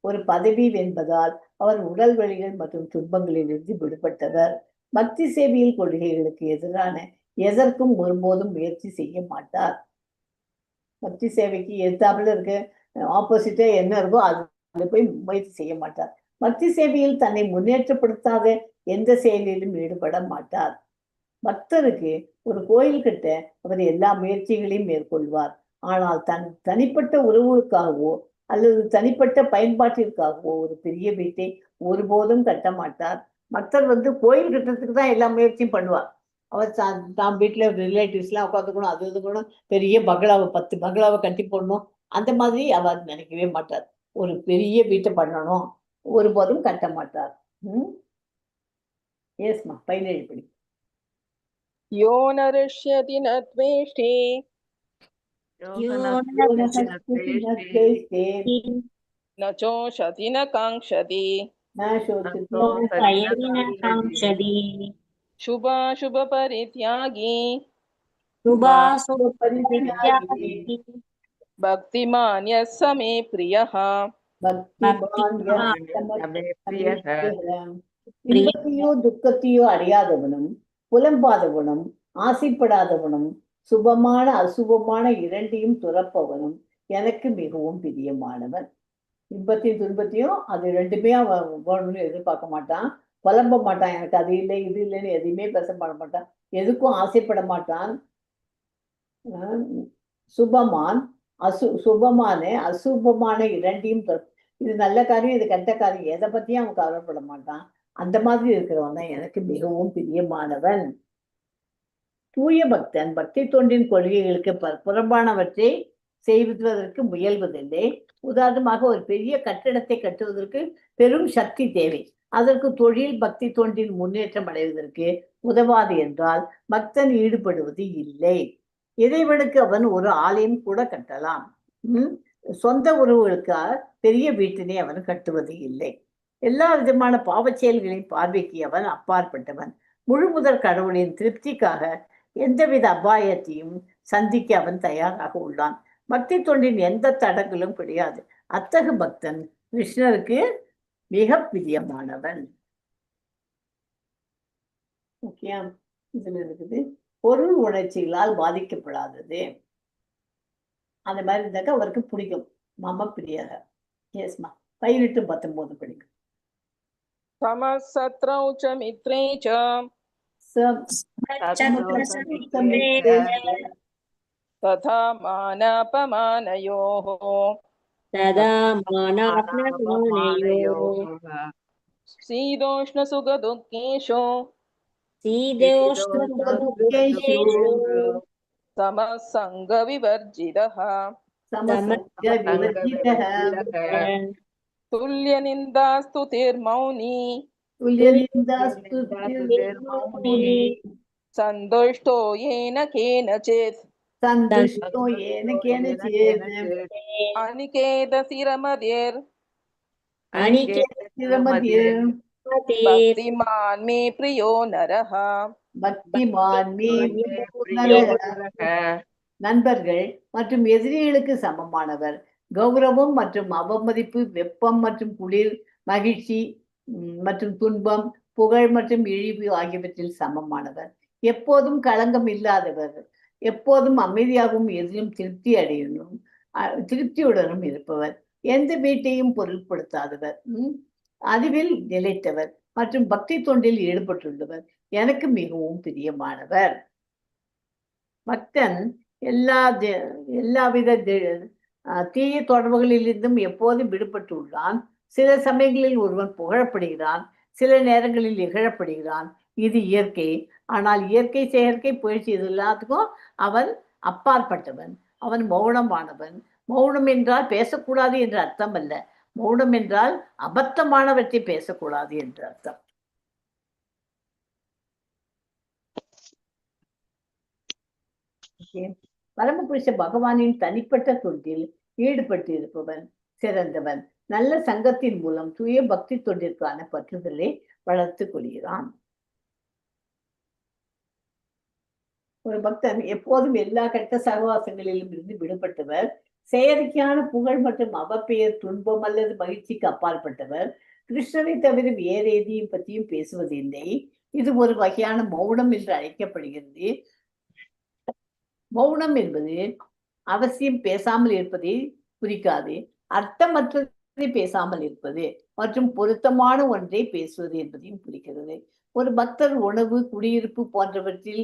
ஒரு பதவி என்பதால் அவர் உடல் வலிகள் மற்றும் துன்பங்களிலிருந்து விடுபட்டவர். பக்தி சேவையில் கொள்கைகளுக்கு எதிரான எதற்கும் ஒருபோதும் முயற்சி செய்ய மாட்டார். பக்தி சேவைக்கு எதிர்த்தாப்புல இருக்கு, ஆப்போசிட்டா என்ன இருக்கோ அதுல போய் முயற்சி செய்ய மாட்டார். பக்தி சேவையில் தன்னை முன்னேற்றப்படுத்தாத எந்த செயலிலும் ஈடுபட மாட்டார். பக்தருக்கு ஒரு கோயில் கட்ட அவர் எல்லா முயற்சிகளையும் மேற்கொள்வார். ஆனால் தனிப்பட்ட உறவுகளுக்காகவோ அல்லது தனிப்பட்ட பயன்பாட்டிற்காகவோ ஒரு பெரிய வீட்டை ஒருபோதும் கட்ட மாட்டார். பக்தர் கோயில் கட்டுறதுக்கு தான் எல்லா முயற்சியும் பண்ணுவார். அவர் தான் வீட்டுல ரிலேட்டிவ்ஸ் எல்லாம் உட்காந்துக்கணும், அது இருக்கணும், பெரிய பங்களாவை 10 பங்களாவை கட்டி போடணும், அந்த மாதிரி அவர் நினைக்கவே மாட்டார். ஒரு பெரிய வீட்டை பண்ணணும் ஒருபோதும் கட்ட மாட்டார். ஏஸ்மா 17 படி. यो न हृष्यति न द्वेष्टि न चोषति न काङ्क्षति शुभाशुभपरित्यागी भक्तिमान् यः स मे प्रियः. 20 துக்கத்தையோ அறியாதவனும் புலம்பாதவனும் ஆசைப்படாதவனும் சுபமான அசுபமான இரண்டையும் துறப்பவனும் எனக்கு மிகவும் பிரியமானவன். இன்பத்தையும் துன்பத்தையும் அது ரெண்டுமே அவன் வேணும்னு எதிர்பார்க்க மாட்டான், புலம்ப மாட்டான், எனக்கு அது இல்லை இது இல்லைன்னு எதையுமே பேச மாட்டான், எதுக்கும் ஆசைப்பட மாட்டான். சுபமான அசுபமான இரண்டையும் இது நல்ல காரியம் இது கெட்ட காரியம் எதை பத்தியும் அவன் கவலைப்பட மாட்டான். அந்த மாதிரி இருக்கிறவன் தான் எனக்கு மிகவும் பிரியமானவன். தூய பக்தன் பக்தி தொண்டின் கொள்கைகளுக்கு புறம்பானவற்றை செய்வதற்கு முயல்வதில்லை. உதாரணமாக ஒரு பெரிய கட்டிடத்தை கட்டுவதற்கு பெரும் சக்தி தேவை. அதற்கு தொழில் பக்தி தொண்டின் முன்னேற்றம் அடைவதற்கு உதவாது என்றால் பக்தன் ஈடுபடுவது இல்லை. இறைவனுக்கு அவன் ஒரு ஆலயம் கூட கட்டலாம். சொந்த உறவுகளுக்காக பெரிய வீட்டினை அவன் கட்டுவது இல்லை. எல்லா விதமான பாவச் செயல்களின் பார்வைக்கு அவன் அப்பாற்பட்டவன். முழுமுதற் கடவுளின் திருப்திக்காக எந்தவித அபாயத்தையும் சந்திக்க அவன் தயாராக உள்ளான். பக்தி தொண்டின் எந்த தடங்களும் கிடையாது. அத்தகு பக்தன் கிருஷ்ணருக்கு மிக பிரியமானவன். ஓகே, இதுல இருக்குது பொருள் உணர்ச்சிகளால் பாதிக்கப்படாதது. அந்த மாதிரி இருந்தாக்க அவருக்கு பிடிக்கும். மம பிரியக. எஸ்மா 18-19 படிக்கும். समसत्रौ च मित्रे च तथा मानापमानयोः शीतोष्णसुखदुःखेषु समसङ्गविवर्जितः तुल्यनिन्दास्तुतिर्मौनी सन्तुष्टो येन केनचित् अनिकेतशिरमतिर् भक्तिमान् मे प्रियो नरः. நண்பர்கள் மற்றும் எதிரிகளுக்கு சமமானவர். கௌரவம் மற்றும் அவமதிப்பு, வெப்பம் மற்றும் குளிர், மகிழ்ச்சி மற்றும் துன்பம், புகழ் மற்றும் இழிவு ஆகியவற்றில் சமமானவர். எப்போதும் களங்கம் இல்லாதவர், எப்போதும் அமைதியாகவும் எதிலும் திருப்தியுடனும் இருப்பவர், எந்த வீட்டையும் பொருட்படுத்தாதவர், அறிவில் நிலைத்தவர் மற்றும் பக்தி தொண்டில் ஈடுபட்டுள்ளவர் எனக்கு மிகவும் பிரியமானவர். பக்தன் எல்லாவித தீய தொடர்புகளிலிருந்தும் எப்போதும் விடுபட்டு உள்ளான். சில சமயங்களில் ஒருவன் புகழப்படுகிறான், சில நேரங்களில் இகழப்படுகிறான். இது இயற்கை. ஆனால் இயற்கை செயற்கை புகழ்ச்சி இது எல்லாத்துக்கும் அவன் அப்பாற்பட்டவன். அவன் மௌனமானவன். மௌனம் என்றால் பேசக்கூடாது என்ற அர்த்தம் அல்ல. மௌனம் என்றால் அபத்தமானவற்றை பேசக்கூடாது என்ற அர்த்தம். பரமபுருஷ பகவானின் தனிப்பட்ட தொண்டில் ஈடுபட்டு இருப்பவன் சிறந்தவன். நல்ல சங்கத்தின் மூலம் தூய பக்தி தொண்டிற்கான பற்றுதலை வளர்த்து கொள்கிறான். ஒரு பக்தன் எப்போதும் எல்லா கெட்ட சகவாசங்களிலும் இருந்து விடுபட்டவர். செயற்கையான புகழ் மற்றும் அவப்பெயர், துன்பம் அல்லது மகிழ்ச்சிக்கு அப்பாற்பட்டவர். கிருஷ்ணரை தவிர வேறு எதையும் பற்றியும் பேசுவதில்லை. இது ஒரு வகையான மௌனம் என்று அழைக்கப்படுகிறது. மௌனம் என்பது அவசியம் பேசாமல் இருப்பதை குறிக்காது. அர்த்தமற்றதை பேசாமல் இருப்பது மற்றும் பொருத்தமான ஒன்றை பேசுவது என்பதையும் குறிக்கிறது. ஒரு பக்தர் உணவு, குடியிருப்பு போன்றவற்றில்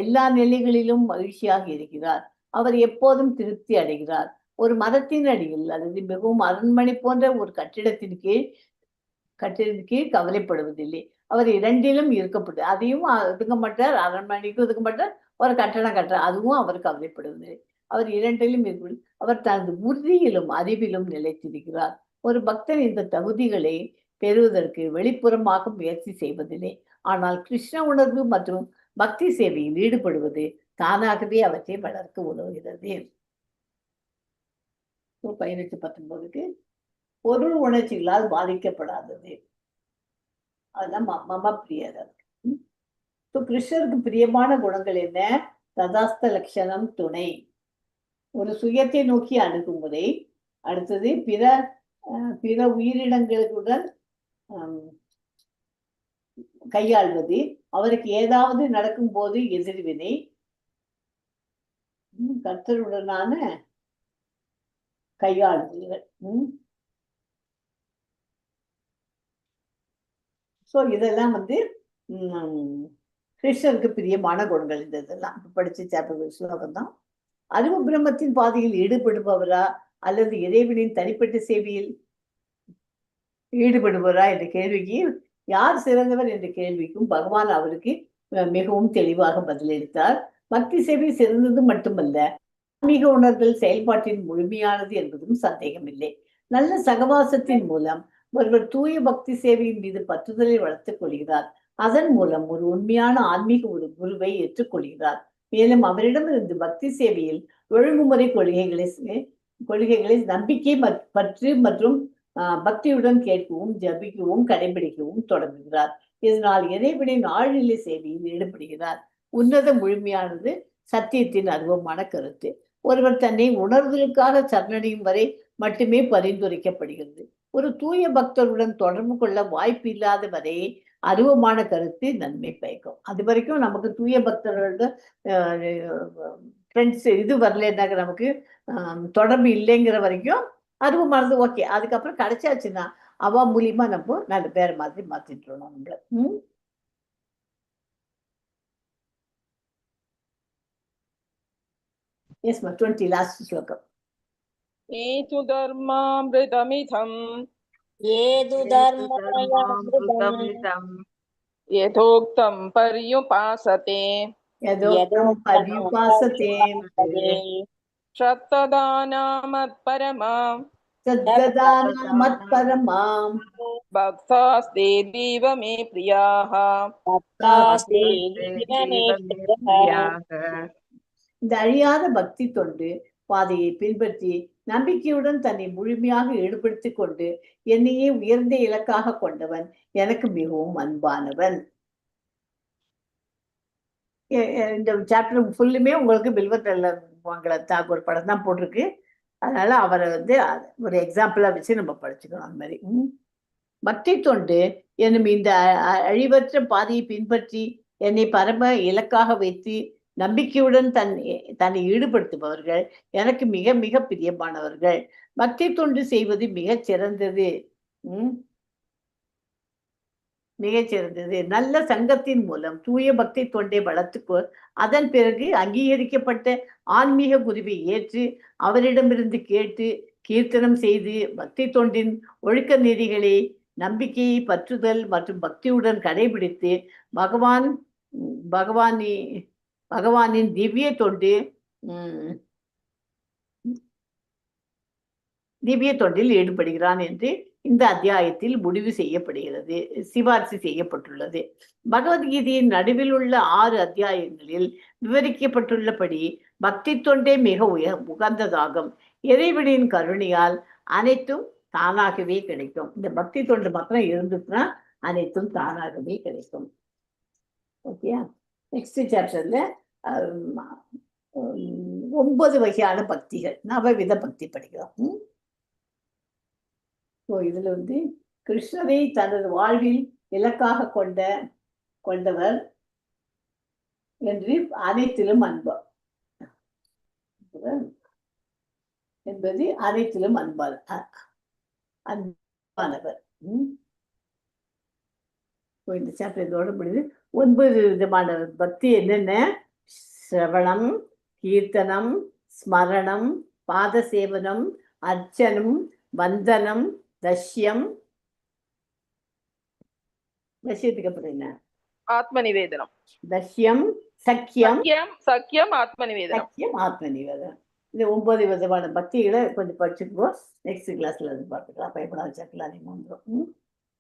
எல்லா நிலைகளிலும் மகிழ்ச்சியாக இருக்கிறார். அவர் எப்போதும் திருப்தி அடைகிறார். ஒரு மரத்தின் அடியில் அல்லது மிகவும் அரண்மனை போன்ற ஒரு கட்டிடத்தின் கீழ் கவலைப்படுவதில்லை. அவர் இரண்டிலும் இருக்கப்பட்டு அதையும் ஒதுக்க மாட்டார், அரண்மனைக்கும் ஒதுக்க மாட்டார், ஒரு கட்டடம் கட்டுறார், அதுவும் அவர் கவலைப்படுவதில்லை. அவர் இரண்டிலும் அவர் தனது உறுதியிலும் அறிவிலும் நிலைத்திருக்கிறார். ஒரு பக்தன் இந்த தகுதிகளை பெறுவதற்கு வெளிப்புறமாக முயற்சி செய்வதில்லை. ஆனால் கிருஷ்ண உணர்வு மற்றும் பக்தி சேவையில் ஈடுபடுவது தானாகவே அவற்றை வளர்க்க உதவுகிறது. 18-19க்கு பொருள் உணர்ச்சிகளால் பாதிக்கப்படாதது. அதெல்லாம் மம பிரியதம். கிருஷ்ணருக்கு பிரியமான குணங்கள் என்ன? ததாஸ்த லட்சணம், துணை, ஒரு சுயத்தை நோக்கி அணுகுமுறை. அடுத்தது பிற உயிரினங்களுடன் கையாள்வது, அவருக்கு ஏதாவது நடக்கும் போது எதிர்வினை, கர்த்தருடனான கையாளுதல்கள். சோ இதெல்லாம் கிருஷ்ணருக்கு பிரியமான குணங்கள். இந்த இதெல்லாம் படிச்ச சாப்டர் ஸ்லோகம் தான். அறிவு பிரம்மத்தின் பாதையில் ஈடுபடுபவரா அல்லது இறைவனின் தனிப்பட்ட சேவையில் ஈடுபடுபவரா என்ற கேள்விக்கு, யார் சிறந்தவர் என்ற கேள்விக்கும் பகவான் அவருக்கு மிகவும் தெளிவாக பதிலளித்தார். பக்தி சேவை சிறந்தது மட்டுமல்ல, ஆன்மீக உணர்தல் செயல்பாட்டின் முழுமையானது என்பதும் சந்தேகமில்லை. நல்ல சகவாசத்தின் மூலம் ஒருவர் தூய பக்தி சேவையின் மீது பற்றுதலை வளர்த்துக் கொள்கிறார். அதன் மூலம் ஒரு உண்மையான ஆன்மீக ஒரு குருவை ஏற்றுக்கொள்கிறார். மேலும் அவரிடமிருந்து பக்தி சேவையில் ஒழுங்குமுறை கொள்கைகளை நம்பிக்கை பற்று மற்றும் பக்தியுடன் கேட்கவும் ஜபிக்கவும் கடைபிடிக்கவும் தொடங்குகிறார். இதனால் இறைவனின் ஆழ்நிலை சேவையில் ஈடுபடுகிறார். உன்னத முழுமையானது சத்தியத்தின் அருவமான கருத்து. ஒருவர் தன்னை உணர்தலுக்காக சரணடையும் வரை மட்டுமே பரிந்துரைக்கப்படுகிறது. ஒரு தூய பக்தருடன் தொடர்பு கொள்ள வாய்ப்பு இல்லாத வரை அருவமான கருத்து நன்மை பயக்கும். அது வரைக்கும் நமக்கு தூய பக்தர்களோட ஃப்ரெண்ட்ஸ் இது வரலன்னாக்க, நமக்கு தொடர்பு இல்லைங்கிற வரைக்கும் அருவமானது ஓகே. அதுக்கப்புறம் கிடைச்சாச்சுன்னா அவ மூலியமா நம்ம நல்ல பேர மாதிரி மாத்திட்டுறோம் நம்மள. எஸ் மா 20 லாஸ்ட் ஸ்லோகம். ஏது தர்மாம்ருதமிதம் யதோக்தம் பர்யுபாசதே ஸ்ரத்ததானாமத்பரமாம் பக்தாஸ்தேதீவ மே பிரியாஹ. இந்த அழியாத பக்தி தொண்டு பாதையை பின்பற்றி நம்பிக்கையுடன் தன்னை முழுமையாக ஈடுபடுத்திக் கொண்டு என்னையே உயர்ந்த இலக்காக கொண்டவன் எனக்கு மிகவும் அன்பானவன். இந்த சாப்டர் ஃபுல்லுமே உங்களுக்கு பில்வத்தல்ல தாக்கூர் படம் தான் போட்டிருக்கு. அதனால அவரை ஒரு எக்ஸாம்பிளா வச்சு நம்ம படிச்சுக்கணும். அந்த மாதிரி பக்தி தொண்டு என்னும் இந்த அழிவற்ற பாதையை பின்பற்றி என்னை பரம இலக்காக வைத்து நம்பிக்கையுடன் தன்னை ஈடுபடுத்துபவர்கள் எனக்கு மிக மிக பிரியமானவர்கள். பக்தி தொண்டு செய்வது மிகச் சிறந்தது. மிகச்சிறந்தது. நல்ல சங்கத்தின் மூலம் தூய பக்தி தொண்டை வளர்த்துக்கோ. அதன் பிறகு அங்கீகரிக்கப்பட்ட ஆன்மீக குருவை ஏற்று அவரிடமிருந்து கேட்டு கீர்த்தனம் செய்து பக்தி தொண்டின் ஒழுக்க நெறிகளை நம்பிக்கையை பற்றுதல் மற்றும் பக்தியுடன் கடைபிடித்து பகவானின் திவ்ய தொண்டில் ஈடுபடுகிறான் என்று இந்த அத்தியாயத்தில் முடிவு செய்யப்படுகிறது, சிபாரிசு செய்யப்பட்டுள்ளது. பகவத்கீதையின் நடுவில் உள்ள 6 அத்தியாயங்களில் விவரிக்கப்பட்டுள்ளபடி பக்தி தொண்டே மிக உகந்ததாகும். இறைவனின் கருணையால் அனைத்தும் தானாகவே கிடைக்கும். இந்த பக்தி தொண்டு மாத்திரம் இருந்துச்சுன்னா அனைத்தும் தானாகவே கிடைக்கும். ஓகே, நெக்ஸ்ட் சாப்டர்ல 9 வகையான பக்திகள், நவவித பக்தி படிக்கிறோம். இதுல கிருஷ்ணரை தனது வாழ்வில் இலக்காக கொண்டவர் என்று அனைத்திலும் என்பது அனைத்திலும் அன்பானவர். இந்த சாப்டர் இதோட முடியுது. 9 விதமான பக்தி என்னென்ன? சிரவணம், கீர்த்தனம், ஸ்மரணம், பாதசேவனம், அர்ச்சனம், வந்தனம், தஷ்யம். தஷ்யத்துக்கு அப்புறம் என்ன? ஆத்ம நிவேதனம். தஷ்யம், சக்கியம், சக்கியம், ஆத்ம நிவேதனம். சக்கியம், ஆத்ம நிவேதனம். இந்த 9 விதமான பக்திகளை கொஞ்சம் படிச்சுக்குவோம். நெக்ஸ்ட் கிளாஸ்ல அது பார்த்துக்கலாம். பயப்படாத சக்கலானி வந்துடும்.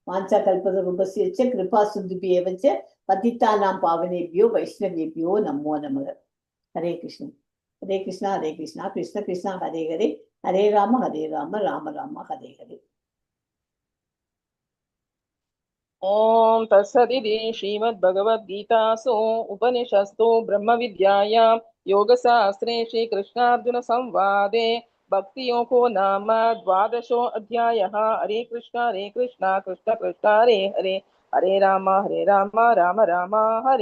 வாஞ்சா கல்பதருபஸ்ய கிருபா சிந்துபியவச்ச பதித்தானாம் பாவனேபியோ வைஷ்ணவேபியோ நமோ நமக. ஹரே கிருஷ்ணா ஹரே கிருஷ்ணா ஹரே கிருஷ்ணா கிருஷ்ண கிருஷ்ணா ஹரே ஹரே ஹரே ராம ராம ராம ஹரே ஹரே. ஓம் தத்சதிதி ஸ்ரீமத்பகவத்கீதாசு உபனிஷத்சு பிரம்மவித்யாயாம் योगशास्त्रे श्रीकृष्णार्जुनसंवादे भक्तियोगो नाम 12 अध्यायः। हरे कृष्ण कृष्ण कृष्ण हरे हरे, हरे राम राम राम हरे